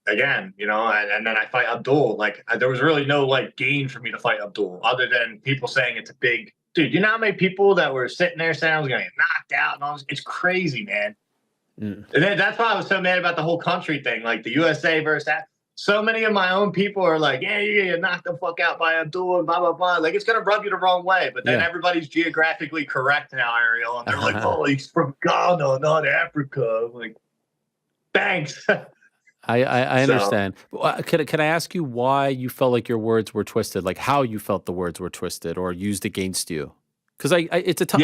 again, and then I fight Abdul. There was really no gain for me to fight Abdul, other than people saying it's a big dude. You know how many people that were sitting there saying I was going to get knocked out and all this? It's crazy, man. And then that's why I was so mad about the whole country thing, like the USA versus that. So many of my own people are like, yeah, you're going to knock the fuck out by Abdul and blah, blah, blah. Like, it's going to rub you the wrong way. But then everybody's geographically correct now, Ariel. And they're like, oh, he's from Ghana, not Africa. I'm like, thanks. I understand. Can I ask you why you felt like your words were twisted, like how you felt the words were twisted or used against you? Because I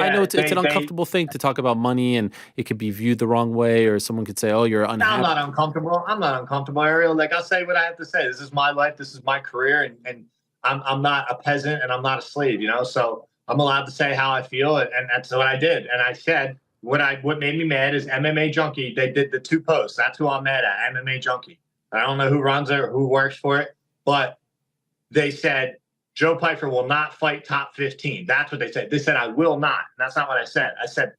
know it's an uncomfortable thing to talk about money, and it could be viewed the wrong way, or someone could say, "Oh, you're unhappy." I'm not uncomfortable, Ariel. Like, I'll say what I have to say. This is my life. This is my career, and I'm not a peasant and I'm not a slave. So I'm allowed to say how I feel, and that's what I did. And I said what made me mad is MMA Junkie. They did the 2 posts. That's who I'm mad at. MMA Junkie. I don't know who runs it or who works for it, but they said Joe Pyfer will not fight top 15. That's what they said. They said, I will not. And that's not what I said. I said,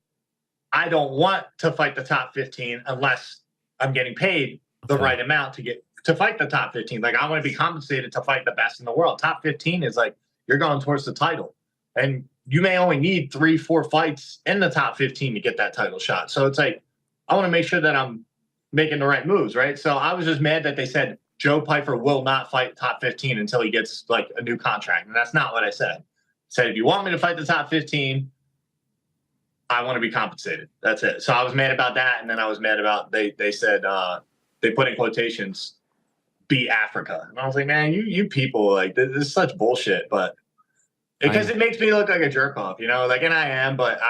I don't want to fight the top 15 unless I'm getting paid the right amount to fight the top 15. Like, I want to be compensated to fight the best in the world. Top 15 is like, you're going towards the title. And you may only need 3-4 fights in the top 15 to get that title shot. So it's like, I want to make sure that I'm making the right moves, right? So I was just mad that they said, Joe Pyfer will not fight top 15 until he gets a new contract. And that's not what I said. I said, if you want me to fight the top 15, I want to be compensated. That's it. So I was mad about that. And then I was mad about, they said, they put in quotations, beat Africa. And I was like, man, you people, this is such bullshit. But because it makes me look like a jerk off, and I am, but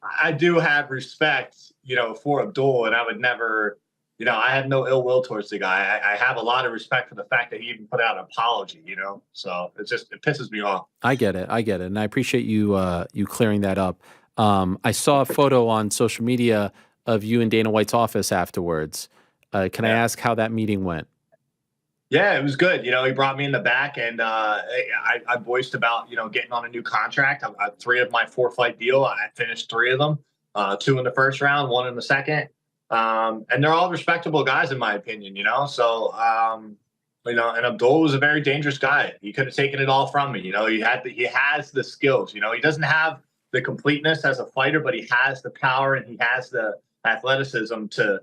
I do have respect, for Abdul, and I would never, I have no ill will towards the guy. I have a lot of respect for the fact that he even put out an apology, so it pisses me off. I get it. And I appreciate you clearing that up. I saw a photo on social media of you in Dana White's office afterwards. Can I ask how that meeting went? Yeah, it was good. He brought me in the back, and I voiced about, getting on a new contract. 3 of my 4-fight deal, I finished 3 of them, 2 in the first round, 1 in the second. And they're all respectable guys, in my opinion, So, and Abdul was a very dangerous guy. He could have taken it all from me. He has the skills. He doesn't have the completeness as a fighter, but he has the power and he has the athleticism to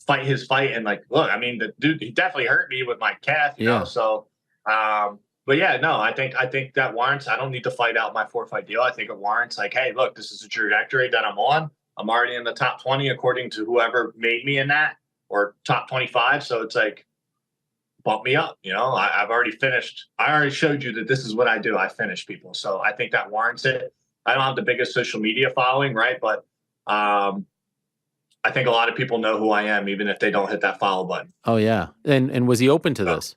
fight his fight. And look, I mean, the dude, he definitely hurt me with my calf, you know. So, but yeah, no, I think that warrants. I don't need to fight out my 4-fight deal. I think it warrants hey, look, this is a trajectory that I'm on. I'm already in the top 20 according to whoever made me in that, or top 25. So it's bump me up. I've already finished. I already showed you that this is what I do. I finish people. So I think that warrants it. I don't have the biggest social media following, right? But I think a lot of people know who I am, even if they don't hit that follow button. Oh yeah, and was he open to this?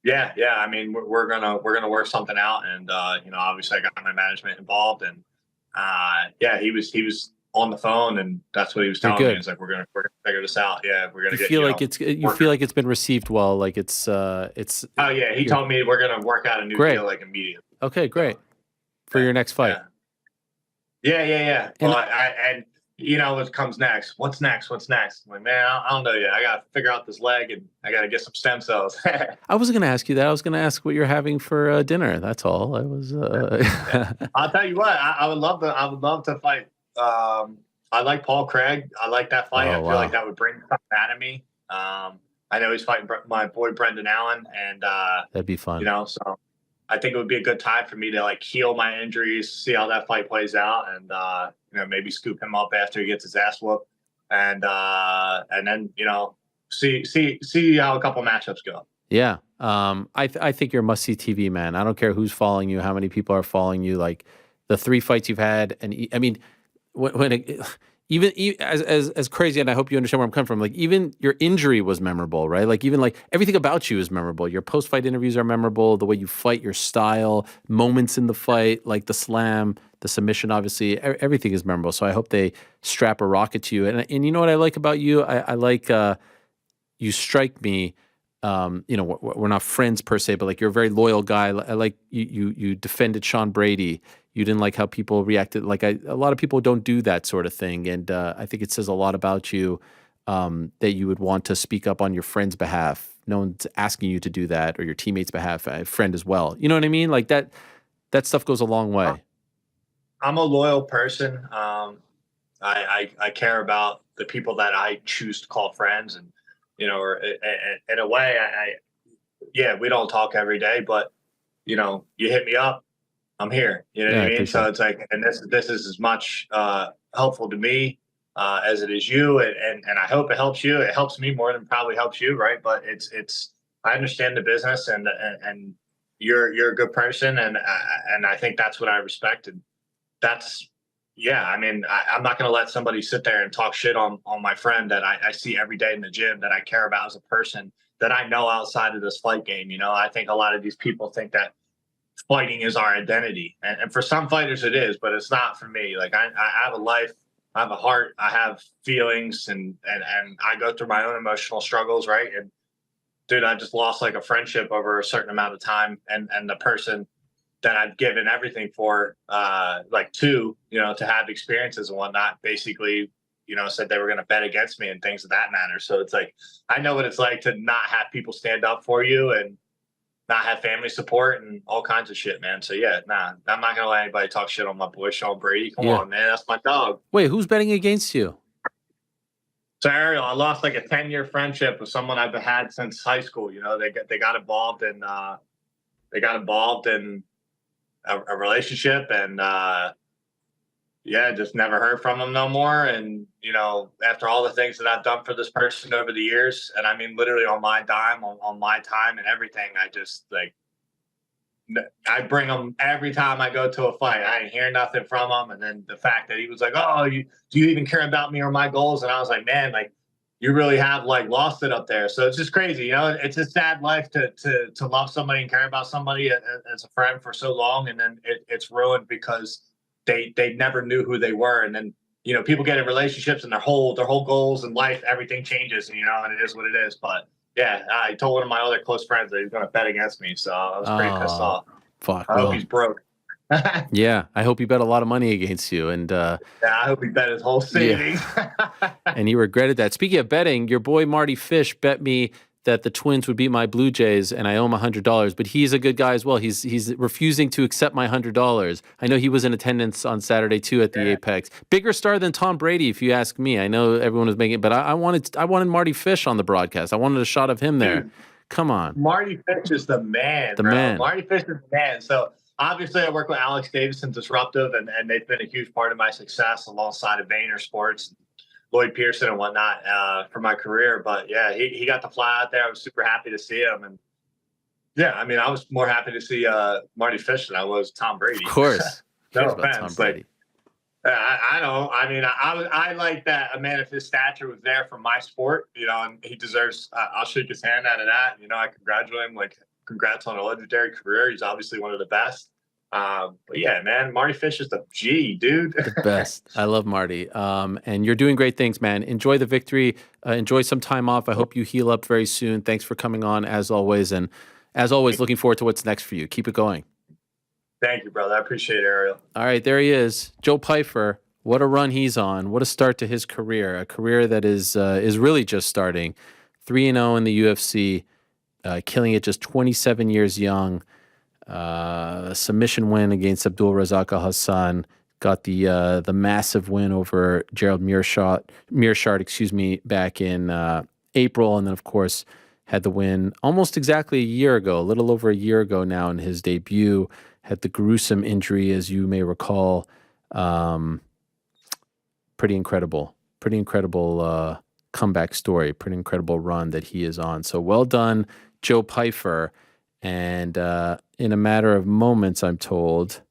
Yeah. I mean, we're gonna work something out, and obviously I got my management involved, and he was on the phone, and that's what he was telling me. He's like, we're gonna figure this out. Yeah, we're gonna feel like it's been received well. Like it's. Oh yeah, he told me we're gonna work out a new deal immediately. Okay, great. For your next fight. Yeah. Well, and what comes next? What's next? I'm like, man, I don't know yet. I got to figure out this leg, and I got to get some stem cells. I wasn't going to ask you that. I was going to ask what you're having for dinner. That's all. I was. I'll tell you what. I would love to fight. I like Paul Craig. I like that fight. I feel like that would bring something out of me. I know he's fighting my boy Brendan Allen, and that'd be fun. So I think it would be a good time for me to heal my injuries, see how that fight plays out, and maybe scoop him up after he gets his ass whooped, and then see how a couple matchups go. Yeah, I think you're must see TV, man. I don't care who's following you, how many people are following you. Like the 3 fights you've had, and I mean, even as crazy, and I hope you understand where I'm coming from. Even your injury was memorable, right? Even everything about you is memorable. Your post-fight interviews are memorable. The way you fight, your style, moments in the fight, like the slam, the submission, obviously, everything is memorable. So I hope they strap a rocket to you. And you know what I like about you? I like you strike me. We're not friends per se, but you're a very loyal guy. I like you defended Sean Brady. You didn't like how people reacted. A lot of people don't do that sort of thing. And I think it says a lot about you that you would want to speak up on your friend's behalf. No one's asking you to do that, or your teammates' behalf, a friend as well. You know what I mean? That stuff goes a long way. I'm a loyal person. I care about the people that I choose to call friends, and or in a way, we don't talk every day, but you hit me up, I'm here. You know what I mean? So it's and this is as much helpful to me as it is you, and I hope it helps you. It helps me more than probably helps you, right? But it's I understand the business, and you're a good person, and I think that's what I respect, and that's. Yeah, I mean, I'm not going to let somebody sit there and talk shit on my friend that I see every day in the gym, that I care about as a person, that I know outside of this fight game. I think a lot of these people think that fighting is our identity. And for some fighters it is, but it's not for me. I have a life, I have a heart, I have feelings, and I go through my own emotional struggles, right? And dude, I just lost a friendship over a certain amount of time, and the person that I've given everything for, to have experiences and whatnot, basically, said they were going to bet against me and things of that matter. So it's I know what it's like to not have people stand up for you and not have family support and all kinds of shit, man. So yeah, I'm not going to let anybody talk shit on my boy, Sean Brady. Come on, man. That's my dog. Wait, who's betting against you? So Ariel, I lost a 10-year friendship with someone I've had since high school. They got involved in a relationship, and just never heard from them no more. And after all the things that I've done for this person over the years, and I mean literally on my dime, on my time and everything, I just I bring them every time I go to a fight. I ain't hear nothing from him, and then the fact that he was like, "Oh, do you even care about me or my goals?" And I was like, "Man, you really have lost it up there." So it's just crazy. It's a sad life to love somebody and care about somebody as a friend for so long. And then it's ruined because they never knew who they were. And then, people get in relationships, and their whole goals in life, everything changes, and it is what it is. But yeah, I told one of my other close friends that he was going to bet against me. So I was pretty pissed off. Fuck. I hope he's broke. Yeah, I hope he bet a lot of money against you, and I hope he bet his whole savings. Yeah. And he regretted that. Speaking of betting, your boy Marty Fish bet me that the Twins would beat my Blue Jays and I owe him $100, but he's a good guy as well. He's refusing to accept my $100. I know he was in attendance on Saturday too at the Apex. Bigger star than Tom Brady, if you ask me. I know everyone was making it, but I wanted Marty Fish on the broadcast. I wanted a shot of him there. Come on. Marty Fish is the man, bro. Marty Fish is the man. So obviously I work with Alex Davis and Disruptive, and they've been a huge part of my success alongside of Vayner Sports, Lloyd Pearson and whatnot for my career. But yeah, he got to fly out there. I was super happy to see him. And yeah, I mean, I was more happy to see Marty Fish than I was Tom Brady. Of course. No offense. Like, I like that a man of his stature was there for my sport, and he deserves, I'll shake his hand out of that. I congratulate him, like, congrats on a legendary career. He's obviously one of the best. But yeah, man, Marty Fish is the G, dude. The best. I love Marty. And you're doing great things, man. Enjoy the victory. Enjoy some time off. I hope you heal up very soon. Thanks for coming on as always. And as always, looking forward to what's next for you. Keep it going. Thank you, brother. I appreciate it, Ariel. All right, there he is. Joe Pyfer. What a run he's on. What a start to his career. A career that is really just starting. 3-0 in the UFC, killing it just 27 years young. Submission win against Abdul Razak Alhassan. Got the massive win over Gerald Mearshart, back in April, and then of course had the win almost exactly a year ago, a little over a year ago now in his debut. Had the gruesome injury, as you may recall. Pretty incredible comeback story. Pretty incredible run that he is on. So well done, Joe Pyfer. And in a matter of moments, I'm told,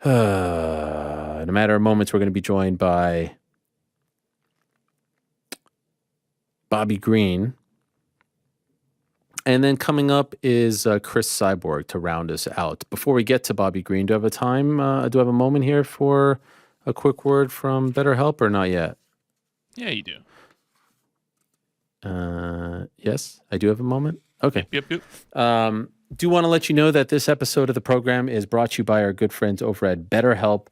we're going to be joined by Bobby Green. And then coming up is Cris Cyborg to round us out. Before we get to Bobby Green, do I have a time? Do I have a moment here for a quick word from BetterHelp or not yet? Yeah, you do. Yes, I do have a moment. Okay. Yep. Do want to let you know that this episode of the program is brought to you by our good friends over at BetterHelp.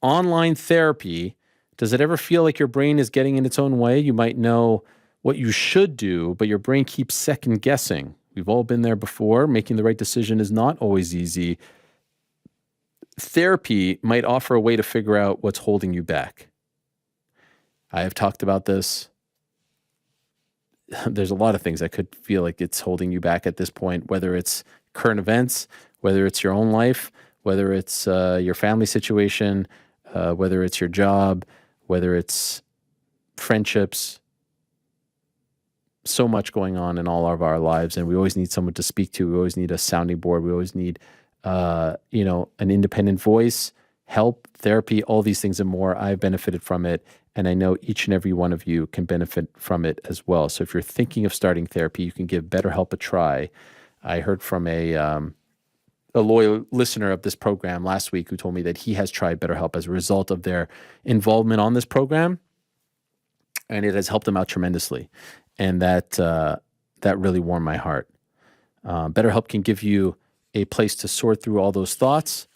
Online therapy. Does it ever feel like your brain is getting in its own way? You might know what you should do, but your brain keeps second guessing. We've all been there before. Making the right decision is not always easy. Therapy might offer a way to figure out what's holding you back. I have talked about this. There's a lot of things that could feel like it's holding you back at this point, whether it's current events, whether it's your own life, whether it's your family situation, whether it's your job, whether it's friendships. So much going on in all of our lives, and we always need someone to speak to. We always need a sounding board. We always need, an independent voice, help, therapy, all these things and more. I've benefited from it, and I know each and every one of you can benefit from it as well. So if you're thinking of starting therapy, you can give BetterHelp a try. I heard from a loyal listener of this program last week who told me that he has tried BetterHelp as a result of their involvement on this program, and it has helped him out tremendously. And that really warmed my heart. BetterHelp can give you a place to sort through all those thoughts.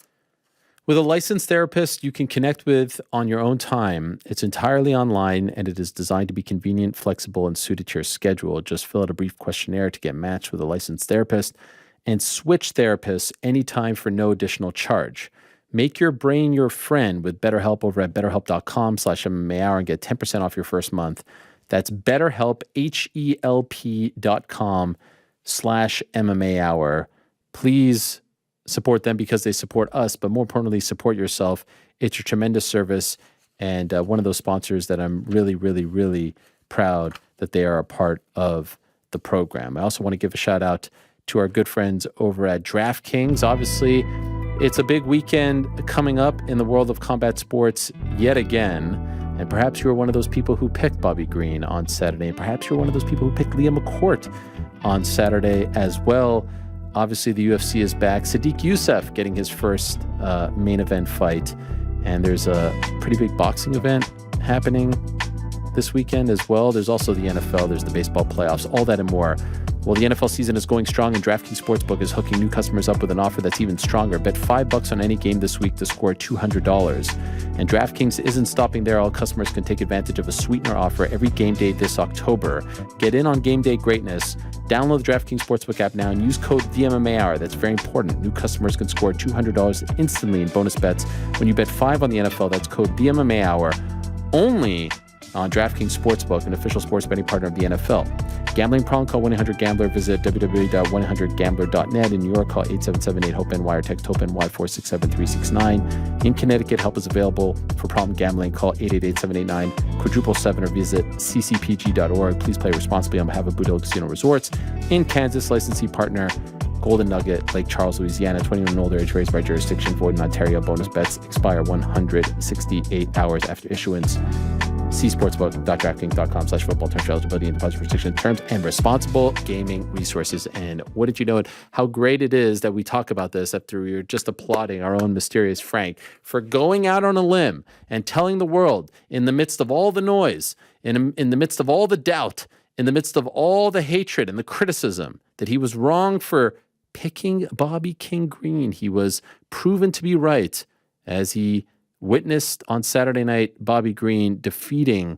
With a licensed therapist you can connect with on your own time. It's entirely online, and it is designed to be convenient, flexible, and suited to your schedule. Just fill out a brief questionnaire to get matched with a licensed therapist and switch therapists anytime for no additional charge. Make your brain your friend with BetterHelp over at betterhelp.com/MMA Hour and get 10% off your first month. That's BetterHelp, HELP.com/MMA Hour. Please support them because they support us, but more importantly, support yourself. It's a tremendous service, and one of those sponsors that I'm really, really, really proud that they are a part of the program. I also want to give a shout out to our good friends over at DraftKings. Obviously, it's a big weekend coming up in the world of combat sports yet again. And perhaps you're one of those people who picked Bobby Green on Saturday. And perhaps you're one of those people who picked Leah McCourt on Saturday as well. Obviously, the UFC is back. Sadiq Youssef getting his first main event fight. And there's a pretty big boxing event happening this weekend as well. There's also the NFL. There's the baseball playoffs. All that and more Well, the NFL season is going strong, and DraftKings Sportsbook is hooking new customers up with an offer that's even stronger. Bet $5 on any game this week to score $200. And DraftKings isn't stopping there. All customers can take advantage of a sweetener offer every game day this October. Get in on game day greatness. Download the DraftKings Sportsbook app now and use code VMMAHour. That's very important. New customers can score $200 instantly in bonus bets when you bet $5 on the NFL. That's code VMMAHour. Only on DraftKings Sportsbook, an official sports betting partner of the NFL. Gambling problem? Call 1-800-GAMBLER. Visit www.100gambler.net. In New York, call 877-8-HOPE-NY or text HOPE-NY 467-369. In Connecticut, help is available for problem gambling. Call 888-789-777 or visit ccpg.org. Please play responsibly on behalf of Boot Hill Casino Resorts. In Kansas, licensee partner Golden Nugget, Lake Charles, Louisiana. 21 and older, age raised by jurisdiction. Void in Ontario. Bonus bets expire 168 hours after issuance. See sportsbook.draftkings.com/football. Terms, eligibility, and deposit restriction terms and responsible gaming resources. And what did you know? How great it is that we talk about this after we were just applauding our own mysterious Frank for going out on a limb and telling the world, in the midst of all the noise, in the midst of all the doubt, in the midst of all the hatred and the criticism, that he was wrong for picking Bobby King Green. He was proven to be right as he witnessed on Saturday night Bobby Green defeating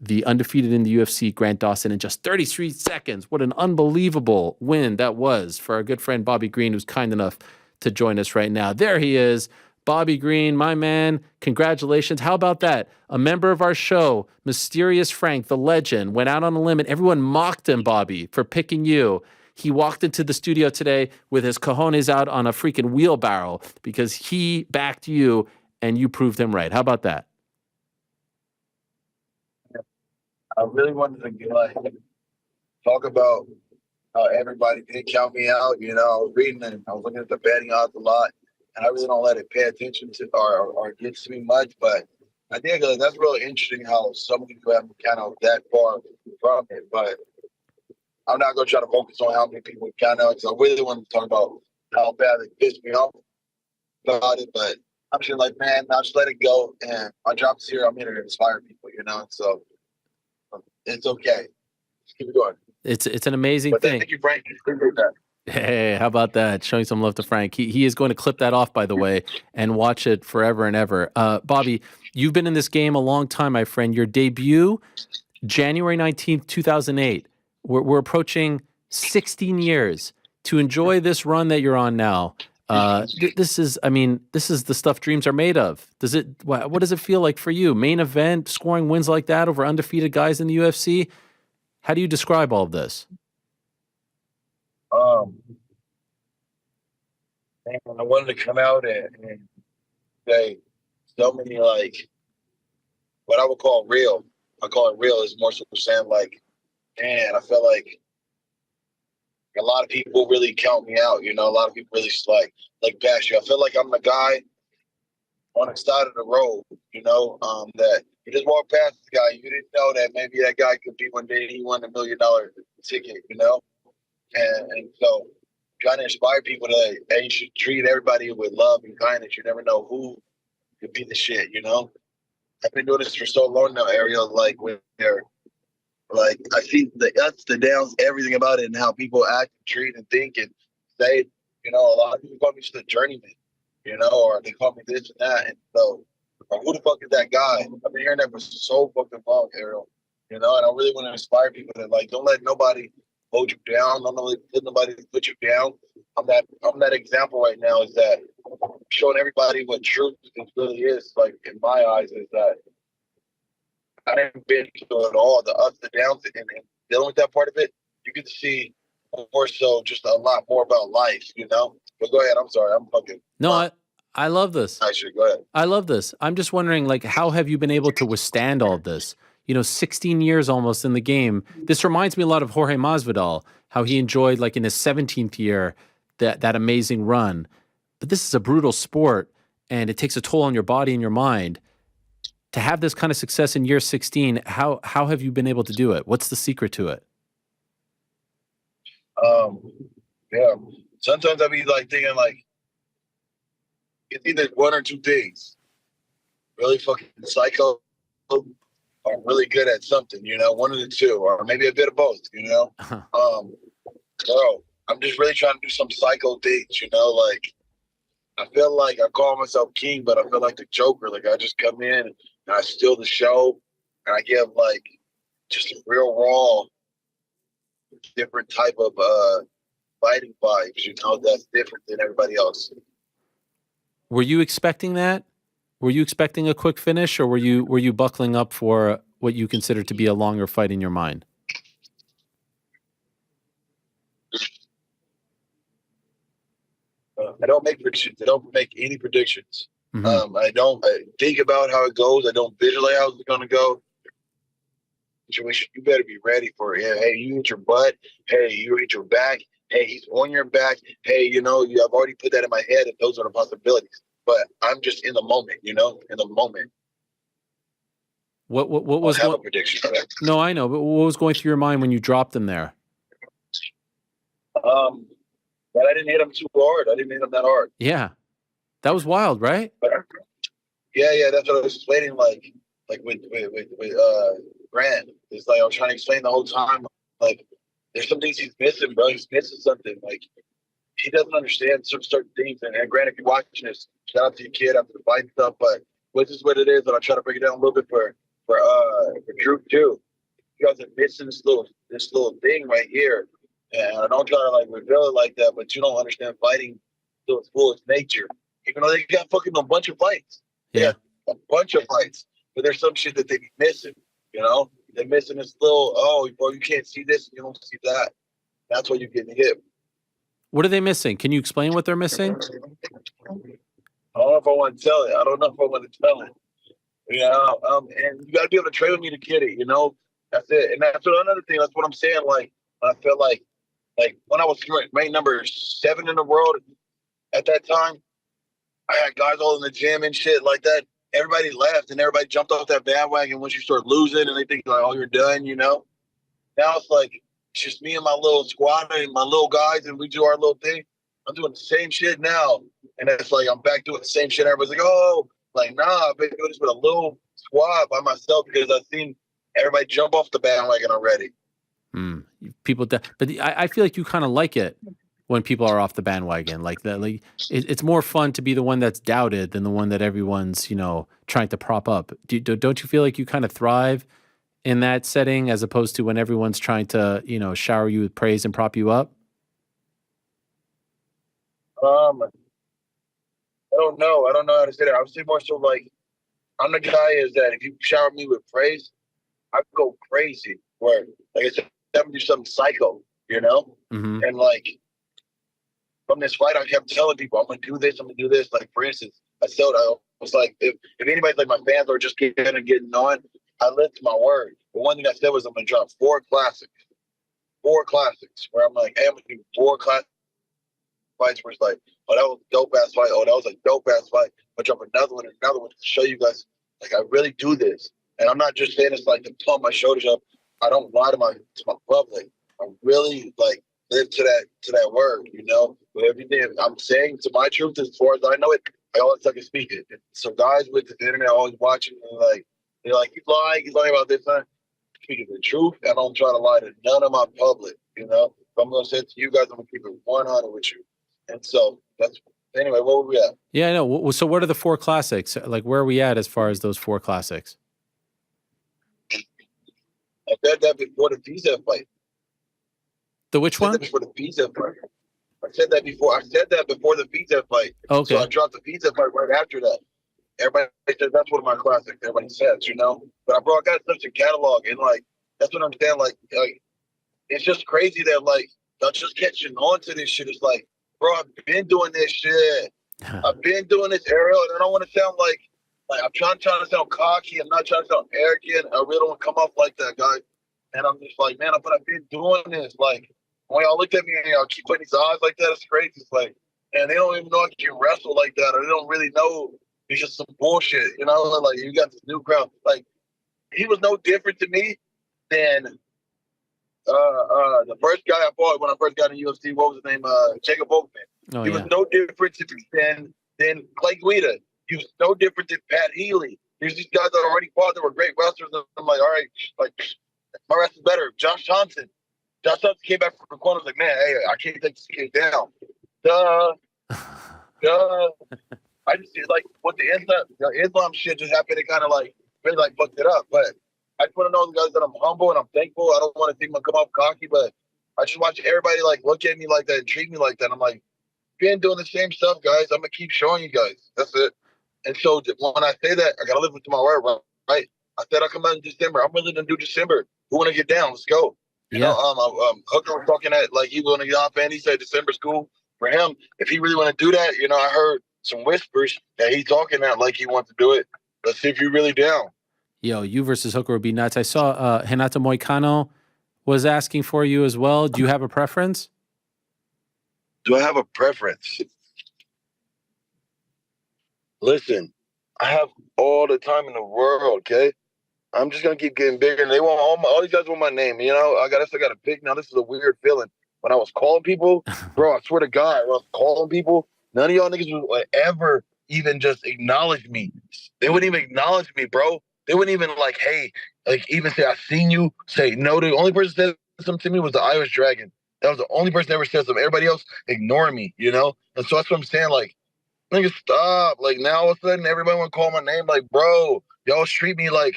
the undefeated in the UFC Grant Dawson in just 33 seconds. What an unbelievable win that was for our good friend Bobby Green, who's kind enough to join us right now. There he is, Bobby Green, my man. Congratulations. How about that? A member of our show, Mysterious Frank, the legend, went out on a limb and everyone mocked him, Bobby, for picking you. He walked into the studio today with his cojones out on a freaking wheelbarrow because he backed you and you proved him right. How about that? I really wanted to talk about how everybody did count me out. You know, I was reading and I was looking at the betting odds a lot, and I really don't let it pay attention to or get to me much. But I think that's really interesting how some people have kind of that far from it. But I'm not going to try to focus on how many people count out because I really want to talk about how bad it pissed me off about it. But I'm just like, man, I'll just let it go. And my job is here. I'm here to inspire people, you know? So it's okay. Just keep it going. It's an amazing thing. Thank you, Frank. Appreciate that. Hey, how about that? Showing some love to Frank. He is going to clip that off, by the way, and watch it forever and ever. Bobby, you've been in this game a long time, my friend. Your debut, January 19th, 2008. We're approaching 16 years. To enjoy this run that you're on now, this is the stuff dreams are made of. What does it feel like for you? Main event, scoring wins like that over undefeated guys in the UFC. How do you describe all of this? Man, I wanted to come out and say so many, like, what I would call real. I call it real is more so saying, like, man, I felt like a lot of people really count me out, you know. A lot of people really like bash you. I feel like I'm the guy on the side of the road, you know, that you just walk past the guy. You didn't know that maybe that guy could be one day he won $1 million ticket, you know. And so trying to inspire people that, hey, you should treat everybody with love and kindness. You never know who could be the shit, you know. I've been doing this for so long now, Ariel, like when they're like, I see the ups, the downs, everything about it and how people act, and treat, and think and say. You know, a lot of people call me just a journeyman, you know, or they call me this and that. And so, who the fuck is that guy? I've been hearing that for so fucking long, Ariel. You know, and I really want to inspire people that, like, don't let nobody hold you down. Don't let nobody put you down. I'm that example right now, is that showing everybody what truth really is, like, in my eyes, is that I haven't been through it all, the ups, the downs, and dealing with that part of it. You get to see more so just a lot more about life, you know? But go ahead. I'm sorry. I'm fucking... No, I love this. Actually, go ahead. I love this. I'm just wondering, like, how have you been able to withstand all of this? You know, 16 years almost in the game. This reminds me a lot of Jorge Masvidal, how he enjoyed, like, in his 17th year, that amazing run. But this is a brutal sport, and it takes a toll on your body and your mind. To have this kind of success in year 16, how have you been able to do it? What's the secret to it? Yeah. Sometimes I be like thinking, like, it's either one or two things. Really fucking psycho or really good at something, you know, one of the two, or maybe a bit of both, you know. Bro, I'm just really trying to do some psycho things, you know, like I feel like I call myself king, but I feel like the Joker. Like I just come in and I steal the show and I give like just a real raw, different type of fighting vibes, you know, that's different than everybody else. Were you expecting that? Were you expecting a quick finish, or were you buckling up for what you consider to be a longer fight in your mind? I don't make predictions. I don't make any predictions. Mm-hmm. I think about how it goes. I don't visualize how it's going to go. You better be ready for it. Yeah, hey, you hit your butt. Hey, you hit your back. Hey, he's on your back. Hey, you know, I've already put that in my head, and those are the possibilities. But I'm just in the moment, you know, in the moment. What was a prediction for that. No, I know, but what was going through your mind when you dropped him there? But I didn't hit him too hard. I didn't hit him that hard. Yeah, that was wild, right? Yeah, that's what I was explaining. Like with Grant, it's like I was trying to explain the whole time. Like, there's some things he's missing, bro. He's missing something. Like, he doesn't understand certain things. And Grant, if you're watching this, shout out to your kid after the fight and stuff. But this is what it is, and I try to break it down a little bit for Drew too. You guys are missing this little thing right here. And I don't try to like reveal it like that, but you don't understand fighting to its fullest nature. Even though they got fucking a bunch of fights. Yeah. A bunch of fights. But there's some shit that they be missing, you know? They're missing this little, oh, bro, you can't see this, you don't see that. That's why you're getting hit. What are they missing? Can you explain what they're missing? I don't know if I want to tell it. I don't know if I want to tell it. You know, and you got to be able to train with me to get it, you know? That's it. And that's another thing. That's what I'm saying. Like, I feel like when I was ranked number 7 in the world at that time, I had guys all in the gym and shit like that. Everybody left and everybody jumped off that bandwagon once you start losing, and they think like, oh, you're done, you know? Now it's like just me and my little squad and my little guys, and we do our little thing. I'm doing the same shit now. And it's like I'm back doing the same shit. Everybody's like, oh, like, nah, I've been doing this with a little squad by myself because I've seen everybody jump off the bandwagon already. But I feel like you kind of like it when people are off the bandwagon like that. Like it's more fun to be the one that's doubted than the one that everyone's, you know, trying to prop up. Don't you feel like you kind of thrive in that setting as opposed to when everyone's trying to, you know, shower you with praise and prop you up? I don't know. I don't know how to say that. I would say more so like I'm the guy is that if you shower me with praise, I go crazy. Where like I said, I'm do something psycho, you know? Mm-hmm. And like from this fight, I kept telling people, I'm gonna do this, I'm gonna do this. Like for instance, I was like, if anybody's like my fans are just getting on, I live to my word. But one thing I said was I'm gonna drop 4 classics. 4 classics where I'm like, hey, I'm gonna do 4 classic fights where it's like, oh, that was a dope ass fight. Oh, that was a dope ass fight. I'll drop another one to show you guys like I really do this. And I'm not just saying it's like to pump my shoulders up. I don't lie to my public. I really like live to that word, you know. With everything I'm saying to my truth as far as I know it, I always can speak it. So guys with the internet always watching and like they're like, he's lying about this. I'm speaking the truth. I don't try to lie to none of my public, you know. If I'm gonna say it to you guys, I'm gonna keep it 100 with you. And so that's anyway, where were we at? Yeah, I know. So what are the 4 classics? Like where are we at as far as those 4 classics? I said that before the visa fight. The which one? Before the visa fight. I said that before. I said that before the visa fight. Okay. So I dropped the visa fight right after that. Everybody says that's one of my classics. Everybody says, you know. But I got such a catalog, and like that's what I'm saying. Like it's just crazy that like y'all just catching on to this shit. It's like, bro, I've been doing this shit. I've been doing this, Ariel, and I don't want to sound like I'm trying to sound cocky. I'm not trying to sound arrogant. I really don't want to come off like that, guy. And I'm just like, man, but I've been doing this. Like, when y'all look at me and y'all keep putting these eyes like that, it's crazy. It's like, man, they don't even know I can wrestle like that, or they don't really know. It's just some bullshit, you know? Like, you got this new crowd. Like, he was no different to me than the first guy I fought when I first got in UFC. What was his name? Jacob Volkman. He was no different to me than Clay Guida. He was no different than Pat Healy. There's these guys that already fought that were great wrestlers. And I'm like, all right, like my wrestling's better. Josh Johnson. Josh Thompson came back from the corner, was like, man, hey, I can't take this kid down. Duh. I just see like what the Islam shit just happened. It kind of like really like fucked it up. But I just want to know the guys that I'm humble and I'm thankful. I don't want to think I'm come off cocky, but I just watch everybody like look at me like that and treat me like that. I'm like, been doing the same stuff, guys. I'm gonna keep showing you guys. That's it. And so when I say that, I gotta live with my word, right? I said I come out in December. I'm willing to do December. Who want to get down? Let's go. You know, Hooker was talking at like he want to get off, and he said December's cool for him. If he really want to do that, you know, I heard some whispers that he's talking that like he wants to do it. Let's see if you're really down. Yo, you versus Hooker would be nuts. I saw Renato Moicano was asking for you as well. Do you have a preference? Do I have a preference? Listen, I have all the time in the world, okay? I'm just gonna keep getting bigger, and they want all these guys want my name. You know, I got a pick. Now this is a weird feeling. When I was calling people, bro, I swear to God, when I was calling people, none of y'all niggas would ever even just acknowledge me. They wouldn't even acknowledge me, bro. They wouldn't even like, hey, like even say I seen you. Say no. The only person that said something to me was the Irish Dragon. That was the only person that ever said something. Everybody else ignoring me, you know. And so that's what I'm saying. Like, nigga, stop. Like now, all of a sudden, everybody want to call my name. Like, bro, y'all treat me like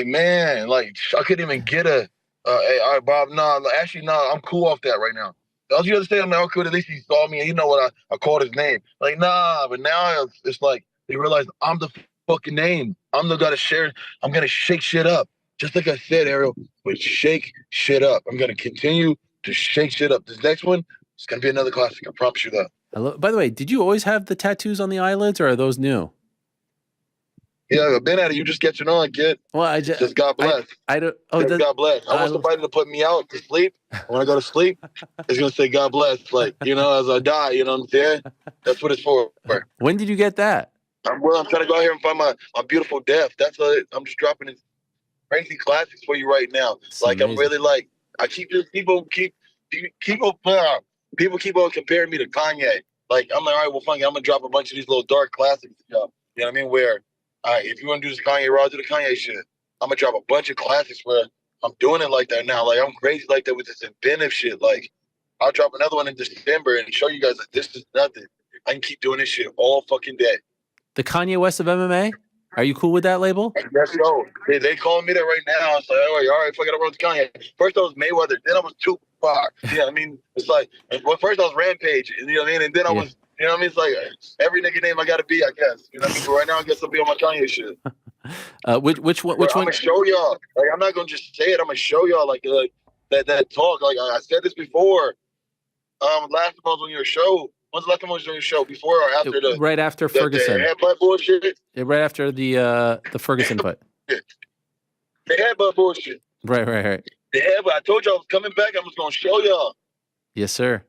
man, like I couldn't even get a. Hey, all right, Bob. Nah, actually, nah. I'm cool off that right now. All you understand, I'm like, okay, at least he saw me and he know what I called his name. Like, nah, but now it's like they realize I'm the fucking name. I'm the guy to share. I'm gonna shake shit up, just like I said, Ariel. But shake shit up. I'm gonna continue to shake shit up. This next one, it's gonna be another classic. I promise you that. Hello. By the way, did you always have the tattoos on the eyelids, or are those new? Yeah, I've been at it. You just catching on, kid. Well, I just God bless. I don't. Oh, just God bless. I want somebody to put me out to sleep. When I go to sleep, it's gonna say God bless. Like, you know, as I die. You know what I'm saying? That's what it's for. When did you get that? I'm trying to go out here and find my beautiful death. That's it. I'm just dropping these crazy classics for you right now. It's like amazing. I'm really like I keep people keep on comparing me to Kanye. Like I'm like, all right, well, funky. I'm gonna drop a bunch of these little dark classics. You know what I mean? Where, all right, if you want to do this Kanye, I'll do the Kanye shit. I'm gonna drop a bunch of classics where I'm doing it like that now. Like I'm crazy like that with this inventive shit. Like I'll drop another one in December and show you guys that this is nothing. I can keep doing this shit all fucking day. The Kanye West of MMA? Are you cool with that label? Yes, so they calling me that right now. It's like, oh, all right, fuck it, I wrote Kanye. First I was Mayweather, then I was Tupac. Yeah, I mean, it's like, well, first I was Rampage, you know what I mean? And then I was, you know what I mean? It's like every nigga name I gotta be, I guess. You know what I mean? But right now I guess I'll be on my Kanye shit. Which one? I'm gonna show y'all. Like I'm not gonna just say it. I'm gonna show y'all like that talk. Like I said this before. Last time I was on your show. When's the last time I was on your show? Before or after the? Right after Ferguson. The headbutt bullshit. Yeah, right after the Ferguson fight. The headbutt bullshit. Right. The headbutt. I told y'all I was coming back. I was gonna show y'all. Yes, sir.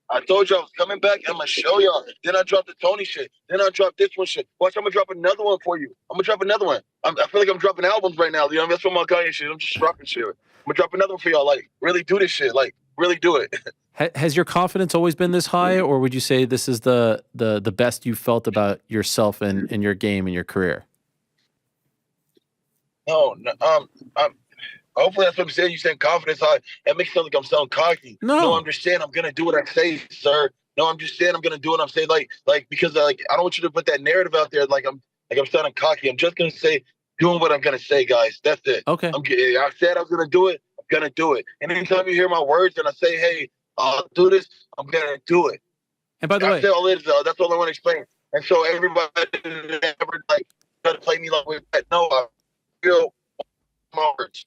I told y'all I was coming back. I'm gonna show y'all. Then I dropped the Tony shit. Then I dropped this one shit. Watch, I'm gonna drop another one for you. I'm gonna drop another one. I feel like I'm dropping albums right now. You know, that's what my Kanye shit. I'm just dropping shit. I'm gonna drop another one for y'all. Like, really do this shit. Like, really do it. Has your confidence always been this high, or would you say this is the best you've felt about yourself and your game and your career? No, hopefully that's what I'm saying. You saying confidence high. That makes it sound like I'm sound cocky. No, I'm just saying I'm gonna do what I say, sir. No, I'm just saying I'm gonna do what I'm saying. Like because I don't want you to put that narrative out there. Like I'm sounding cocky. I'm just gonna say doing what I'm gonna say, guys. That's it. Okay. I said I was gonna do it. I'm gonna do it. And anytime you hear my words and I say, hey, I'll do this, I'm gonna do it. And by the way, that's all it is. That's all I want to explain. And so everybody ever like try to play me like with that. No, I feel my words.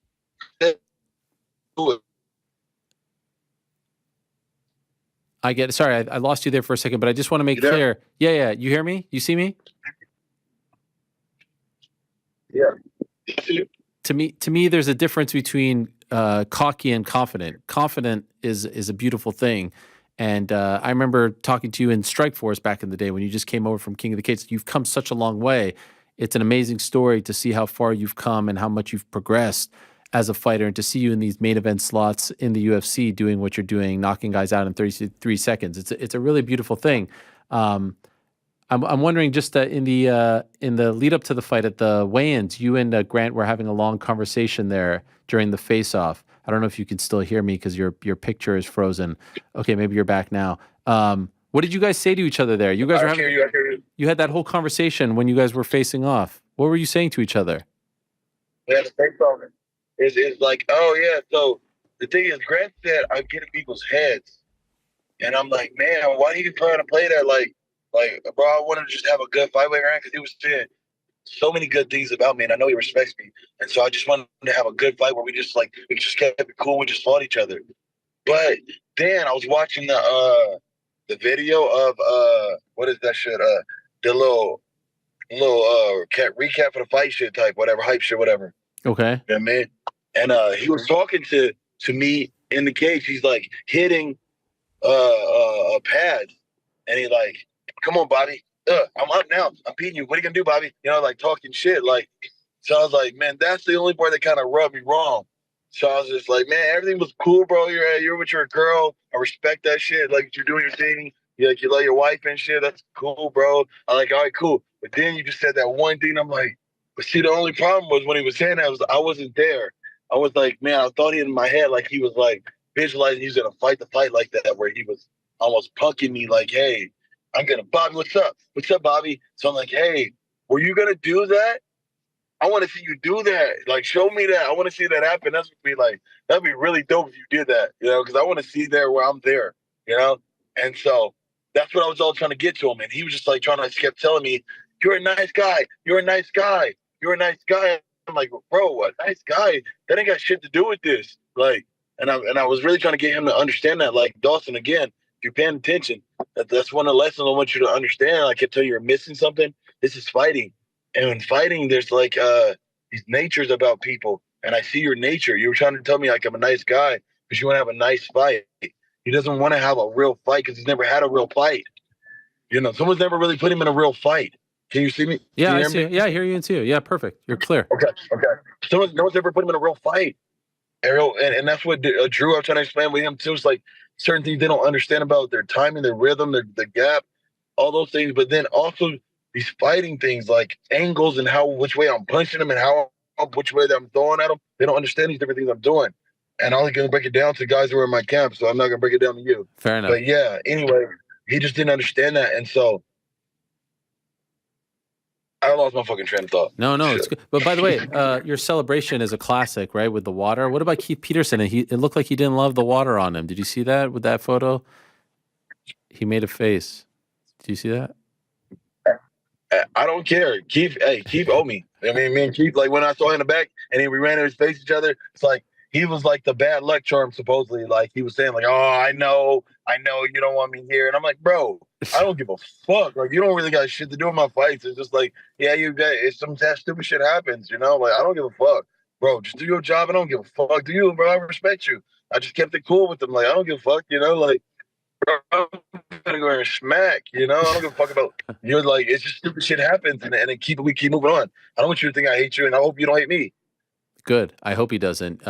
Do it. I get it. Sorry, I lost you there for a second, but I just want to make clear. Yeah. You hear me? You see me? Yeah. To me, there's a difference between cocky and confident. Confident is a beautiful thing. And I remember talking to you in Strikeforce back in the day when you just came over from King of the Kids. You've come such a long way. It's an amazing story to see how far you've come and how much you've progressed as a fighter, and to see you in these main event slots in the UFC doing what you're doing, knocking guys out in 33 seconds. It's a really beautiful thing. I'm wondering, just in the lead up to the fight at the weigh-ins, you and Grant were having a long conversation there during the face-off. I don't know if you can still hear me because your picture is frozen. Okay, maybe you're back now. What did you guys say to each other there? You guys were having, you had that whole conversation when you guys were facing off. What were you saying to each other? We had to say something. It's like, oh yeah. So the thing is, Grant said I'm getting people's heads, and I'm like, man, why do you try to play that? Like, bro, I want to just have a good fight with Grant because he was saying so many good things about me, and I know he respects me, and so I just wanted to have a good fight where we just kept it cool, we just fought each other. But then I was watching the video of what is that shit? The little recap for the fight shit type, whatever, hype shit, whatever. Okay. You know what I mean? And he was talking to me in the cage. He's like hitting pads, and he like, come on, Bobby. I'm up now. I'm beating you. What are you gonna do, Bobby? You know, like talking shit. Like, so I was like, man, that's the only part that kind of rubbed me wrong. So I was just like, man, everything was cool, bro. You're with your girl. I respect that shit. Like, you're doing your thing. You love your wife and shit. That's cool, bro. I'm like, all right, cool. But then you just said that one thing. I'm like, but see, the only problem was when he was saying that I wasn't there. I was like, man, I thought in my head like he was like visualizing he was gonna fight the fight like that, where he was almost punking me like, hey, I'm gonna, Bobby, what's up? What's up, Bobby? So I'm like, hey, were you gonna do that? I want to see you do that. Like, show me that. I want to see that happen. That'd be really dope if you did that, you know, because I want to see there where I'm there, you know? And so that's what I was all trying to get to him. And he was just like kept telling me, you're a nice guy. You're a nice guy. You're a nice guy. I'm like, bro, a nice guy? That ain't got shit to do with this. Like, and I was really trying to get him to understand that. Like, Dawson, again, if you're paying attention, that's one of the lessons I want you to understand. I kept telling you, you're missing something. This is fighting. And in fighting, there's like these natures about people. And I see your nature. You were trying to tell me like I'm a nice guy because you want to have a nice fight. He doesn't want to have a real fight because he's never had a real fight. You know, someone's never really put him in a real fight. Can you see me? Yeah, I see. Yeah, I hear you too. Yeah, perfect. You're clear. Okay. No one's ever put him in a real fight. Ariel, and that's what Drew, I was trying to explain with him too. It's like certain things they don't understand about their timing, their rhythm, the gap, all those things. But then also these fighting things like angles and which way I'm punching them and which way that I'm throwing at them. They don't understand these different things I'm doing. And I'm only going to break it down to guys who are in my camp, so I'm not going to break it down to you. Fair enough. But yeah, anyway, he just didn't understand that. And so I lost my fucking train of thought. No, it's good. But by the way, your celebration is a classic, right? With the water. What about Keith Peterson? It looked like he didn't love the water on him. Did you see that with that photo? He made a face. Did you see that? I don't care. Keith owed me. I mean, me and Keith, like when I saw him in the back and then we ran in his face each other, it's like he was like the bad luck charm, supposedly. Like he was saying, like, oh, I know you don't want me here. And I'm like, bro, I don't give a fuck. Like, you don't really got shit to do with my fights. It's just like, yeah, it's some stupid shit happens, you know? Like, I don't give a fuck. Bro, just do your job. I don't give a fuck. Do you, bro? I respect you. I just kept it cool with them. Like, I don't give a fuck, you know? Like, bro, I'm gonna go and smack, you know? I don't give a fuck about you're like, it's just stupid shit happens and then we keep moving on. I don't want you to think I hate you and I hope you don't hate me. Good. I hope he doesn't.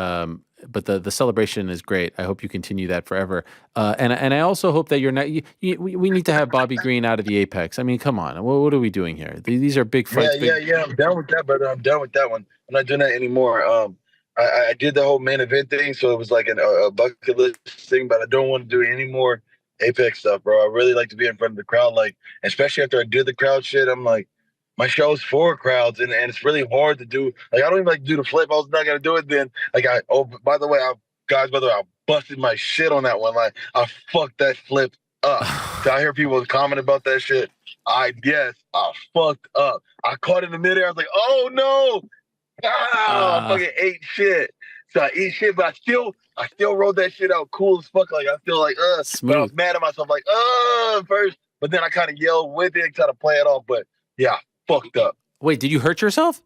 But the celebration is great. I hope you continue that forever. And I also hope that you're not. We need to have Bobby Green out of the Apex. I mean, come on. What are we doing here? These are big fights. Yeah. I'm down with that, brother. I'm done with that one. I'm not doing that anymore. I did the whole main event thing, so it was like a bucket list thing. But I don't want to do any more Apex stuff, bro. I really like to be in front of the crowd, like especially after I did the crowd shit. I'm like, my show's for crowds, and it's really hard to do. Like, I don't even like to do the flip. I was not gonna do it then. Like, by the way, I busted my shit on that one. Like, I fucked that flip up. So I hear people comment about that shit. I fucked up. I caught it in the midair. I was like, oh no, I fucking ate shit. So I eat shit, but I still rode that shit out cool as fuck. Like, I feel like but I was mad at myself, like first, but then I kind of yelled with it, try to play it off, but yeah. Fucked up. Wait, did you hurt yourself?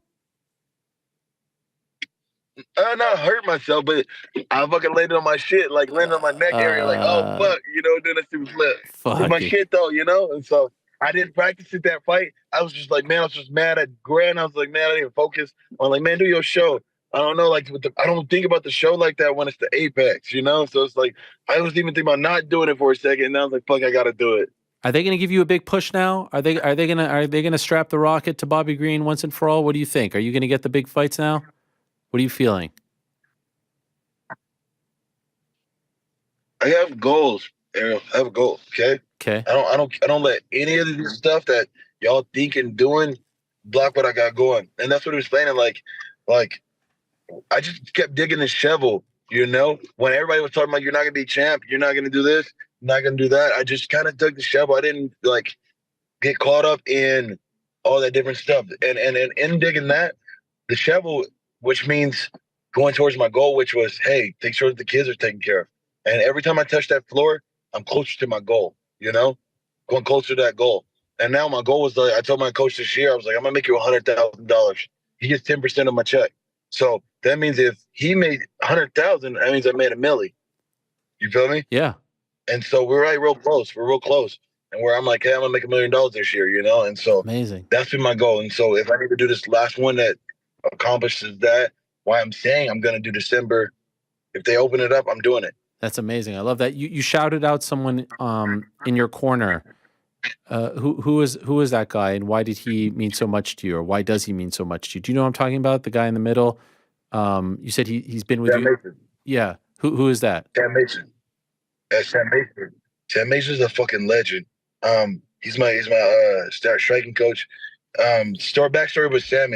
Not hurt myself, but I fucking landed on my shit, like landed on my neck area, like, oh fuck, you know, then I see flip. It's my shit though, you know? And so I didn't practice it that fight. I was just like, man, I was just mad at Grant. I was like, man, I didn't even focus. I'm like, man, do your show. I don't know, like I don't think about the show like that when it's the Apex, you know? So it's like I was even thinking about not doing it for a second, and I was like, fuck, I gotta do it. Are they going to give you a big push now? Are they going to strap the rocket to Bobby Green once and for all? What do you think? Are you going to get the big fights now? What are you feeling? I have goals, Ariel. I have a goal. Okay. Okay. I don't let any of this stuff that y'all think and doing block what I got going. And that's what he was saying. Like I just kept digging the shovel. You know, when everybody was talking about you're not gonna be champ, you're not gonna do this, you're not gonna do that. I just kind of dug the shovel. I didn't like get caught up in all that different stuff. And in digging that, the shovel, which means going towards my goal, which was, hey, make sure that the kids are taken care of. And every time I touch that floor, I'm closer to my goal, you know, going closer to that goal. And now my goal was, like, I told my coach this year, I was like, I'm going to make you $100,000. He gets 10% of my check. So that means if he made 100,000, that means I made $1 million. You feel me? Yeah. And so we're right real close. We're real close. And where I'm like, hey, I'm going to make $1 million this year, you know? And so Amazing. that's been my goal. And so if I need to do this last one that accomplishes that, why I'm saying I'm going to do December, if they open it up, I'm doing it. That's amazing. I love that. You shouted out someone in your corner. Who is that guy, and why did he mean so much to you, or why does he mean so much to you? Do you know what I'm talking about? The guy in the middle. You said he's been with Sam you. Mason. Yeah. Who is that? Sam Mason. Sam Mason. Sam Mason's a fucking legend. He's my striking coach. Backstory with Sam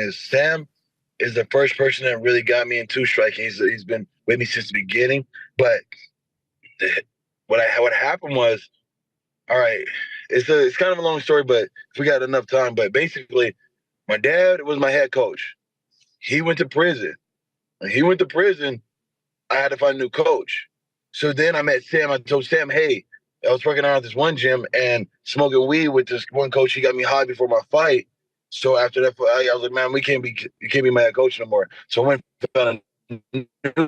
is the first person that really got me into striking. He's been with me since the beginning. But what happened was, all right, it's kind of a long story, but if we got enough time. But basically, my dad was my head coach. He went to prison. When he went to prison, I had to find a new coach. So then I met Sam. I told Sam, hey, I was working out at this one gym and smoking weed with this one coach. He got me high before my fight. So after that, I was like, man, you can't be my head coach no more. So I went and found a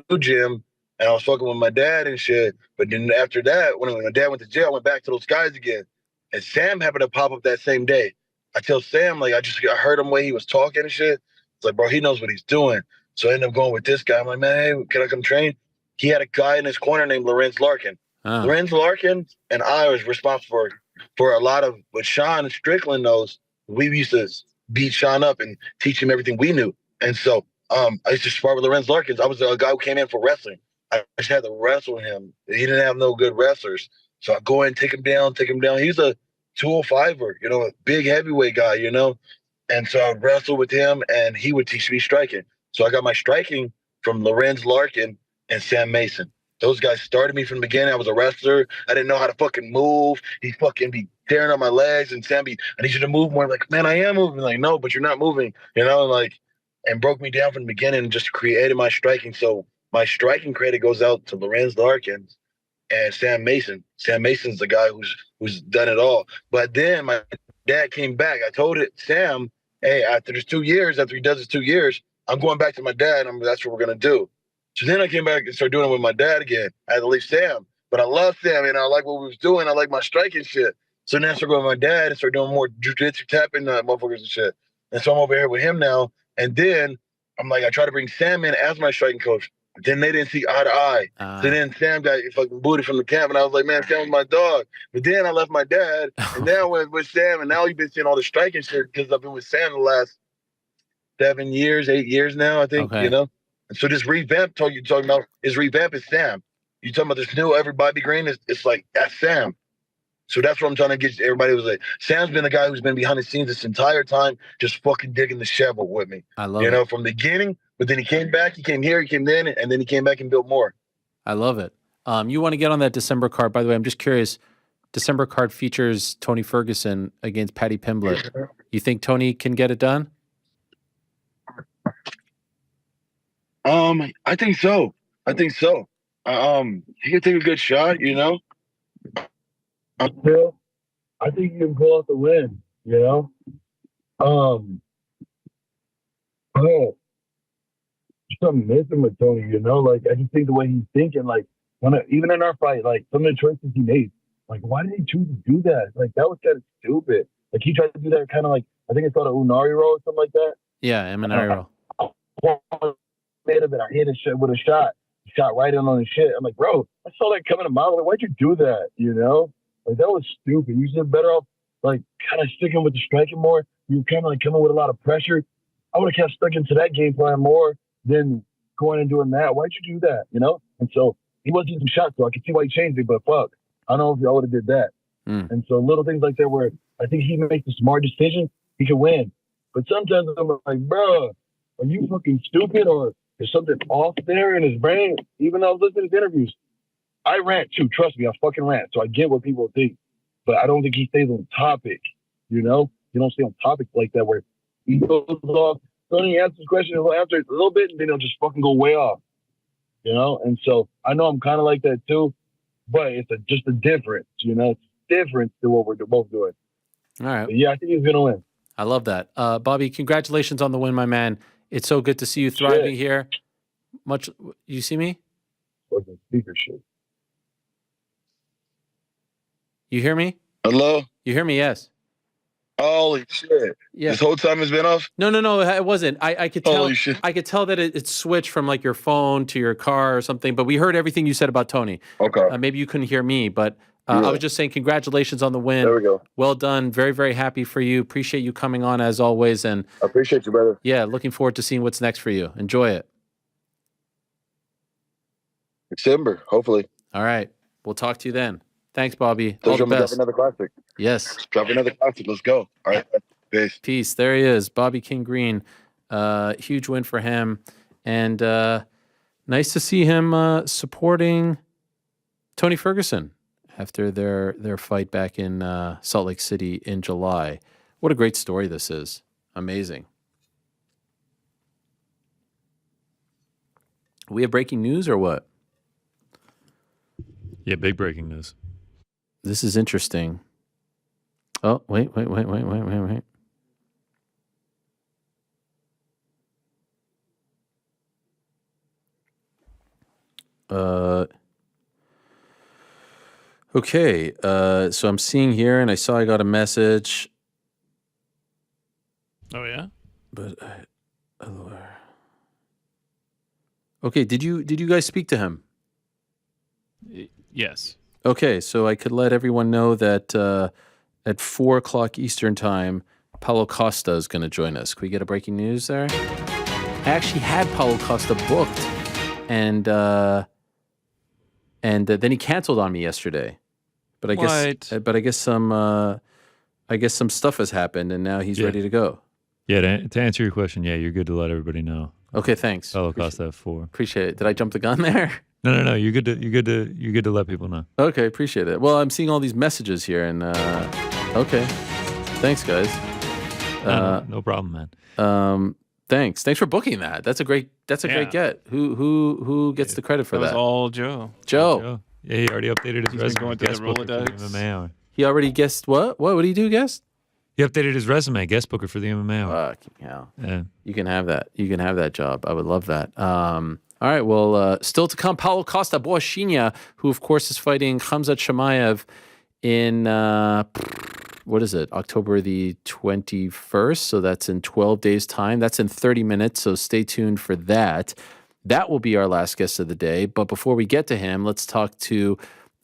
new gym, and I was fucking with my dad and shit. But then after that, when my dad went to jail, I went back to those guys again. And Sam happened to pop up that same day. I tell Sam, like, I heard him the way he was talking and shit. It's like, bro, he knows what he's doing. So I ended up going with this guy. I'm like, man, hey, can I come train? He had a guy in his corner named Lorenz Larkin. Lorenz Larkin and I was responsible for a lot of what Sean Strickland knows. We used to beat Sean up and teach him everything we knew. And so I used to spar with Lorenz Larkin. I was a guy who came in for wrestling. I just had to wrestle him. He didn't have no good wrestlers. So I go in, take him down. He's a 205er, you know, a big heavyweight guy, you know. And so I would wrestle with him, and he would teach me striking. So I got my striking from Lorenz Larkin and Sam Mason. Those guys started me from the beginning. I was a wrestler. I didn't know how to fucking move. He fucking be tearing on my legs, and Sam be, I need you to move more. I'm like, man, I am moving. Like, no, but you're not moving, you know, like, and broke me down from the beginning and just created my striking. So my striking credit goes out to Lorenz Larkin and Sam Mason. Sam Mason's the guy who's done it all. But then my dad came back. I told Sam, hey, after he does his 2 years, I'm going back to my dad. That's what we're going to do. So then I came back and started doing it with my dad again. I had to leave Sam. But I love Sam, and I like what we was doing. I like my striking shit. So then I started going with my dad and started doing more jiu-jitsu, tapping motherfuckers and shit. And so I'm over here with him now. And then I'm like, I try to bring Sam in as my striking coach. But then they didn't see eye to eye. So then Sam got fucking booted from the camp. And I was like, man, Sam's my dog. But then I left my dad. And now I went with Sam. And now you've been seeing all the striking shit because I've been with Sam the last 8 years now, I think, you know? And so this revamp you're talking about is Sam. You talking about this new everybody green? It's like, that's Sam. So that's what I'm trying to get everybody. Was like, Sam's been the guy who's been behind the scenes this entire time, just fucking digging the shovel with me. I love it. You know, from the beginning, but then he came back, he came here, he came then, and then he came back and built more. I love it. You want to get on that December card. By the way, I'm just curious, December card features Tony Ferguson against Paddy Pimblett. You think Tony can get it done? I think so. He can take a good shot, you know. I think he can pull out the win, you know. Something missing with Tony, you know. Like, I just think the way he's thinking, like, even in our fight, like, some of the choices he made, like, why did he choose to do that? Like, that was kind of stupid. Like, he tried to do that kind of like, I think it's called a Unari roll or something like that. Yeah, Eminari roll. Made of it. I hit a shot with a shot right in on the shit. I'm like, bro, I saw that coming a mile away. Why'd you do that? You know, like, that was stupid. You should have better off, like, kind of sticking with the striking more. You kind of like coming with a lot of pressure. I would have kept sticking to that game plan more than going and doing that. Why'd you do that? You know? And so he wasn't getting some shots, so I can see why he changed it. But fuck, I don't know if y'all would have did that. And so little things like that, where I think he makes a smart decision, he can win. But sometimes I'm like, bro, are you fucking stupid, or there's something off there in his brain? Even though I was listening to his interviews, I rant too. Trust me, I fucking rant. So I get what people think, but I don't think he stays on topic. You know, he don't stay on topic like that, where he goes off. Tony answers the question, he'll answer it a little bit, and then he'll just fucking go way off. You know, and so I know I'm kind of like that too, but it's just a difference. You know, it's different than what we're both doing. All right. But yeah, I think he's gonna win. I love that. Bobby, congratulations on the win, my man. It's so good to see you thriving here. Much, you see me? Fucking speaker shit. You hear me? Hello? You hear me? Yes. Holy shit. Yeah. This whole time it's been off? No, it wasn't. I could tell. Holy shit. I could tell that it switched from like your phone to your car or something. But we heard everything you said about Tony. Okay. Maybe you couldn't hear me, but I was just saying congratulations on the win. There we go. Well done. Very, very happy for you. Appreciate you coming on as always. And I appreciate you, brother. yeah, looking forward to seeing what's next for you. Enjoy it. December, hopefully. All right. We'll talk to you then. Thanks, Bobby. So All the drop best. another classic. Yes. Drop another classic. Let's go. All right. Peace. Peace. There he is, Bobby King Green. Huge win for him, and nice to see him supporting Tony Ferguson after their fight back in Salt Lake City in July. What a great story this is. Amazing. We have breaking news or what? Yeah, big breaking news. This is interesting. Oh, wait. Okay, so I'm seeing here, and I saw I got a message. Oh yeah. But okay, did you guys speak to him? Yes. Okay, so I could let everyone know that at 4:00 Eastern time, Paulo Costa is going to join us. Can we get a breaking news there? I actually had Paulo Costa booked, and then he canceled on me yesterday. But I guess some stuff has happened, and now he's ready to go. Yeah, to answer your question, yeah, you're good to let everybody know. Okay, thanks. Paulo Costa at 4. Appreciate it. Did I jump the gun there? No. You're good to let people know. Okay, appreciate it. Well, I'm seeing all these messages here, and okay, thanks, guys. No problem, man. Thanks for booking that. That's a great get. Who gets the credit for that? That was all Joe. Joe. Yeah, he already updated his resume. Going through the Rolodex. MMA hour. He already guessed what? What did he do? Guest? He updated his resume. Guest booker for the MMA hour. Fucking hell. Yeah. You can have that. You can have that job. I would love that. All right. Well, still to come, Paulo Costa Boashinha, who of course is fighting Khamzat Chimaev in what is it? October the 21st. So that's in 12 days' time. That's in 30 minutes. So stay tuned for that. That will be our last guest of the day. But before we get to him, let's talk to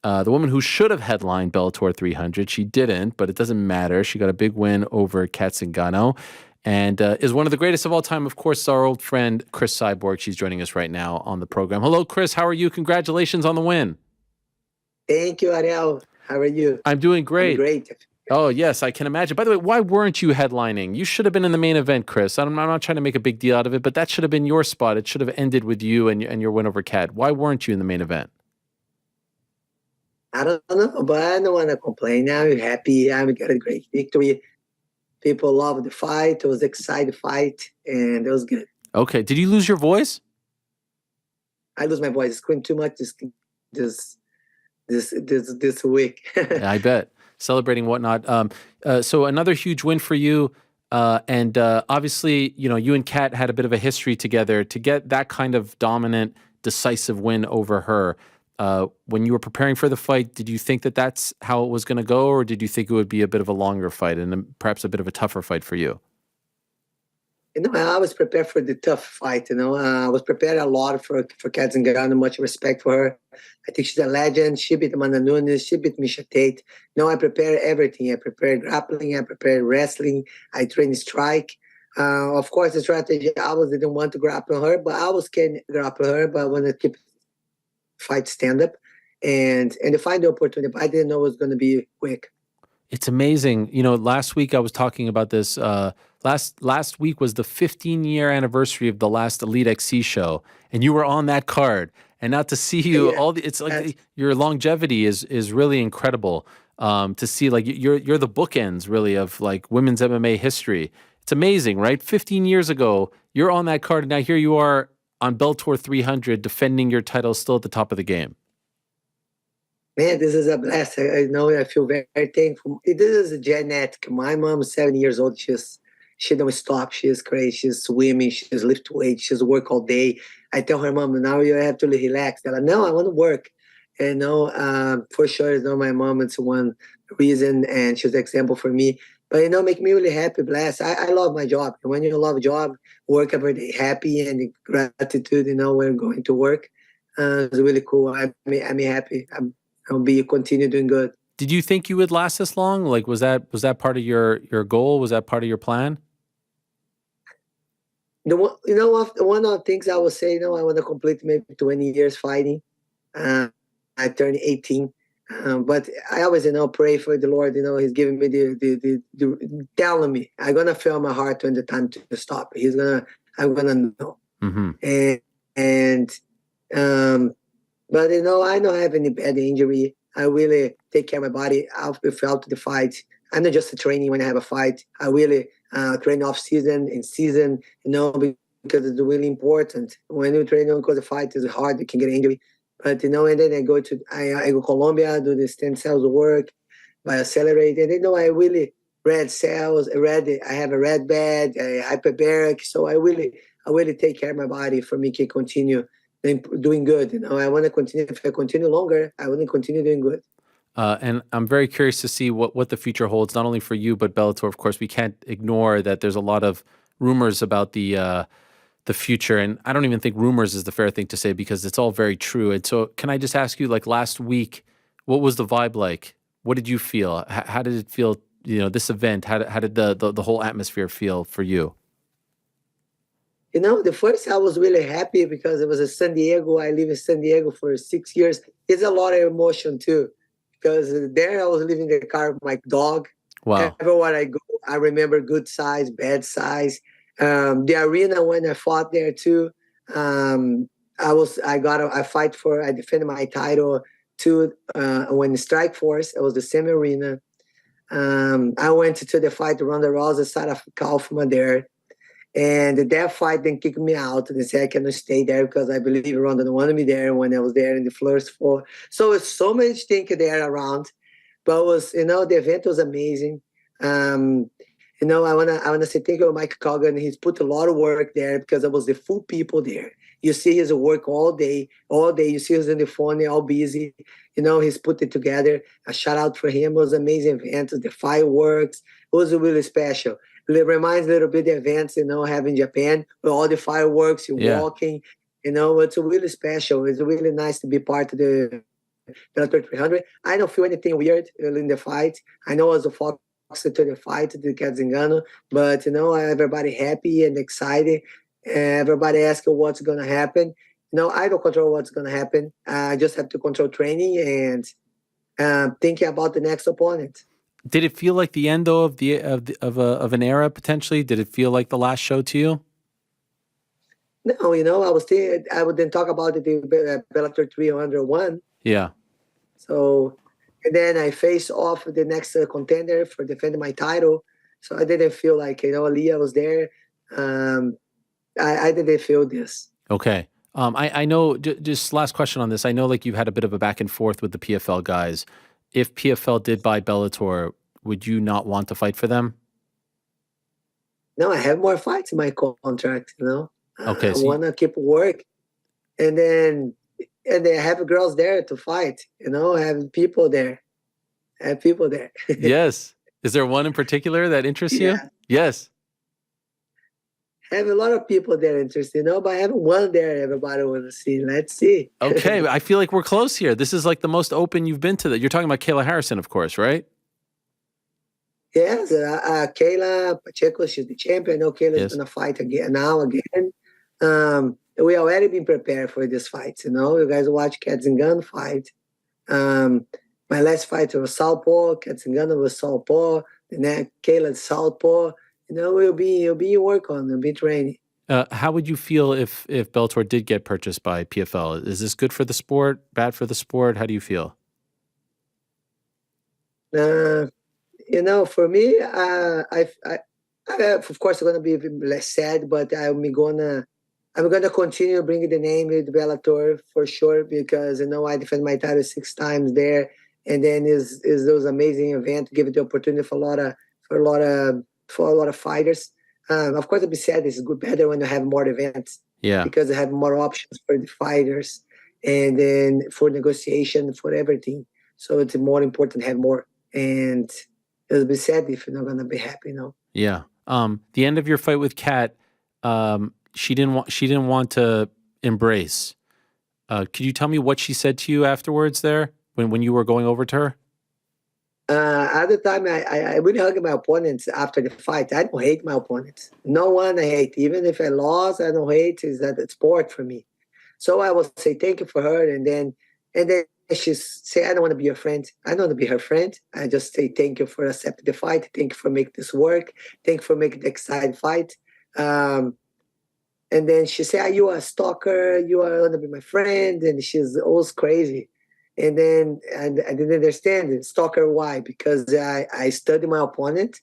the woman who should have headlined Bellator 300. She didn't, but it doesn't matter. She got a big win over Cat Zingano and is one of the greatest of all time. Of course, our old friend, Cris Cyborg. She's joining us right now on the program. Hello, Cris. How are you? Congratulations on the win. Thank you, Ariel. How are you? I'm doing great. I'm great. Oh, yes, I can imagine. By the way, why weren't you headlining? You should have been in the main event, Cris. I'm not trying to make a big deal out of it, but that should have been your spot. It should have ended with you and your win over Cat. Why weren't you in the main event? I don't know, but I don't want to complain. I'm happy. I got a great victory. People loved the fight. It was an exciting fight, and it was good. Okay. Did you lose your voice? I lose my voice. Scream too much this week. Yeah, I bet. Celebrating whatnot. So another huge win for you. And obviously, you and Kat had a bit of a history together. To get that kind of dominant, decisive win over her, when you were preparing for the fight, did you think that that's how it was going to go, or did you think it would be a bit of a longer fight and perhaps a bit of a tougher fight for you? I was prepared for the tough fight. I was prepared a lot for Cat Zingano. Much respect for her. I think she's a legend. She beat Amanda Nunes. She beat Misha Tate. I prepared everything. I prepared grappling. I prepared wrestling. I trained strike. Of course, the strategy, I didn't want to grapple her, but I was scared to grapple her. But I want to keep fight stand-up, and to find the opportunity. But I didn't know it was going to be quick. It's amazing. You know, last week I was talking about this. Last week was the 15-year anniversary of the last Elite XC show, and you were on that card. And now to see you, it's like your longevity is really incredible. To see like you're the bookends really of like women's MMA history. It's amazing, right? 15 years ago, you're on that card, and now here you are on Bellator 300, defending your title, still at the top of the game. Man, this is a blessing. I know I feel very, very thankful. This is a genetic. My mom is 7 years old. She don't stop. She is crazy. She's swimming. She's lift weights. She's work all day. I tell her, Mom, now you have to relax. They're like, no, I want to work. And for sure, my mom is one reason, and she's an example for me. But make me really happy, blessed. I love my job. And when you love a job, work every day, happy and gratitude. When going to work, it's really cool. I'm happy. I'll continue doing good. Did you think you would last this long? Like, was that part of your goal? Was that part of your plan? One of the things I would say, I want to complete maybe 20 years fighting. I turned 18, but I always, pray for the Lord. He's giving me the telling me I'm gonna feel my heart when the time to stop. I'm gonna know. Mm-hmm. But I don't have any bad injury. I really take care of my body throughout the fight. I'm not just training when I have a fight. I really train off season, in season, because it's really important. When you train because the fight is hard, you can get injury. But and then I go to Colombia, do the stem cells work, by accelerate, and I really red cells, I have a red bed, a hyperbaric. So I really take care of my body for me to continue doing good. I want to continue. If I continue longer, I want to continue doing good. And I'm very curious to see what the future holds, not only for you, but Bellator. Of course, we can't ignore that there's a lot of rumors about the future. And I don't even think rumors is the fair thing to say because it's all very true. And so can I just ask you, like last week, what was the vibe like? What did you feel? How did it feel, this event? How did the whole atmosphere feel for you? The first I was really happy because it was in San Diego. I live in San Diego for 6 years. It's a lot of emotion too, because there I was living in the car with my dog. Wow. Everywhere I go, I remember good size, bad size. The arena when I fought there too. I defended my title too when Strike Force. It was the same arena. I went to the fight Ronda Rousey side of Kaufman there. And that fight then kicked me out. They said I cannot stay there because I believe Ronda wanted me there when I was there in the first four. So it's so much things there around. But it was, the event was amazing. I wanna say thank you to Mike Cogan. He's put a lot of work there because it was the full people there. You see his work all day. You see us in the phone, all busy. He's put it together. A shout out for him. It was an amazing event. The fireworks. It was really special. It reminds a little bit of the events, have in Japan with all the fireworks, walking. It's really special. It's really nice to be part of the Bellator 300. I don't feel anything weird in the fight. I know I was a fox to the fight, the Cat Zingano, but everybody happy and excited. Everybody asking what's going to happen. I don't control what's going to happen. I just have to control training and thinking about the next opponent. Did it feel like the end though of an era potentially? Did it feel like the last show to you? No, I would then talk about the Bellator 301. Yeah. So, and then I face off the next contender for defending my title. So I didn't feel like Leah was there. I didn't feel this. Okay. I know. Just last question on this. I know like you've had a bit of a back and forth with the PFL guys. If PFL did buy Bellator, would you not want to fight for them? No, I have more fights in my contract, Okay. I want to keep work. And then have girls there to fight, have people there. Yes. Is there one in particular that interests you? Yes. I have a lot of people there interested, but I haven't one there everybody want to see. Let's see. Okay, I feel like we're close here. This is like the most open you've been to that. You're talking about Kayla Harrison, of course, right? Yes, Kayla Pacheco, she's the champion. I know Kayla's going to fight again. It we already been prepared for this fight. You know, you guys watch Cat Zingano fight. My last fight was Southpaw. Cat Zingano was Southpaw. The next, Kayla Southpaw. You know, we'll be work on, we'll be training. How would you feel if Bellator did get purchased by PFL? Is this good for the sport? Bad for the sport? How do you feel? You know, for me, I of course I'm gonna be less sad, but I'm gonna continue bringing the name with Bellator for sure, because you know I defend my title 6 times there, and then is those amazing events, give it the opportunity for a lot of fighters. Of course, I'll be sad. It's good, better when you have more events. Yeah. Because I have more options for the fighters, and then for negotiation, for everything. So it's more important to have more. And it'll be sad if you're not gonna be happy, you know. Yeah. The end of your fight with Cat, she didn't want to embrace. Could you tell me what she said to you afterwards there when you were going over to her? At the time, I really hug my opponents after the fight. I don't hate my opponents. No one I hate. Even if I lost, I don't hate. It's that it's sport for me. So I will say thank you for her, and then she say, I don't want to be your friend. I don't want to be her friend. I just say thank you for accepting the fight. Thank you for making this work. Thank you for making the exciting fight. And then she said, are you a stalker? You are going to be my friend? And she's always crazy. And then I didn't understand it. Stalker, why? Because I study my opponent.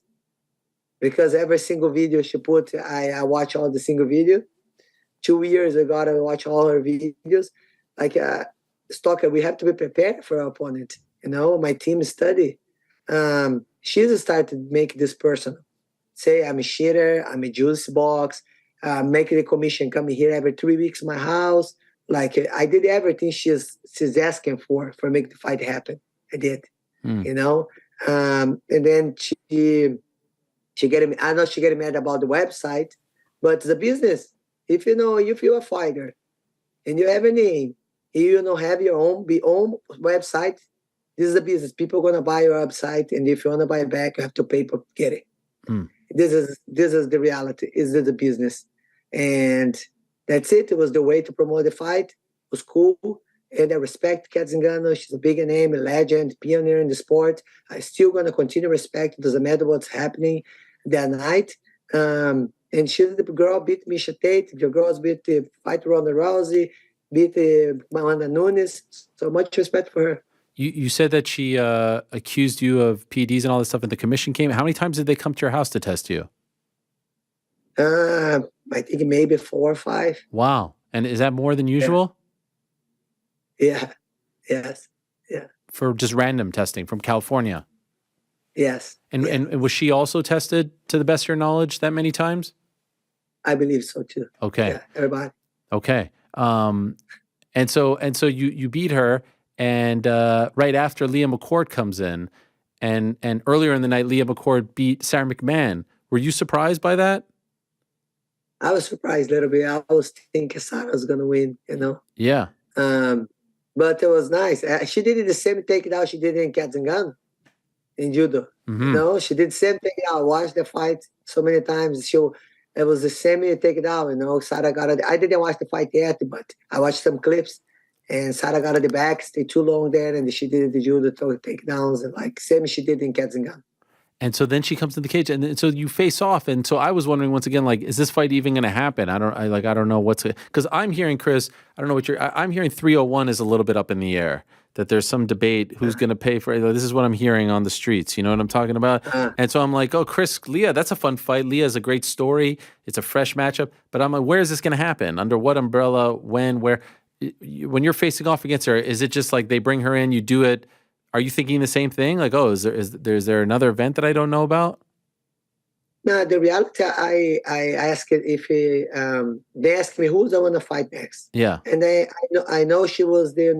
Because every single video she put, I watch all the single video. 2 years ago, I watch all her videos. Like, stalker, we have to be prepared for our opponent. You know, my team study. She's started to make this personal. Say, I'm a cheater, I'm a juice box, make the commission come here every 3 weeks in my house. Like, I did everything she's asking for make the fight happen. I did, you know? And then she getting, I know she getting mad about the website, but it's a business. If you're a fighter and you have a name, you don't have your own website, this is a business. People are going to buy your website, and if you want to buy it back, you have to pay to get it. This is the reality. This is the business. And that's it. It was the way to promote the fight. It was cool. And I respect Cat Zingano. She's a big name, a legend, pioneer in the sport. I'm still going to continue to respect. It doesn't matter what's happening that night. And the girl beat Misha Tate. The girls beat the fighter Ronda Rousey, beat Amanda Nunes. So much respect for her. You said that she accused you of PEDs and all this stuff, and the commission came. How many times did they come to your house to test you? I think maybe 4 or 5. Wow. And is that more than usual? Yeah. Yes. Yeah. For just random testing from California? Yes. And was she also tested, to the best of your knowledge, that many times? I believe so too. Okay. Yeah, everybody. Okay. And so you beat her, and right after Leah McCourt comes in, and earlier in the night Leah McCourt beat Sarah McMahon. Were you surprised by that? I was surprised a little bit. I was thinking Sarah was gonna win, you know. Yeah. But it was nice. She did the same takedown she did in Cat Zingano in judo. Mm-hmm. You know, she did the same takedown. I watched the fight so many times. It was the same takedown, you know. Sarah got it. I didn't watch the fight yet, but I watched some clips. And Sarah got at the back, stayed too long there, and she did the judo takedowns, and like same as she did in Cat Zingano. And so then she comes to the cage, and so you face off. And so I was wondering once again, like, is this fight even going to happen? I don't know what's, because I'm hearing, Cris, I don't know what I'm hearing 301 is a little bit up in the air, that there's some debate who's going to pay for it. This is what I'm hearing on the streets. You know what I'm talking about? And so I'm like, oh, Cris, Leah, that's a fun fight. Leah is a great story. It's a fresh matchup. But I'm like, where is this going to happen? Under what umbrella? When? Where? When you're facing off against her, is it just like they bring her in, you do it? Are you thinking the same thing? Like, oh, is there another event that I don't know about? No, the reality, I asked if they asked me who's the one to fight next. Yeah, and I know she was the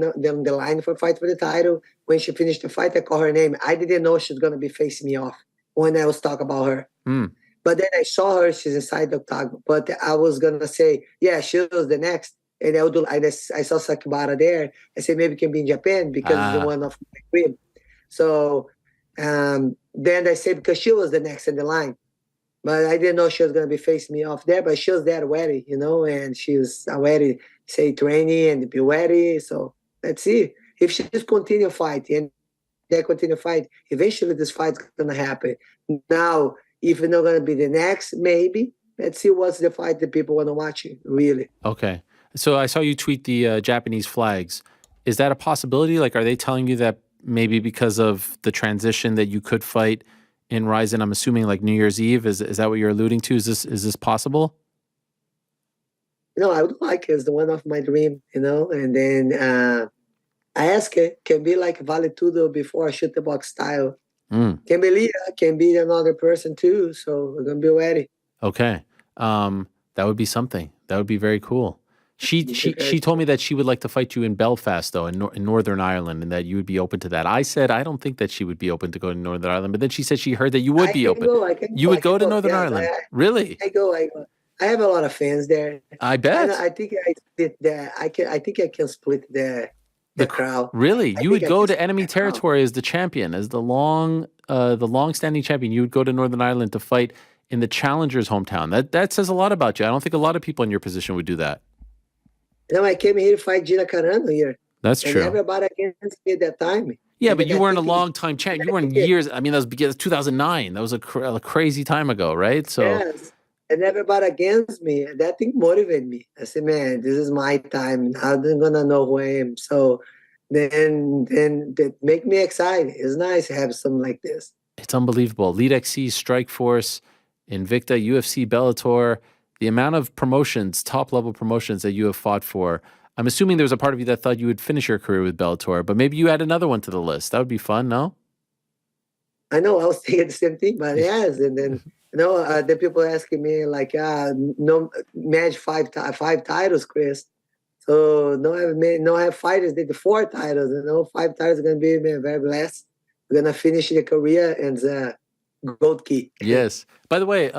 line for fight for the title. When she finished the fight, I called her name. I didn't know she was gonna be facing me off when I was talking about her. But then I saw her; she's inside the octagon. But I was gonna say, yeah, she was the next. And I saw Sakibara there. I said, maybe it can be in Japan because it's the one of my crib. So then I said, because she was the next in the line. But I didn't know she was gonna be facing me off there. But she was there ready, and she was already say training and be ready. So let's see if she just continue fighting and they continue fight. Eventually, this fight's gonna happen. Now, if it's not gonna be the next, maybe let's see what's the fight that people want to watch. Really. Okay. So I saw you tweet the Japanese flags. Is that a possibility? Like, are they telling you that maybe because of the transition that you could fight in Ryzen? I'm assuming like New Year's Eve. Is that what you're alluding to? Is this possible? No, I would like it. It's the one of my dream, And then I ask it, can be like Vale Tudo before I shoot the box style. Can be Leah, can be another person too. So we're gonna be ready. Okay. That would be something. That would be very cool. She told me that she would like to fight you in Belfast, though, in Northern Ireland, and that you would be open to that. I said I don't think that she would be open to go to Northern Ireland, but then she said she heard that you would be open. You would go to Northern Ireland? Really? I go. I have a lot of fans there. I bet. I think I split the. I think I can split the crowd. Really? You would go to enemy territory as the champion, as the long-standing champion. You would go to Northern Ireland to fight in the challenger's hometown. That says a lot about you. I don't think a lot of people in your position would do that. I came here to fight Gina Carano here. That's true. Everybody against me at that time. Yeah, but you weren't a long-time champion. You weren't years. I mean, that was 2009. That was a crazy time ago, right? So. Yes. And everybody against me. That thing motivated me. I said, man, this is my time. I'm gonna know who I am. So then that make me excited. It's nice to have something like this. It's unbelievable. Elite XC, Strike Force, Invicta, UFC, Bellator, the amount of promotions, top-level promotions that you have fought for. I'm assuming there was a part of you that thought you would finish your career with Bellator, but maybe you add another one to the list. That would be fun, no? I know. I was thinking the same thing, but yes. And then, the people asking me like, no match five titles, Chris. So I have fighters did the 4 titles. 5 titles are gonna be very blessed. We're gonna finish the career and gold key. Yes. By the way,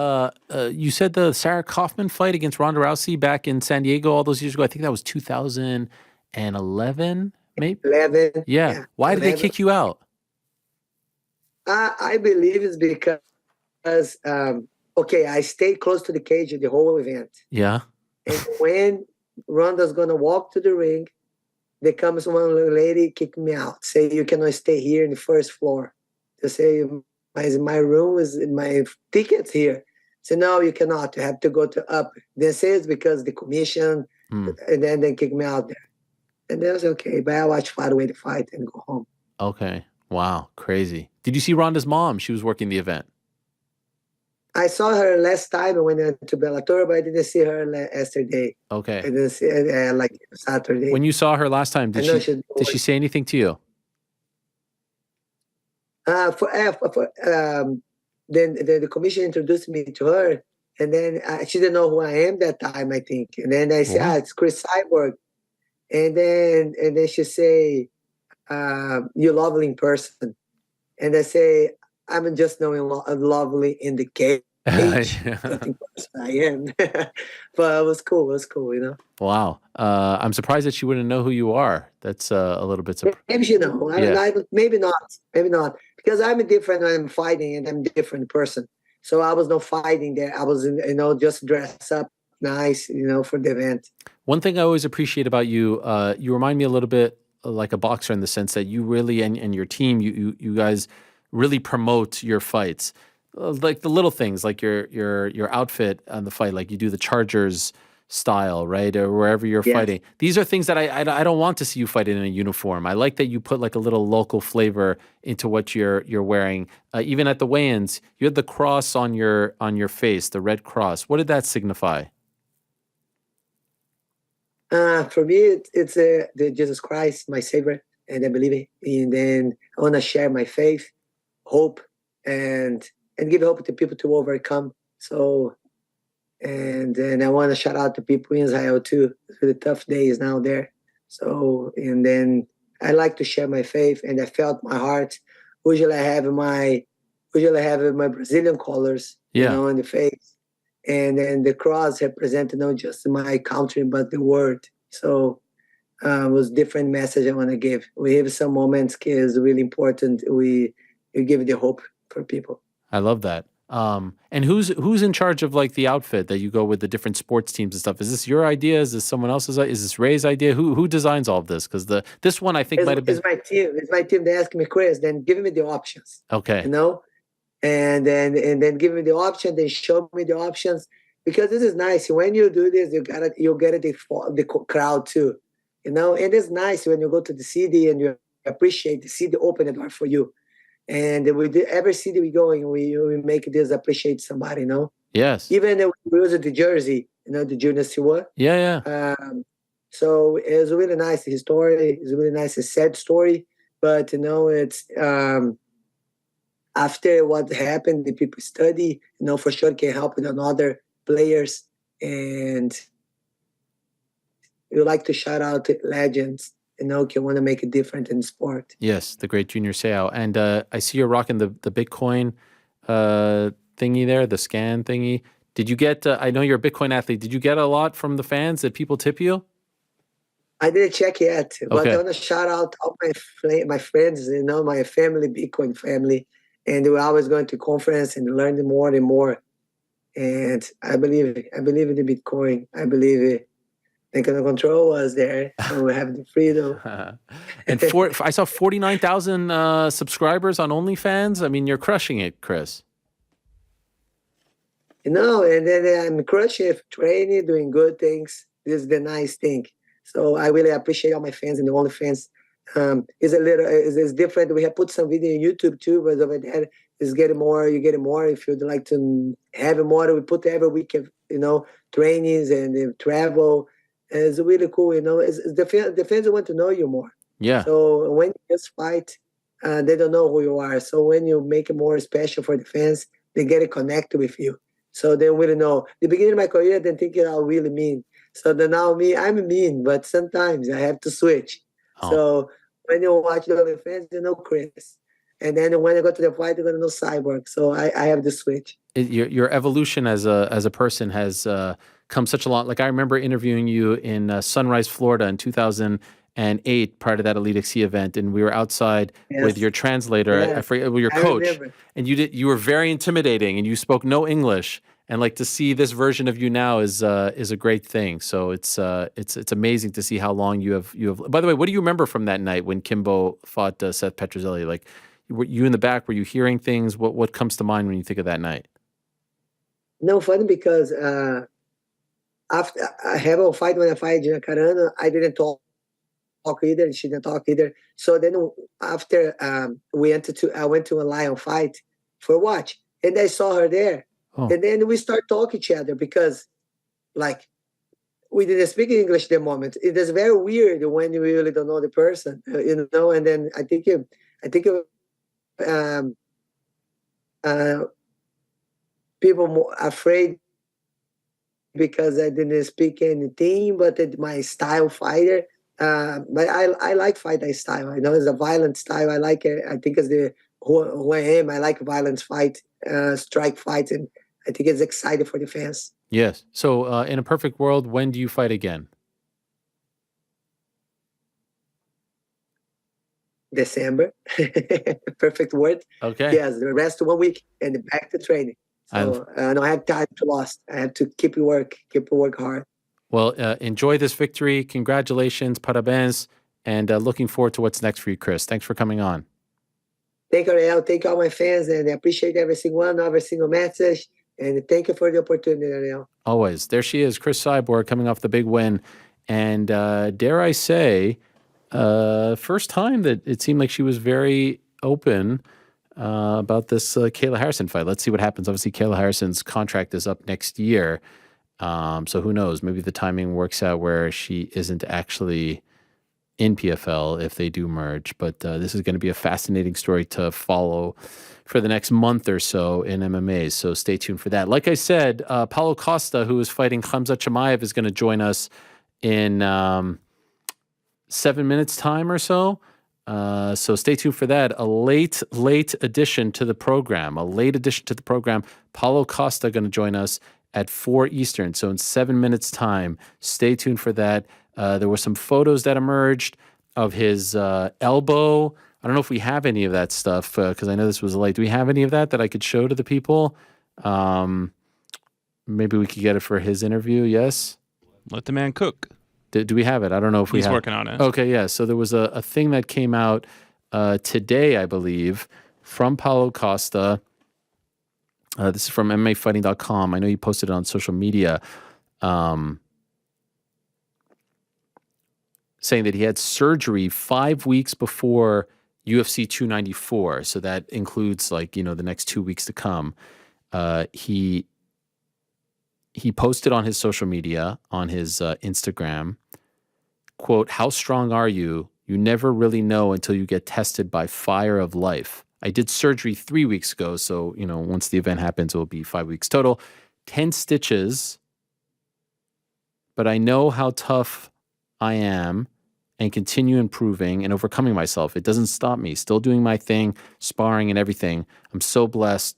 you said the Sarah Kaufman fight against Ronda Rousey back in San Diego all those years ago. I think that was 2011, maybe. 11. Yeah. Why did they kick you out? I believe it's because, I stayed close to the cage the whole event. Yeah. And when Ronda's gonna walk to the ring, there comes one lady kicking me out. Say you cannot stay here in the first floor. To say my room is my tickets here. So no, you cannot. You have to go to up. They say it's because the commission, and then they kick me out there. And that was okay. But I watch featherweight fight and go home. Okay. Wow. Crazy. Did you see Ronda's mom? She was working the event. I saw her last time I went to Bellator, but I didn't see her yesterday. Okay. I didn't see her like Saturday. When you saw her last time, did she say anything to you? Then the commission introduced me to her, and then she didn't know who I am that time, I think. And then I said, it's Cris Cyborg. And then she say, you're lovely in person. And I say, I'm just knowing lovely in the cage. I am. But it was cool. Wow. I'm surprised that she wouldn't know who you are. That's a little bit surprising. Maybe she know. Maybe not. Because I'm different when I'm fighting, and I'm a different person. So I was not fighting there. I was, just dress up nice, for the event. One thing I always appreciate about you, you remind me a little bit like a boxer in the sense that you really, and your team, you guys really promote your fights. Like the little things, like your outfit on the fight, like you do the Chargers style, right? Or wherever you're fighting. These are things that I don't want to see you fight in a uniform. I like that you put like a little local flavor into what you're wearing. Even at the weigh-ins, you had the cross on your face, the red cross. What did that signify? For me, it's the Jesus Christ, my Savior, and I believe it. And then I want to share my faith, hope, and give hope to people to overcome. So, and then I want to shout out to people in Israel too for the tough days now there. So, and then I like to share my faith, and I felt my heart. Usually I have my Brazilian colors, in the face. And then the cross represented not just my country, but the world. So it was different message I want to give. We have some moments is really important. We give the hope for people. I love that. And who's in charge of like the outfit that you go with the different sports teams and stuff? Is this your idea? Is this someone else's? Is this Ray's idea? Who designs all of this? Because this one I think might have been. It's my team. It's my team. They ask me, Chris, then give me the options. Okay. You know, and then give me the option. They show me the options because this is nice. When you do this, you get the crowd too. You know, and it's nice when you go to the city and you appreciate the city open the door for you. And every city we go in, we make this appreciate somebody, you know? Yes. Even if we use the jersey, you know, the Junior Siwa. Yeah. So it's really nice. His story is really nice. It's a sad story, but, you know, it's after what happened, the people study, you know, for sure can help with other players. And we like to shout out to legends. You know, can want to make a difference in sport. Yes, the great Junior Seau. And I see you're rocking the Bitcoin thingy there, the scan thingy. Did you get, I know you're a Bitcoin athlete, did you get a lot from the fans? Did people tip you? I didn't check yet, but Okay. I want to shout out all my friends, you know, my family, Bitcoin family. And we're always going to conference and learn more and more. And I believe in the Bitcoin. I believe it. They can control was there, so we have the freedom. And I saw 49,000 subscribers on OnlyFans. I mean, you're crushing it, Chris. You know, and then I'm crushing it, training, doing good things. This is the nice thing. So I really appreciate all my fans and the OnlyFans. It's different. We have put some video on YouTube too, but over there is getting more. You get more if you'd like to have more. We put every week, you know, trainings and travel. It's really cool, you know. The fans want to know you more. Yeah. So when you just fight, they don't know who you are. So when you make it more special for the fans, they get to connect with you. So they really know. The beginning of my career, I didn't think I was really mean. So then now I'm mean, but sometimes I have to switch. Oh. So when you watch the other fans, you know Chris. And then when I go to the fight, they're going to know Cyborg. So I have to switch. Your evolution as a person has come such a lot. Like I remember interviewing you in Sunrise, Florida in 2008, prior to that Elite XC event, and we were outside with your translator, Yeah. I forget, with your coach, remember. and you were very intimidating, and you spoke no English. And like to see this version of you now is a great thing. So it's amazing to see how long you have. By the way, what do you remember from that night when Kimbo fought Seth Petrozelli? Like, were you in the back? Were you hearing things? What comes to mind when you think of that night? No, funny because after I have a fight when I fight Gina Carano, I didn't talk either. She didn't talk either. So then after I went to a lion fight for watch, and I saw her there. Oh. And then we start talking each other because, like, we didn't speak English at the moment. It is very weird when you really don't know the person, you know. And then I think people more afraid because I didn't speak anything, but my style fighter. But I like fight style. I know it's a violent style. I like it. I think it's who I am. I like violent fight, strike fights, and I think it's exciting for the fans. Yes. So in a perfect world, when do you fight again? December. Perfect word. Okay. Yes, the rest of 1 week and back to training. So I don't have time to lost. I have to keep work hard. Well, enjoy this victory. Congratulations, parabéns, and looking forward to what's next for you, Chris. Thanks for coming on. Thank you, Ariel. Thank all my fans, and I appreciate every single message. And thank you for the opportunity, Ariel. Always. There she is, Cris Cyborg, coming off the big win. And dare I say, first time that it seemed like she was very open about this Kayla Harrison fight. Let's see what happens. Obviously, Kayla Harrison's contract is up next year. So who knows? Maybe the timing works out where she isn't actually in PFL if they do merge. But this is going to be a fascinating story to follow for the next month or so in MMA. So stay tuned for that. Like I said, Paulo Costa, who is fighting Khamzat Chimaev, is going to join us in 7 minutes time or so. So stay tuned for that. A late addition to the program. Paulo Costa going to join us at 4 Eastern. So in 7 minutes time, stay tuned for that. There were some photos that emerged of his elbow. I don't know if we have any of that stuff because I know this was late. Do we have any of that I could show to the people? Maybe we could get it for his interview. Yes. Let the man cook. Do we have it? I don't know if we have. He's working on it. Okay, yeah. So there was a thing that came out today, I believe, from Paulo Costa. This is from MMAfighting.com. I know you posted it on social media, saying that he had surgery 5 weeks before UFC 294. So that includes like, the next 2 weeks to come. He posted on his social media, on his Instagram, quote, "How strong are you? You never really know until you get tested by fire of life. I did surgery 3 weeks ago, so, once the event happens, it will be 5 weeks total. 10 stitches, but I know how tough I am and continue improving and overcoming myself. It doesn't stop me. Still doing my thing, sparring and everything. I'm so blessed.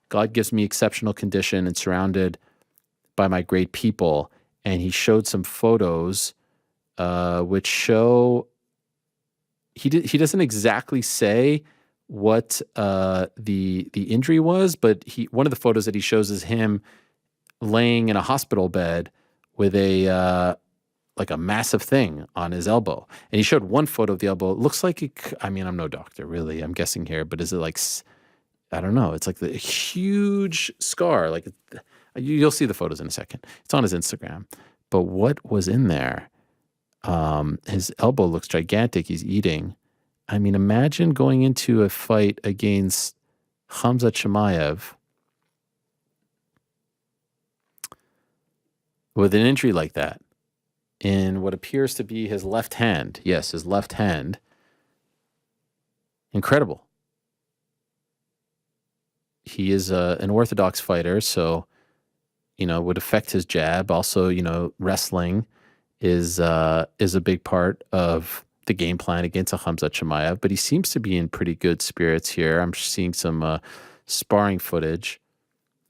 God gives me exceptional condition and surrounded by my great people." And he showed some photos which show he doesn't exactly say what the injury was, but one of the photos that he shows is him laying in a hospital bed with a like a massive thing on his elbow. And he showed one photo of the elbow. It looks like I'm no doctor, really. I'm guessing here, but is it like, I don't know. It's like the huge scar. Like you'll see the photos in a second. It's on his Instagram. But what was in there? His elbow looks gigantic. He's eating. Imagine going into a fight against Khamzat Chimaev with an injury like that in what appears to be his left hand. Yes, his left hand. Incredible. He is an orthodox fighter, so, would affect his jab. Also, wrestling is a big part of the game plan against a Khamzat Chimaev, but he seems to be in pretty good spirits here. I'm seeing some sparring footage.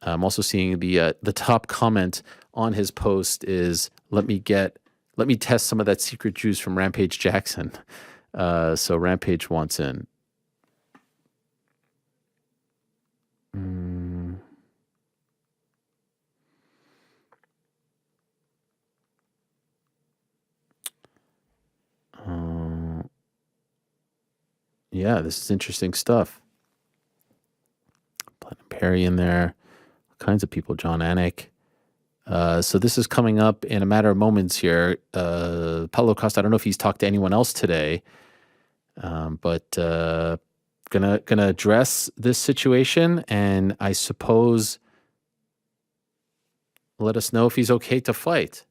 I'm also seeing the top comment on his post is, let me test some of that secret juice from Rampage Jackson. So Rampage wants in. Yeah, this is interesting stuff. Platinum Perry in there, all kinds of people. John Anik. So this is coming up in a matter of moments here. Paulo Costa, I don't know if he's talked to anyone else today, but gonna address this situation, and I suppose let us know if he's okay to fight.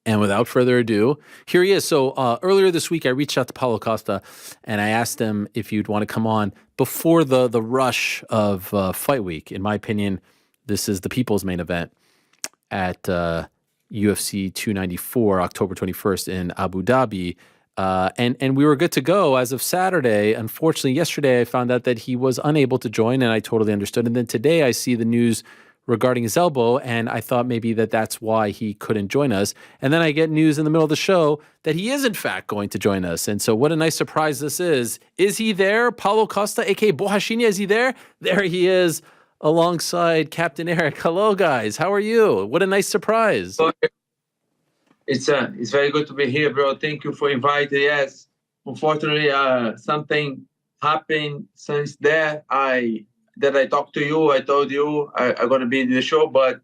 And without further ado, here he is. So earlier this week, I reached out to Paulo Costa, and I asked him if you'd want to come on before the rush of Fight Week. In my opinion, this is the people's main event at UFC 294, October 21st in Abu Dhabi. And we were good to go as of Saturday. Unfortunately, yesterday I found out that he was unable to join, and I totally understood. And then today I see the news regarding his elbow, and I thought maybe that's why he couldn't join us. And then I get news in the middle of the show that he is in fact going to join us. And so what a nice surprise this is. Is he there? Paulo Costa, aka Borrachinha, is he there? There he is alongside Captain Eric. Hello guys, how are you? What a nice surprise. It's very good to be here, bro. Thank you for inviting. Yes, unfortunately, something happened since that I talked to you. I told you I'm gonna be in the show, but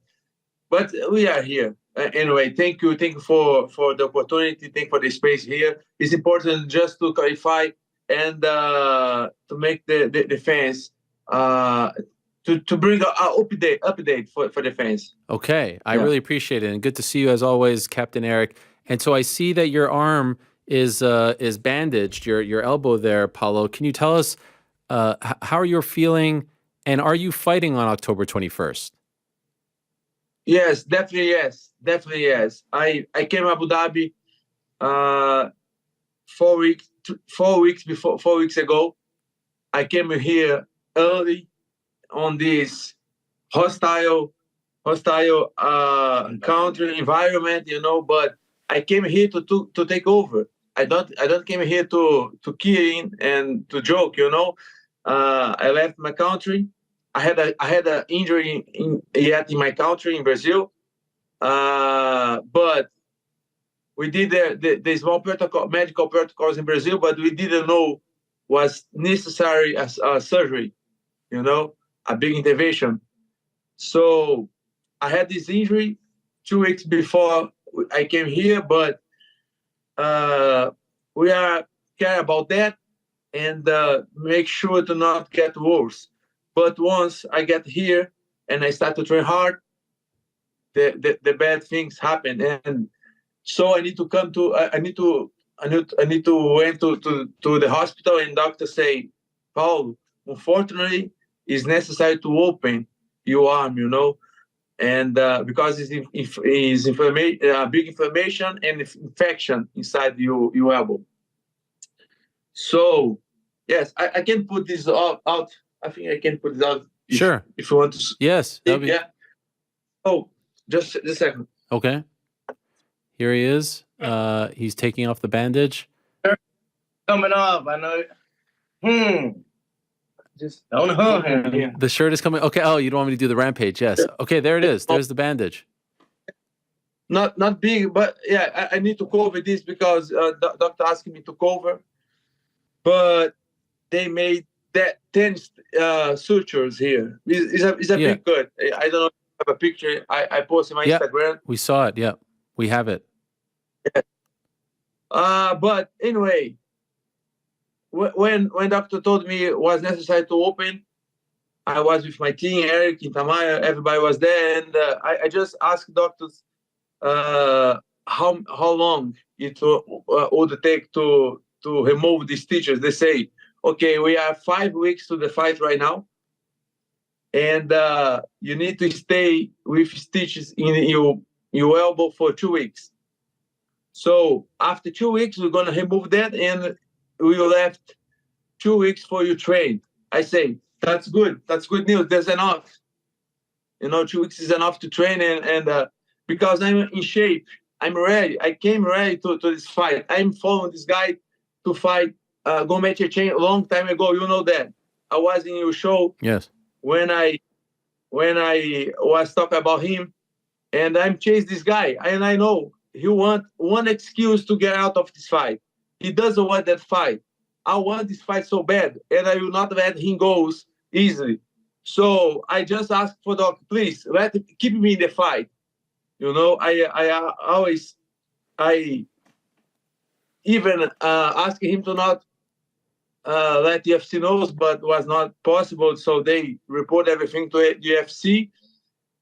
we are here anyway. Thank you for the opportunity. Thank you for the space here. It's important just to clarify and to make the fans to bring an update for the fans. Okay, I really appreciate it, and good to see you as always, Captain Eric. And so I see that your arm is bandaged, your elbow there, Paulo. Can you tell us how you feeling, and are you fighting on October 21st? Yes, definitely yes. I came to Abu Dhabi 4 weeks ago. I came here early on this hostile country environment, but I came here to take over. I don't came here to kill and to joke, I left my country. I had an injury in my country in Brazil, but we did the small medical protocols in Brazil, but we didn't know was necessary as surgery, a big intervention. So I had this injury 2 weeks before I came here, but we are care about that and make sure to not get worse. But once I get here and I start to train hard, the bad things happen, and so I need to come to I need to went to the hospital, and doctor say, Paulo, unfortunately, it's necessary to open your arm, and because it's inflammation, big inflammation and infection inside your elbow. So yes, I can put this out. I think I can put it out. Sure. If you want to. Yes. Yeah. Oh, just a second. Okay. Here he is. He's taking off the bandage. Coming off. I know. Just don't hurt him. The shirt is coming. Okay. Oh, you don't want me to do the rampage? Yes. Okay. There it is. There's the bandage. Not big, but yeah, I need to cover this because doctor asked me to cover. But they made that 10 sutures here. It's a big cut. I don't know if I have a picture. I posted my Instagram. We saw it. Yeah, we have it. Yeah. But anyway, when doctor told me it was necessary to open, I was with my team, Eric, Tamaya, everybody was there, and I just asked doctors how long it would take to remove the stitches. They say, okay, we are 5 weeks to the fight right now, and you need to stay with stitches in your elbow for 2 weeks. So after 2 weeks, we're gonna remove that, and we left 2 weeks for you train. I say, that's good. That's good news. There's enough. 2 weeks is enough to train, and because I'm in shape, I'm ready. I came ready to this fight. I'm following this guy to fight Gometia Chain a long time ago. You know that. I was in your show. Yes. When I was talking about him, and I'm chasing this guy, and I know he wants one excuse to get out of this fight. He doesn't want that fight. I want this fight so bad, and I will not let him go easily. So I just asked for doctor, please keep me in the fight. I always even asked him to not let the UFC knows, but was not possible. So they report everything to the UFC.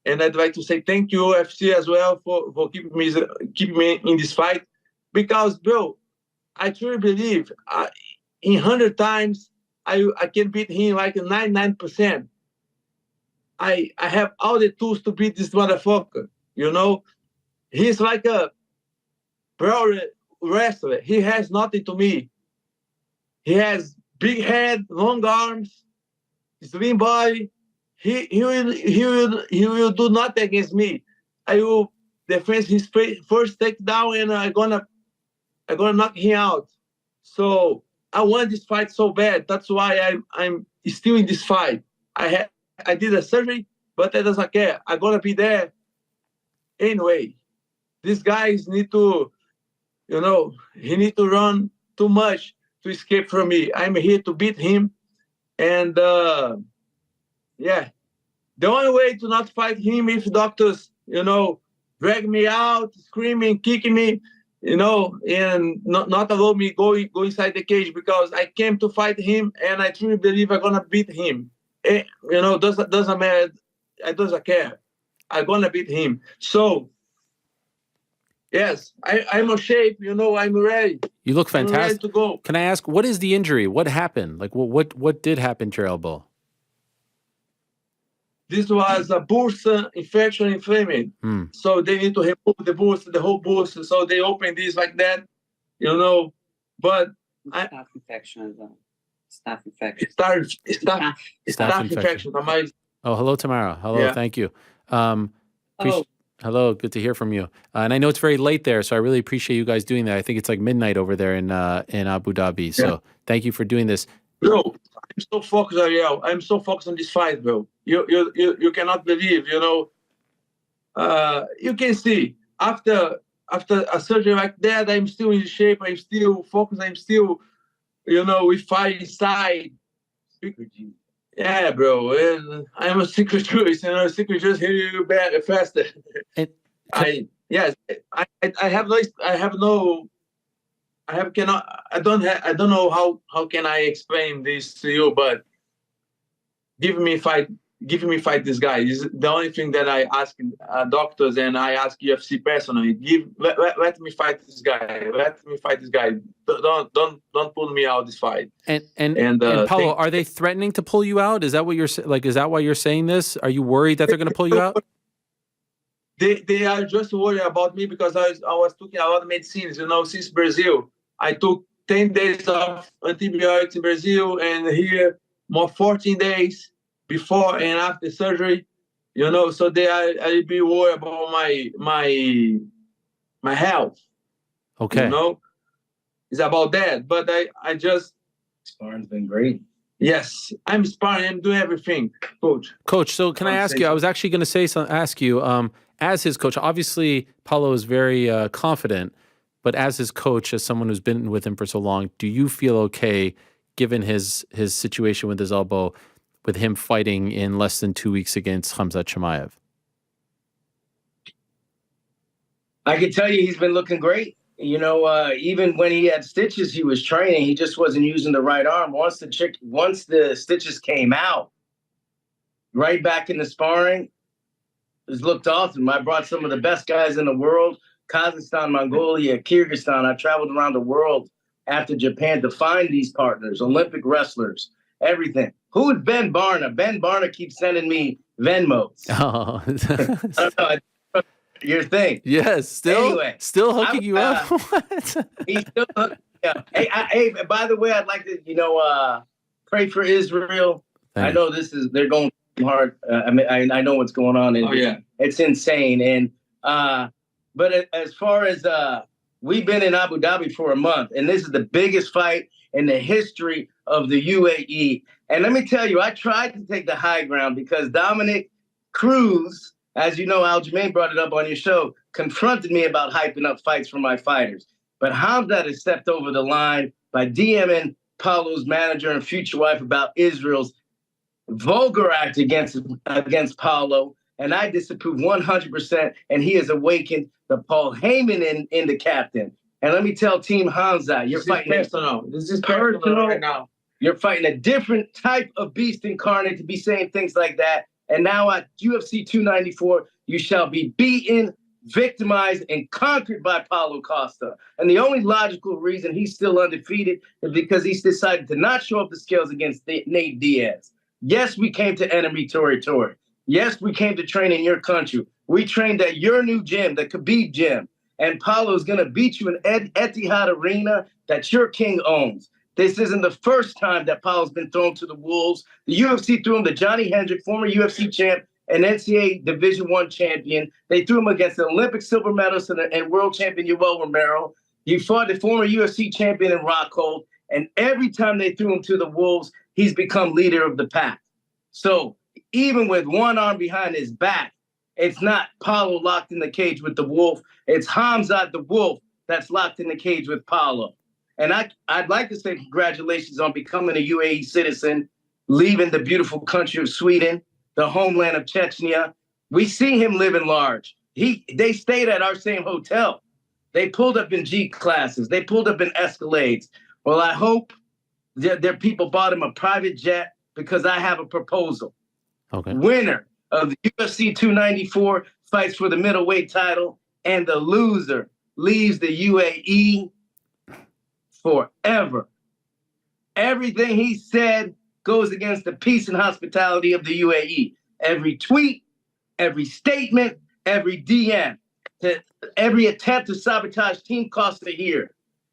And I'd like to say thank you, UFC, as well, for keeping me in this fight. Because, bro, I truly believe in 100 times, I can beat him like 99%. I have all the tools to beat this motherfucker. He's like a pro wrestler. He has nothing to me. He has big head, long arms, slim body. He will do nothing against me. I will defend his first takedown, and I'm gonna knock him out. So I want this fight so bad. That's why I'm still in this fight. I did a surgery, but that doesn't care. I'm gonna be there anyway. These guys need to, he need to run too much to escape from me. I'm here to beat him, and yeah, the only way to not fight him if doctors, drag me out, screaming, kicking me, and not allow me go inside the cage, because I came to fight him, and I truly believe I'm gonna beat him. Doesn't matter. I doesn't care. I'm gonna beat him. So yes, I'm in shape. I'm ready. You look fantastic. I'm ready to go. Can I ask, what is the injury? What happened? Like, what did happen to your elbow? This was a burst infection inflamed. So they need to remove the whole burst. So they open this like that, But staph infection as well. Staph infection. Staph infection. Oh, hello, Tamara. Hello, thank you. Hello, good to hear from you. And I know it's very late there, so I really appreciate you guys doing that. I think it's like midnight over there in Abu Dhabi. So thank you for doing this. Bro, so focused, Ariel. I'm so focused on this fight, bro. You cannot believe, you can see after a surgery like that, I'm still in shape. I'm still focused. I'm still, we fight inside. Yeah, bro. And I'm a secret juice. Secret juice heal you better, faster. And I don't know how can I explain this to you, but give me fight this guy. This is the only thing that I ask doctors and I ask UFC personally. Let me fight this guy. Let me fight this guy. Don't pull me out this fight. And Paulo, are they threatening to pull you out? Is that what you're like? Is that why you're saying this? Are you worried that they're going to pull you out? They are just worried about me because I was taking a lot of medicines. Since Brazil, I took 10 days of antibiotics in Brazil and here more 14 days before and after surgery. So they are a little bit worried about my health. Okay. It's about that. But I just sparring's been great. Yes, I'm sparring. I'm doing everything, coach. Coach, so can I ask you? I was actually going to ask you, as his coach. Obviously, Paulo is very confident, but as his coach, as someone who's been with him for so long, do you feel okay, given his situation with his elbow, with him fighting in less than 2 weeks against Khamzat Chimaev? I can tell you he's been looking great. Even when he had stitches, he was training. He just wasn't using the right arm. Once the stitches came out, right back in the sparring, it looked awesome. I brought some of the best guys in the world, Kazakhstan, Mongolia, Kyrgyzstan. I traveled around the world after Japan to find these partners, Olympic wrestlers, everything. Who is Ben Barna? Ben Barna keeps sending me Venmos. Oh. I don't know. Your thing. Yes, still hooking you up. He's still hooking me up. Hey, by the way, I'd like to, pray for Israel. Thanks. I know they're going hard. I know what's going on. And it's insane. And, but as far as, we've been in Abu Dhabi for a month, and this is the biggest fight in the history of the UAE. And let me tell you, I tried to take the high ground because Dominic Cruz, as you know, Aljamain brought it up on your show, confronted me about hyping up fights for my fighters. But Khamzat has stepped over the line by DMing Paulo's manager and future wife about Israel's vulgar act against Paulo. And I disapprove 100%. And he has awakened the Paul Heyman in the captain. And let me tell Team Khamzat, you're fighting personal. This is personal right now. You're fighting a different type of beast incarnate to be saying things like that. And now at UFC 294, you shall be beaten, victimized, and conquered by Paulo Costa. And the only logical reason he's still undefeated is because he's decided to not show up the scales against Nate Diaz. Yes, we came to enemy territory. Yes, we came to train in your country. We trained at your new gym, the Khabib gym. And Paulo's going to beat you in Etihad Arena that your king owns. This isn't the first time that Paulo's been thrown to the wolves. The UFC threw him to Johnny Hendrick, former UFC champ and NCAA Division I champion. They threw him against the Olympic silver medalist and world champion Yoel Romero. He fought the former UFC champion in Rockhold. And every time they threw him to the wolves, he's become leader of the pack. So even with one arm behind his back, it's not Paulo locked in the cage with the wolf. It's Khamzat the wolf that's locked in the cage with Paulo. And I'd like to say congratulations on becoming a UAE citizen, leaving the beautiful country of Sweden, the homeland of Chechnya. We see him living large. They stayed at our same hotel. They pulled up in G-classes. They pulled up in Escalades. Well, I hope their people bought him a private jet because I have a proposal. Okay. Winner of the UFC 294 fights for the middleweight title, and the loser leaves the UAE forever. Everything he said goes against the peace and hospitality of the UAE. Every tweet, every statement, every DM, every attempt to sabotage Team Costa here.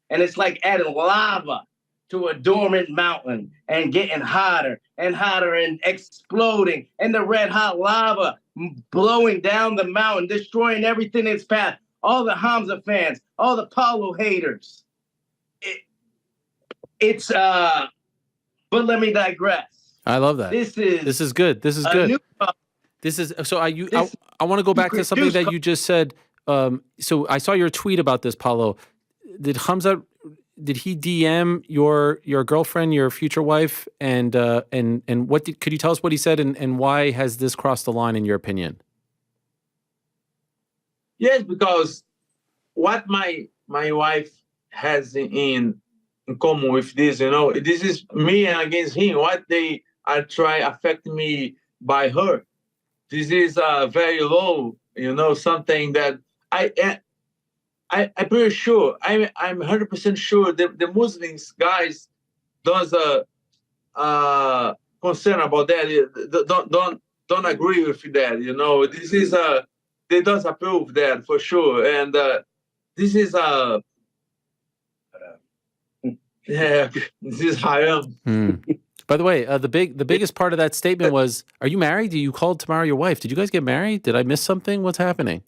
And it's like adding lava to a dormant mountain and getting hotter and hotter and exploding. And the red hot lava blowing down the mountain, destroying everything in its path. All the Khamzat fans, all the Paulo haters. It's But let me digress. I love that. This is good. This is good. This is so. I want to go back to something that you just said. So I saw your tweet about this, Paulo. Did he DM your girlfriend, your future wife, and what could you tell us what he said, and why has this crossed the line in your opinion? Yes, because what my wife has in common with this, this is me and against him. What they are trying affecting me by her. This is very low, something that I'm pretty sure. I'm 100% sure the Muslims guys does concern about that. Don't agree with that. This is they does approve that for sure, and this is yeah, this is haram. By the way, the biggest part of that statement was, "Are you married? You called tomorrow your wife. Did you guys get married? Did I miss something? What's happening?"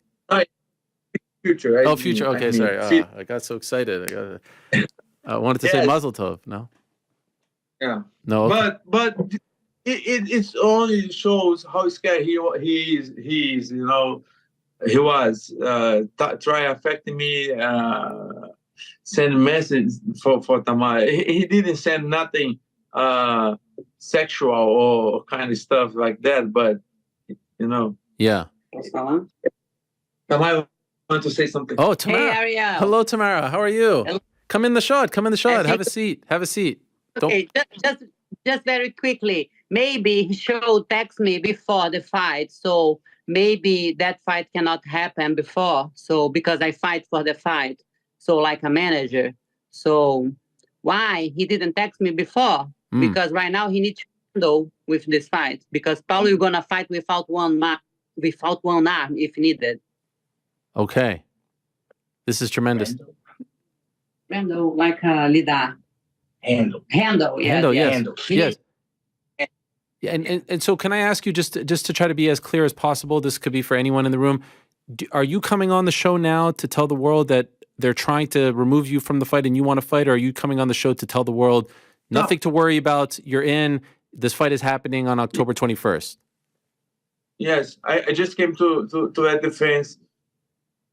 Future. Future. Okay, sorry. I got so excited. I wanted to say Mazel Tov. No. Yeah. No. Okay. But it only shows how scared he is. He was try affecting me. Send message for Tamara. He didn't send nothing sexual or kind of stuff like that, but Yeah. Tamara want to say something. Oh, Tamara. Hey, Ariel. Hello, Tamara. How are you? Hello. Come in the shot. Have a seat. Okay, just very quickly. Maybe he should text me before the fight, so maybe that fight cannot happen before. So because I fight for the fight, so like a manager. So why he didn't text me before? Because right now he needs to handle with this fight. Because Paulo is gonna fight without one arm if needed. Okay. This is tremendous. Handle like a leader. Handle. Yes. And so can I ask you just to try to be as clear as possible, this could be for anyone in the room, are you coming on the show now to tell the world that they're trying to remove you from the fight and you want to fight, or are you coming on the show to tell the world nothing to worry about, you're in, this fight is happening on October 21st? Yes, I just came to that defense.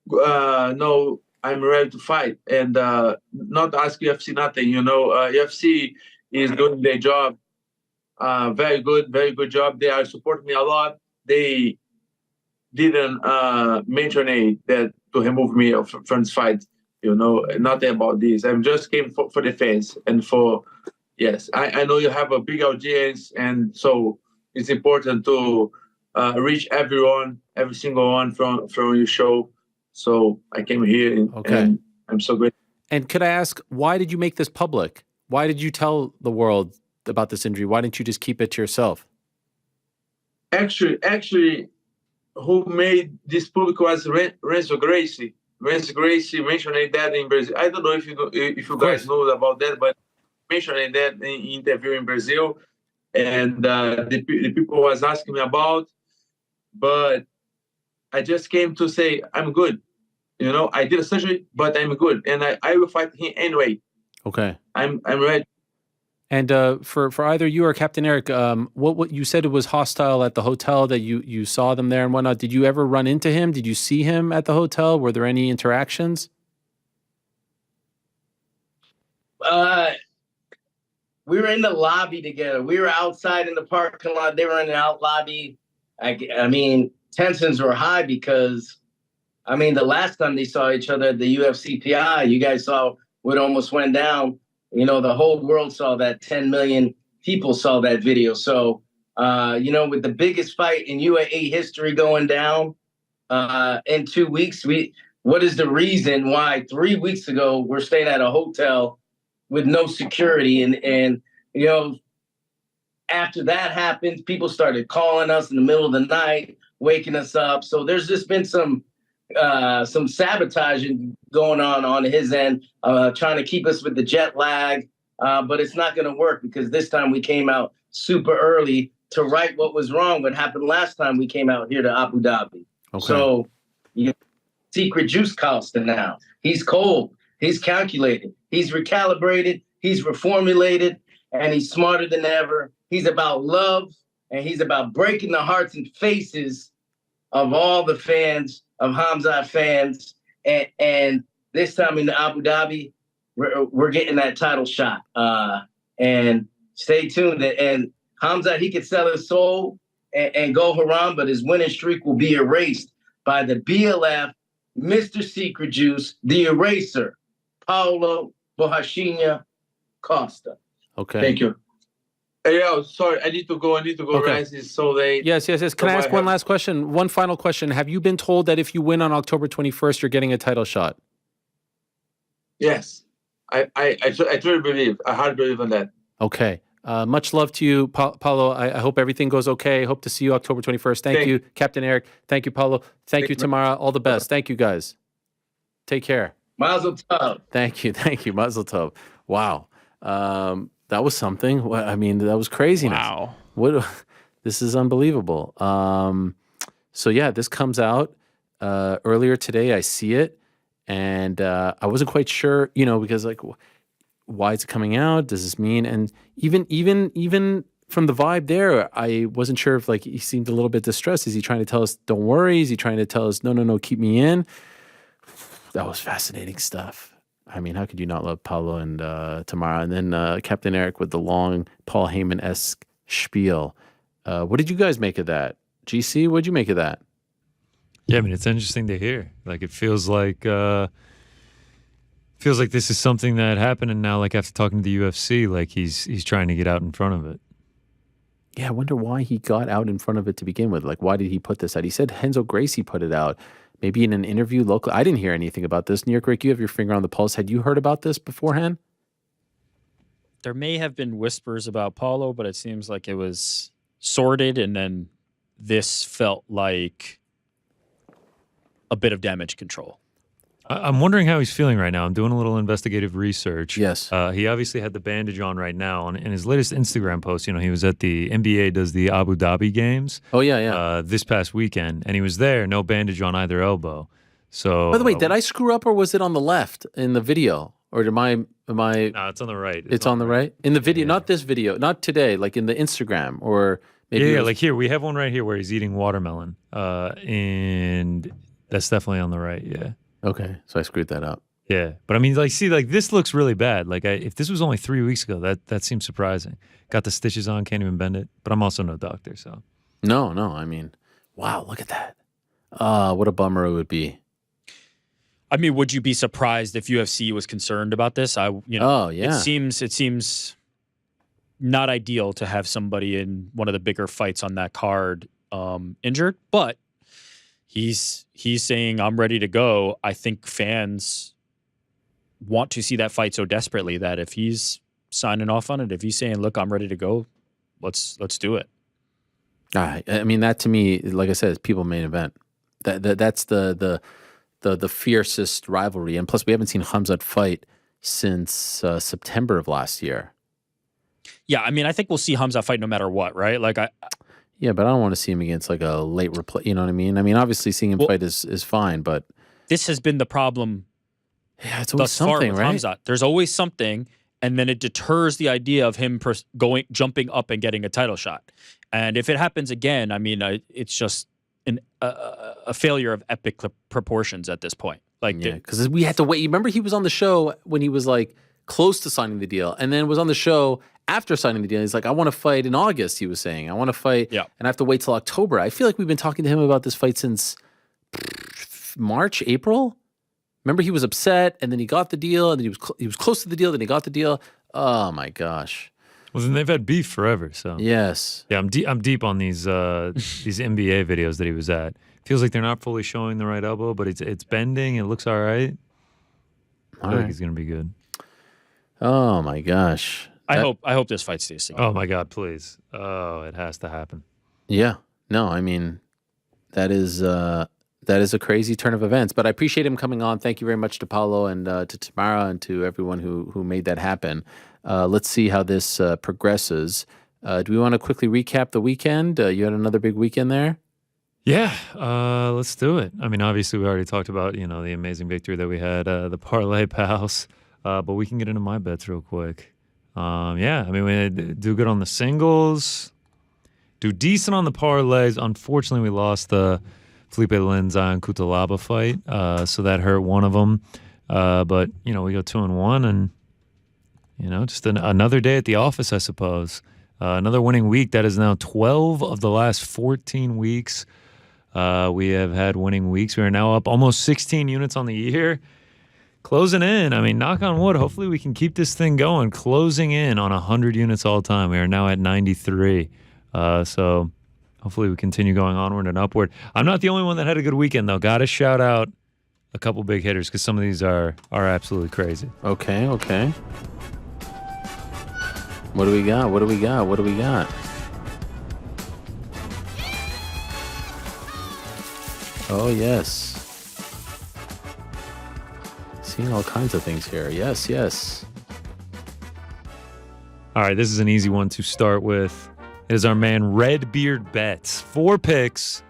No, I'm ready to fight and not ask UFC nothing. UFC is doing their job. Very good job. They are supporting me a lot. They didn't mention that to remove me from this fight. Nothing about this. I just came for defense and for, yes, I know you have a big audience, and so it's important to reach everyone, every single one from your show. So I came here and I'm so grateful. And could I ask, why did you make this public? Why did you tell the world about this injury? Why didn't you just keep it to yourself? Actually, who made this public was Renzo Gracie. Renzo Gracie mentioned that in Brazil. I don't know if you guys know about that, but mentioned that in interview in Brazil, and the people was asking me about, but I just came to say I'm good. I did a surgery, but I'm good, and I will fight him anyway. Okay. I'm ready. And for either you or Captain Eric, what you said it was hostile at the hotel, that you saw them there and whatnot. Did you ever run into him? Did you see him at the hotel? Were there any interactions? We were in the lobby together. We were outside in the parking lot. They were in the out lobby. I mean, tensions were high because, the last time they saw each other at the UFC PI, you guys saw what almost went down. The whole world saw that. 10 million people saw that video. So, with the biggest fight in UAE history going down in 2 weeks, what is the reason why 3 weeks ago we're staying at a hotel with no security? And after that happened, people started calling us in the middle of the night, waking us up. So there's just been some sabotaging going on his end, trying to keep us with the jet lag. But it's not going to work because this time we came out super early to right what was wrong, what happened last time we came out here to Abu Dhabi. Okay. So secret juice Costa now. He's cold. He's calculated. He's recalibrated. He's reformulated. and he's smarter than ever. He's about love, and he's about breaking the hearts and faces of all the fans, of Khamzat fans. And this time in Abu Dhabi, we're getting that title shot. And stay tuned. And Khamzat, he could sell his soul and go haram, but his winning streak will be erased by the BLF, Mr. Secret Juice, the eraser, Paulo Costa. Okay. Thank you. Yeah, sorry, I need to go. Okay. Rest. It's so late. Yes. Can I ask one last question? One final question. Have you been told that if you win on October 21st, you're getting a title shot? Yes. I truly believe. I hard believe in that. Okay. Much love to you, Paulo. I hope everything goes okay. Hope to see you October 21st. Thank you, Captain Eric. Thank you, Paulo. Thank you, Tamara. All the best. Thank you, guys. Take care. Mazel tov. Thank you. Mazel tov. Wow. That was something. I mean, that was craziness. Wow. This is unbelievable. So yeah, this comes out earlier today. I see it, and I wasn't quite sure, because like, why is it coming out? Does this mean? And even from the vibe there, I wasn't sure if like he seemed a little bit distressed. Is he trying to tell us, don't worry? Is he trying to tell us, no, keep me in? That was fascinating stuff. I mean, how could you not love Paulo and Tamara? And then Captain Eric with the long Paul Heyman-esque spiel. What did you guys make of that? GC, what did you make of that? Yeah, I mean, it's interesting to hear. Like, it feels like this is something that happened, and now, like, after talking to the UFC, like, he's trying to get out in front of it. Yeah, I wonder why he got out in front of it to begin with. Like, why did he put this out? He said Renzo Gracie put it out. Maybe in an interview locally. I didn't hear anything about this. New York Rick, you have your finger on the pulse. Had you heard about this beforehand? There may have been whispers about Paulo, but it seems like it was sorted, and then this felt like a bit of damage control. I'm wondering how he's feeling right now. I'm doing a little investigative research. Yes. He obviously had the bandage on right now. In his latest Instagram post, he was at the NBA does the Abu Dhabi games. Oh, yeah. This past weekend. And he was there, no bandage on either elbow. So. By the way, did I screw up or was it on the left in the video? Or am I? No, it's on the right. It's on the right? In the video, not this video, not today, like in the Instagram or maybe. Yeah, like here. We have one right here where he's eating watermelon. And that's definitely on the right, yeah. Okay, so I screwed that up. Yeah, but I mean, like, see, like this looks really bad. Like, if this was only 3 weeks ago, that seems surprising. Got the stitches on, can't even bend it. But I'm also no doctor, so. No. I mean, wow, look at that. What a bummer it would be. I mean, would you be surprised if UFC was concerned about this? Oh yeah. It seems not ideal to have somebody in one of the bigger fights on that card injured, but. He's saying, I'm ready to go. I think fans want to see that fight so desperately that if he's signing off on it, if he's saying, look, I'm ready to go, let's do it. I mean, that to me, like I said, is people main event. That's the fiercest rivalry. And plus, we haven't seen Khamzat fight since September of last year. Yeah, I mean, I think we'll see Khamzat fight no matter what, right? Like Yeah, but I don't want to see him against like a late replay. You know what I mean? I mean, obviously seeing him fight is fine, but this has been the problem. Yeah, it's always something, right? Khamzat. There's always something, and then it deters the idea of him jumping up and getting a title shot. And if it happens again, I mean, it's just a failure of epic proportions at this point. Like, yeah, because we had to wait. You remember he was on the show when he was like close to signing the deal, and then was on the show after signing the deal. He's like, I want to fight in August, he was saying. I want to fight, and I have to wait till October. I feel like we've been talking to him about this fight since March, April. Remember, he was upset, and then he got the deal, and then he was close to the deal, then he got the deal. Oh, my gosh. Well, then they've had beef forever, so. Yes. Yeah, I'm deep on these NBA videos that he was at. Feels like they're not fully showing the right elbow, but it's bending. It looks all right. I feel like he's going to be good. Oh, my gosh. I hope this fight stays together. Oh my God, please! Oh, it has to happen. Yeah, no, I mean, that is a crazy turn of events. But I appreciate him coming on. Thank you very much to Paulo and to Tamara and to everyone who made that happen. Let's see how this progresses. Do we want to quickly recap the weekend? You had another big weekend there. Yeah, let's do it. I mean, obviously, we already talked about the amazing victory that we had, the parlay pals. But we can get into my bets real quick. Yeah, I mean, we do good on the singles, do decent on the parlays. Unfortunately, we lost the Felipe Linzai and Cutelaba fight, so that hurt one of them. But, we go 2-1, and, just another day at the office, I suppose. Another winning week. That is now 12 of the last 14 weeks. We have had winning weeks. We are now up almost 16 units on the year. Closing in. I mean, knock on wood. Hopefully we can keep this thing going. Closing in on 100 units all time. We are now at 93. So hopefully we continue going onward and upward. I'm not the only one that had a good weekend, though. Got to shout out a couple big hitters because some of these are absolutely crazy. Okay. What do we got? Oh, yes. Seeing all kinds of things here. Yes. All right, this is an easy one to start with. It is our man Redbeard Bets. 4 picks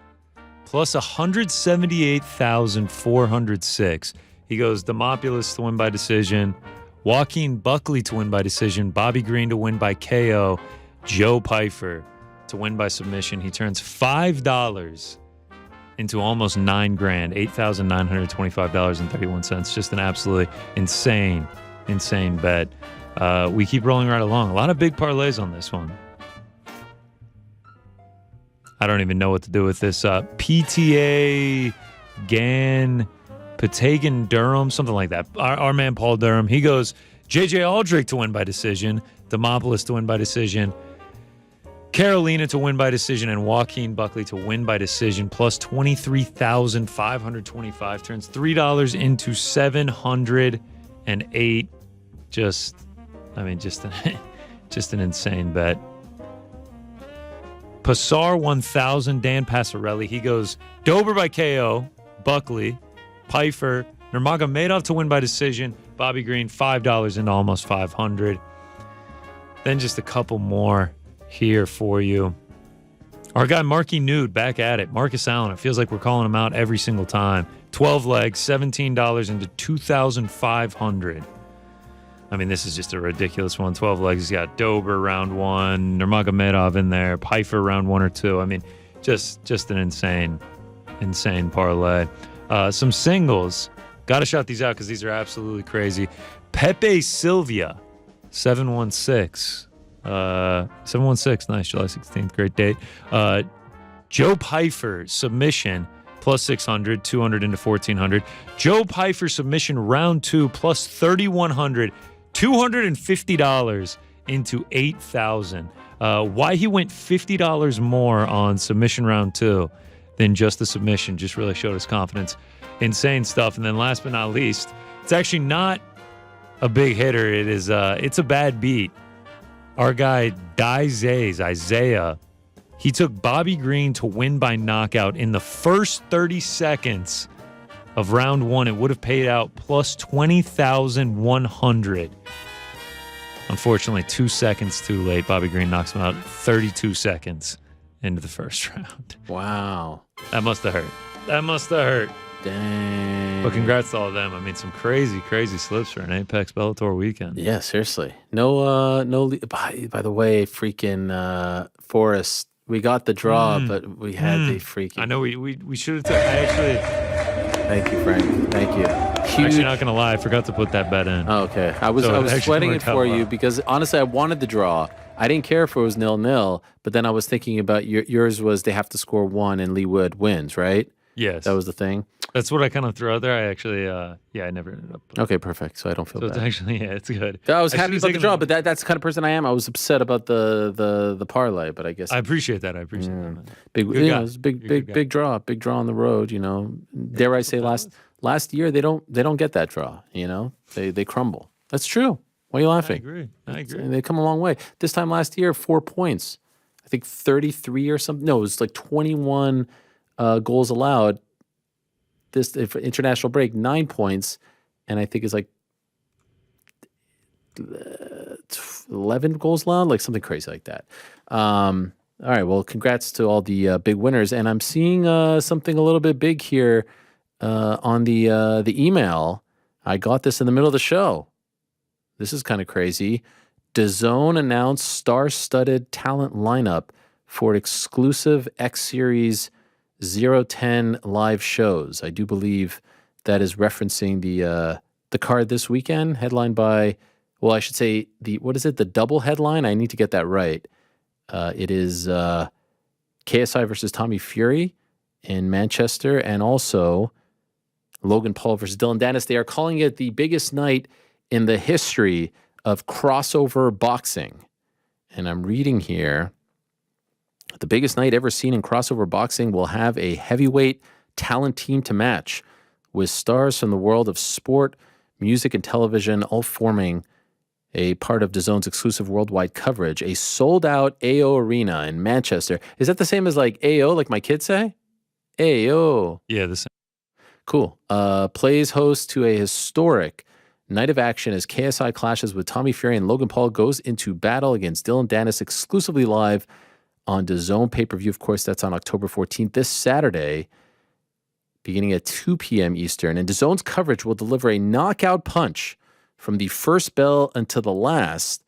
plus 178,406. He goes Demopoulos to win by decision, Joaquin Buckley to win by decision, Bobby Green to win by KO, Joe Pyfer to win by submission. He turns $5 into almost $9,000, $8,925.31. Just an absolutely insane bet. We keep rolling right along. A lot of big parlays on this one. I don't even know what to do with this. PTA Gan Patagon Durham, something like that. Our man Paul Durham, he goes JJ Aldrich to win by decision, Demopoulos to win by decision, Carolina to win by decision, and Joaquin Buckley to win by decision, plus 23,525. Turns $3 into 708. Just an insane bet. Passar 1000, Dan Passarelli. He goes Dober by KO, Buckley, Pyfer, Nurmagomedov to win by decision, Bobby Green, $5 into almost 500. Then just a couple more here for you. Our guy Marky Nude back at it. Marcus Allen. It feels like we're calling him out every single time. 12 legs, $17 into 2,500. I mean, this is just a ridiculous one. 12 legs. He's got Dober round 1, Nurmagomedov in there, Pyfer round 1 or 2. I mean, just an insane parlay. Some singles. Got to shout these out because these are absolutely crazy. Pepe Silvia, 716. 716, nice, July 16th, great date. Joe Pyfer, submission, plus 600, 200 into 1,400. Joe Pyfer, submission, round 2, plus 3,100, $250 into 8,000. Why he went $50 more on submission round 2 than just the submission just really showed his confidence. Insane stuff. And then last but not least, it's actually not a big hitter. It is it's a bad beat. Our guy Isaiah, he took Bobby Green to win by knockout in the first 30 seconds of round 1. It would have paid out plus 20,100. Unfortunately, 2 seconds too late. Bobby Green knocks him out 32 seconds into the first round. Wow. That must have hurt. Dang. But congrats to all of them. I mean, some crazy slips for an Apex Bellator weekend. Yeah, seriously. No. By the way, freaking Forrest, we got the draw, but we had the freaking. I know we should have. Actually. Thank you, Frank. Thank you. Actually, not gonna lie, I forgot to put that bet in. Oh, okay. I was sweating it for you because honestly, I wanted the draw. I didn't care if it was 0-0, but then I was thinking about yours was they have to score 1 and Lee Wood wins, right? Yes. That was the thing. That's what I kind of threw out there. I actually, I never ended up. Okay, perfect. So I don't feel bad. It's actually, it's good. I was happy about the draw, but that's the kind of person I am. I was upset about the parlay, but I guess I appreciate that. It was a big draw on the road. You know, dare I say, last year they don't get that draw. You know, they crumble. That's true. Why are you laughing? I agree. They come a long way. This time last year, 4 points. I think 33 or something. No, it was like 21 goals allowed. This international break, 9 points, and I think it's like 11 goals allowed, like something crazy like that. All right, well, congrats to all the big winners, and I'm seeing something a little bit big here on the email. I got this in the middle of the show. This is kind of crazy. DAZN announced star-studded talent lineup for exclusive X Series 010 live shows. I do believe that is referencing the card this weekend, headlined by, well, I should say the double headline? I need to get that right. It is KSI versus Tommy Fury in Manchester, and also Logan Paul versus Dylan Dennis. They are calling it the biggest night in the history of crossover boxing. And I'm reading here, the biggest night ever seen in crossover boxing will have a heavyweight talent team to match, with stars from the world of sport, music, and television all forming a part of DAZN's exclusive worldwide coverage. A sold-out AO Arena in Manchester. Is that the same as like AO, like my kids say? AO. Yeah, the same. Cool. Plays host to a historic night of action as KSI clashes with Tommy Fury and Logan Paul goes into battle against Dylan Dennis, exclusively live on DAZN pay-per-view. Of course, that's on October 14th, this Saturday, beginning at 2 p.m. Eastern. And DAZN's coverage will deliver a knockout punch from the first bell until the last,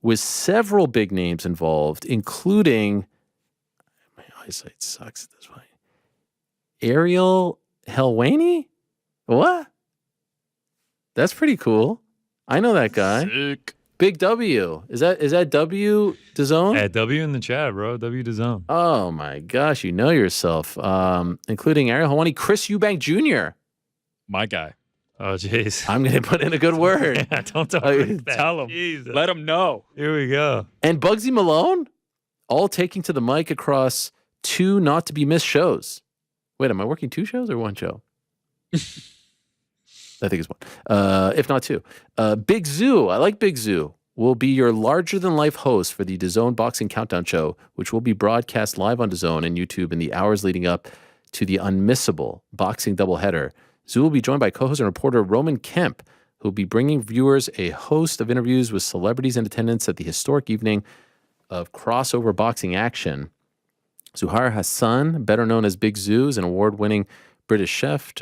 with several big names involved, including, my eyesight sucks at this point, Ariel Helwani? What? That's pretty cool. I know that guy. Sick. Big W. Is that W DAZN? At W in the chat, bro. W DAZN. Oh my gosh, you know yourself. Including Ariel Helwani, Chris Eubank Jr. My guy. Oh, jeez. I'm going to put in a good word. Yeah, don't Tell him. Jesus. Let him know. Here we go. And Bugsy Malone, all taking to the mic across 2 not-to-be-missed shows. Wait, am I working 2 shows or 1 show? I think it's 1. If not 2. Big Zoo, I like Big Zoo, will be your larger-than-life host for the DAZN Boxing Countdown Show, which will be broadcast live on DAZN and YouTube in the hours leading up to the unmissable boxing doubleheader. Zoo will be joined by co-host and reporter Roman Kemp, who will be bringing viewers a host of interviews with celebrities in attendance at the historic evening of crossover boxing action. Zuhair Hassan, better known as Big Zoo, is an award-winning British chef.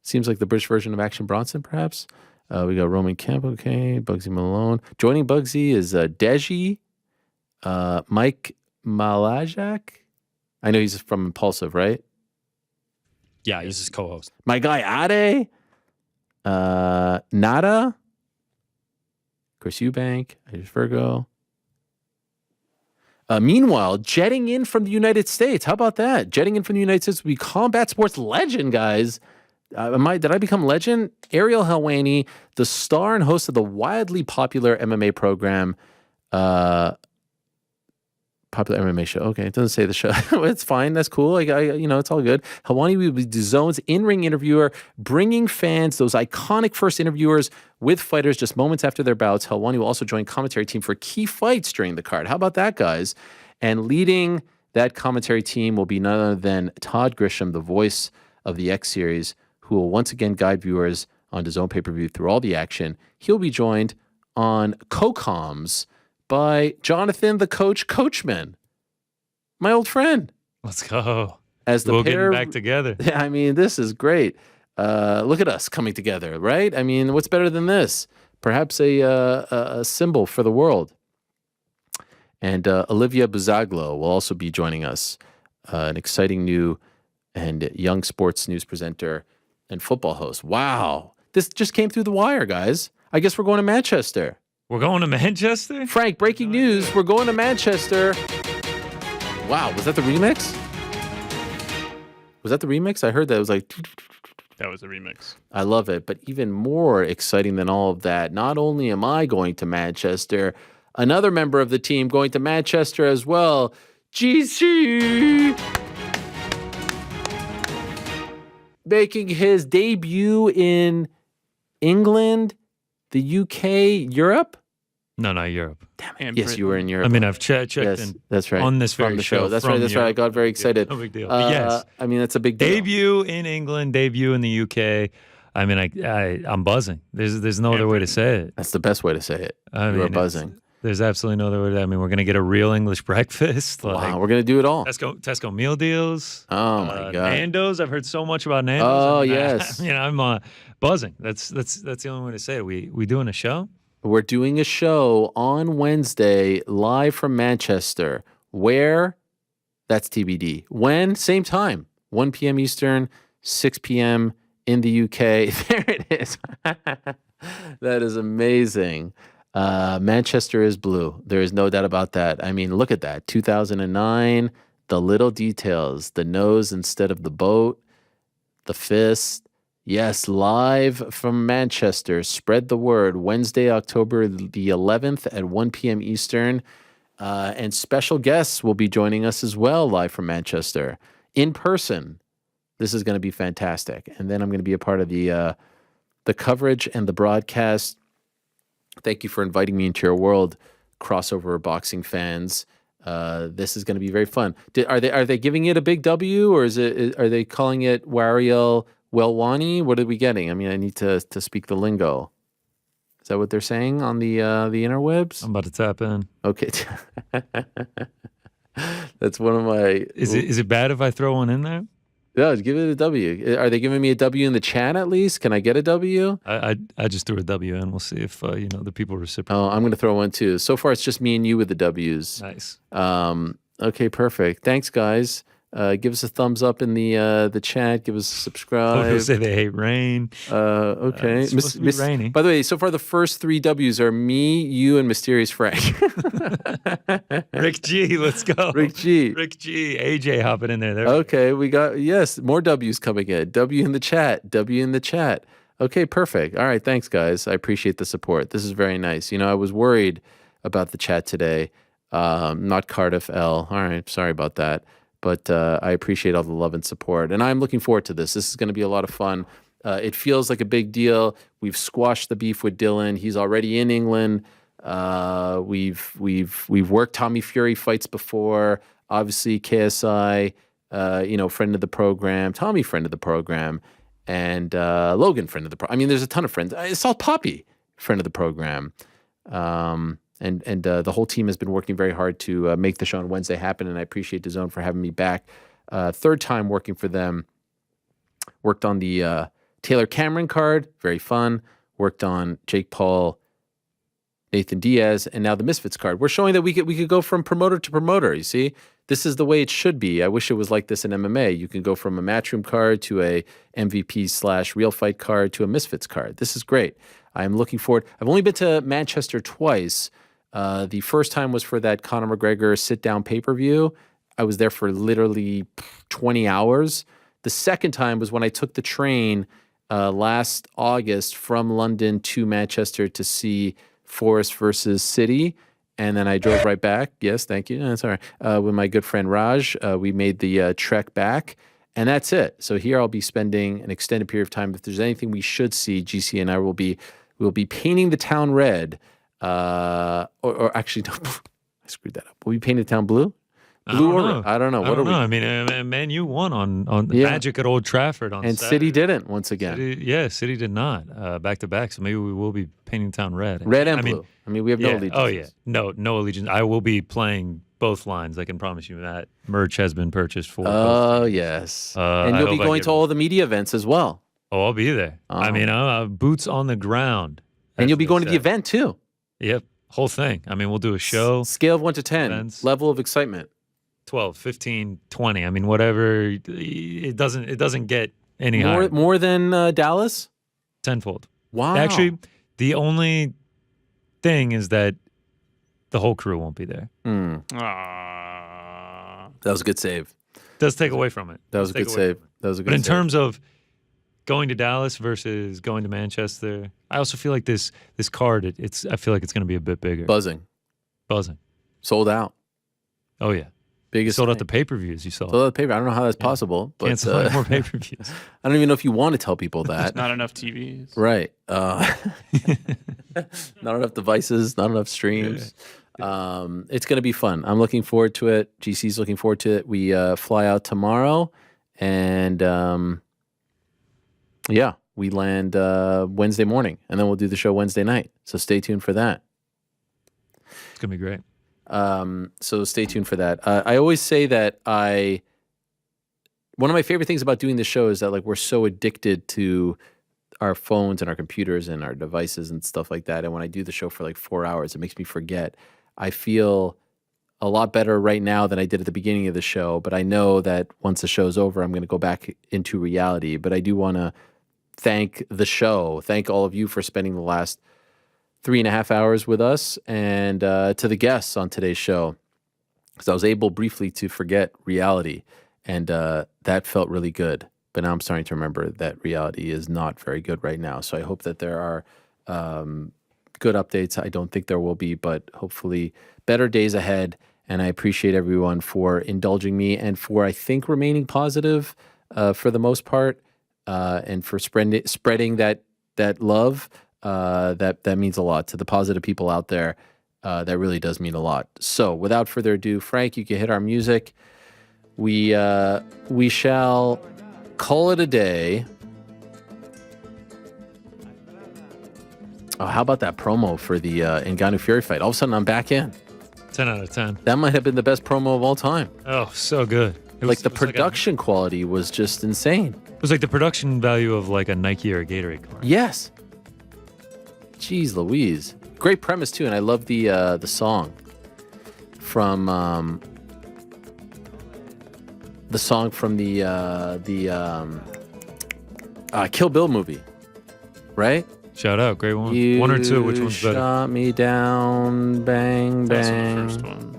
Seems like the British version of Action Bronson, perhaps. We got Roman Kemp, okay. Bugsy Malone. Joining Bugsy is Deji, Mike Malajak. I know he's from Impulsive, right? Yeah, he's his co-host. My guy Ade, Nada, Chris Eubank, Virgo. Meanwhile, jetting in from the United States. How about that? Jetting in from the United States will be combat sports legend, guys. Did I become legend? Ariel Helwani, the star and host of the wildly popular MMA program, popular MMA show. Okay, it doesn't say the show. It's fine. That's cool. It's all good. Helwani will be DAZN's in-ring interviewer, bringing fans those iconic first interviewers with fighters just moments after their bouts. Helwani will also join commentary team for key fights during the card. How about that, guys? And leading that commentary team will be none other than Todd Grisham, the voice of the X Series, who will once again guide viewers on DAZN pay-per-view through all the action. He'll be joined on co-coms by Jonathan the Coach Coachman, my old friend. Let's go. As the we'll pair, get back together. I mean, this is great. Look at us coming together, right? I mean, what's better than this? Perhaps a symbol for the world. And Olivia Buzaglo will also be joining us, an exciting new and young sports news presenter and football host. Wow. This just came through the wire, guys. I guess we're going to Manchester. We're going to Manchester? Frank, breaking news. We're going to Manchester. Wow, was that the remix? Was that the remix? I heard that. It was like... That was a remix. I love it. But even more exciting than all of that, not only am I going to Manchester, another member of the team going to Manchester as well. GC! Making his debut in England, the UK, Europe? No, not Europe. Damn it. Yes, you were in Europe. I mean, I've checked yes, that's right. on this from very the show. That's from right. That's right. I got very excited. No big deal. Yes. I mean, that's a big deal. Debut in England, debut in the UK. I mean, I'm buzzing. There's no other way to say it. That's the best way to say it. You're buzzing. There's absolutely no other way to. I mean, we're gonna get a real English breakfast. Wow, we're gonna do it all. Tesco meal deals. Oh my god. Nando's. I've heard so much about Nando's. Oh I mean, yes. I'm buzzing. That's the only way to say it. We doing a show? We're doing a show on Wednesday live from Manchester. Where? That's TBD. When? Same time. 1 p.m. Eastern, 6 p.m. in the UK. There it is. That is amazing. Manchester is blue. There is no doubt about that. I mean, look at that. 2009, the little details, the nose instead of the boat, the fist. Yes, live from Manchester. Spread the word. Wednesday, October the 11th at 1 p.m. Eastern. And special guests will be joining us as well, live from Manchester, in person. This is going to be fantastic. And then I'm going to be a part of the coverage and the broadcast. Thank you for inviting me into your world, crossover boxing fans. This is going to be very fun. Are they giving it a big W, or are they calling it Wariel Welwani? What are we getting? I mean, I need to speak the lingo. Is that what they're saying on the interwebs? I'm about to tap in. Okay. That's one of my... Is it bad if I throw one in there? No, give it a W. Are they giving me a W in the chat at least? Can I get a W? I just threw a W in. We'll see if the people reciprocate. Oh, I'm going to throw one too. So far, it's just me and you with the W's. Nice. Okay, perfect. Thanks, guys. Give us a thumbs up in the chat. Give us a subscribe. People say they hate rain. Okay. It's supposed to be rainy. By the way, so far the first 3 W's are me, you, and Mysterious Frank. Rick G, let's go. Rick G. AJ hopping in there. Okay, we got, yes, more W's coming in. W in the chat. W in the chat. Okay, perfect. All right, thanks, guys. I appreciate the support. This is very nice. I was worried about the chat today. Not Cardiff L. All right, sorry about that. But I appreciate all the love and support. And I'm looking forward to this. This is going to be a lot of fun. It feels like a big deal. We've squashed the beef with Dylan. He's already in England. We've worked Tommy Fury fights before. Obviously, KSI, friend of the program. Tommy, friend of the program. And Logan, friend of the program. I mean, there's a ton of friends. Salt Poppy, friend of the program. And the whole team has been working very hard to make the show on Wednesday happen, and I appreciate DAZN for having me back. Third time working for them. Worked on the Taylor Cameron card, very fun. Worked on Jake Paul, Nathan Diaz, and now the Misfits card. We're showing that we could go from promoter to promoter, you see? This is the way it should be. I wish it was like this in MMA. You can go from a Matchroom card to a MVP/Real Fight card to a Misfits card. This is great. I'm looking forward. I've only been to Manchester twice. The first time was for that Conor McGregor sit-down pay-per-view. I was there for literally 20 hours. The second time was when I took the train last August from London to Manchester to see Forest versus City. And then I drove right back. Yes, thank you. That's all right. With my good friend Raj, we made the trek back. And that's it. So here I'll be spending an extended period of time. If there's anything we should see, GC and I will be painting the town red. Or actually, no, I screwed that up. Will we paint the town blue? Blue or I don't know. What are we? I mean, Man U won on the Magic at Old Trafford on and Saturday. City didn't once again. City did not back to back. So maybe we will be painting town red. Red and blue. I mean, we have no allegiance. Oh yeah, no allegiance. I will be playing both lines. I can promise you that. Merch has been purchased for. Oh yes, and you'll be going to all the media events as well. Oh, I'll be there. I mean, boots on the ground. And you'll be going to the event too. Yep, whole thing. I mean, we'll do a show. Scale of 1 to 10, events. Level of excitement. 12, 15, 20. I mean, whatever. It doesn't get any higher. More than Dallas? Tenfold. Wow. Actually, the only thing is that the whole crew won't be there. That was a good save. Does take away from it. That was a good save. That was a good But in save. terms of going to Dallas versus going to Manchester, I also feel like this card, I feel like it's going to be a bit bigger. Buzzing. Sold out. Oh, yeah. Biggest sold out the pay-per-views you saw. Sold out the pay-per. I don't know how that's possible. But, can't sell more pay-per-views. I don't even know if you want to tell people that. There's not enough TVs. Right. Not enough devices, not enough streams. It's going to be fun. I'm looking forward to it. GC's looking forward to it. We fly out tomorrow, and we land Wednesday morning, and then we'll do the show Wednesday night. So stay tuned for that. It's going to be great. So stay tuned for that. I always say that one of my favorite things about doing this show is that like we're so addicted to our phones and our computers and our devices and stuff like that. And when I do the show for like 4 hours, it makes me forget. I feel a lot better right now than I did at the beginning of the show, but I know that once the show's over, I'm going to go back into reality. But I do want to thank the show, thank all of you for spending the last 3.5 hours with us, and to the guests on today's show, because I was able briefly to forget reality, and that felt really good. But now I'm starting to remember that reality is not very good right now. So I hope that there are good updates. I don't think there will be, but hopefully better days ahead. And I appreciate everyone for indulging me and for, I think, remaining positive for the most part, and for spreading that love. That means a lot to the positive people out there. That really does mean a lot. So without further ado, Frank, you can hit our music. We shall call it a day. Oh, how about that promo for the Ngannou Fury fight? All of a sudden, I'm back in. 10 out of 10. That might have been the best promo of all time. Oh, so good. The production quality was just insane. It was like the production value of like a Nike or a Gatorade commercial. Yes. Jeez Louise. Great premise, too. And I love the song from the Kill Bill movie, right? Shout out, great one. One or two, which one's better? Shot me down, bang, bang. That's the first one.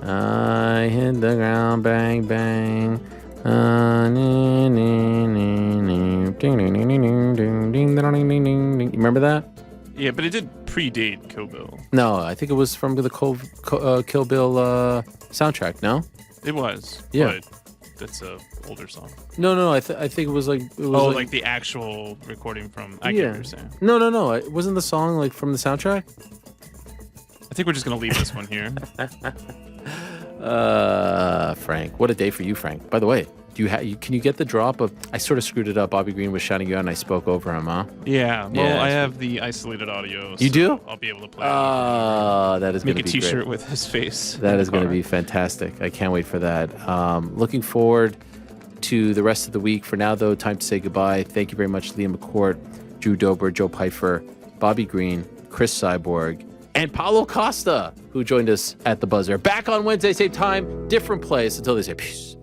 I hit the ground, bang, bang. Remember that? Yeah, but it did predate Kill Bill. No, I think it was from the Kill Bill soundtrack, no? It was. Yeah. But that's a older song. No. I think it was like... like the actual recording from... I get what you're saying. No. It wasn't the song like from the soundtrack? I think we're just going to leave this one here. Frank. What a day for you, Frank. By the way, can you get the drop of... I sort of screwed it up. Bobby Green was shouting you out and I spoke over him, huh? Yeah. Well, I have the isolated audio. You do? I'll be able to play that is going to be Make a t-shirt great. with his face. That is going to be fantastic. I can't wait for that. Looking forward to the rest of the week. For now, though, time to say goodbye. Thank you very much, Leah McCourt, Drew Dober, Joe Pyfer, Bobby Green, Cris Cyborg, and Paulo Costa, who joined us at the buzzer. Back on Wednesday, same time, different place. Until they say peace.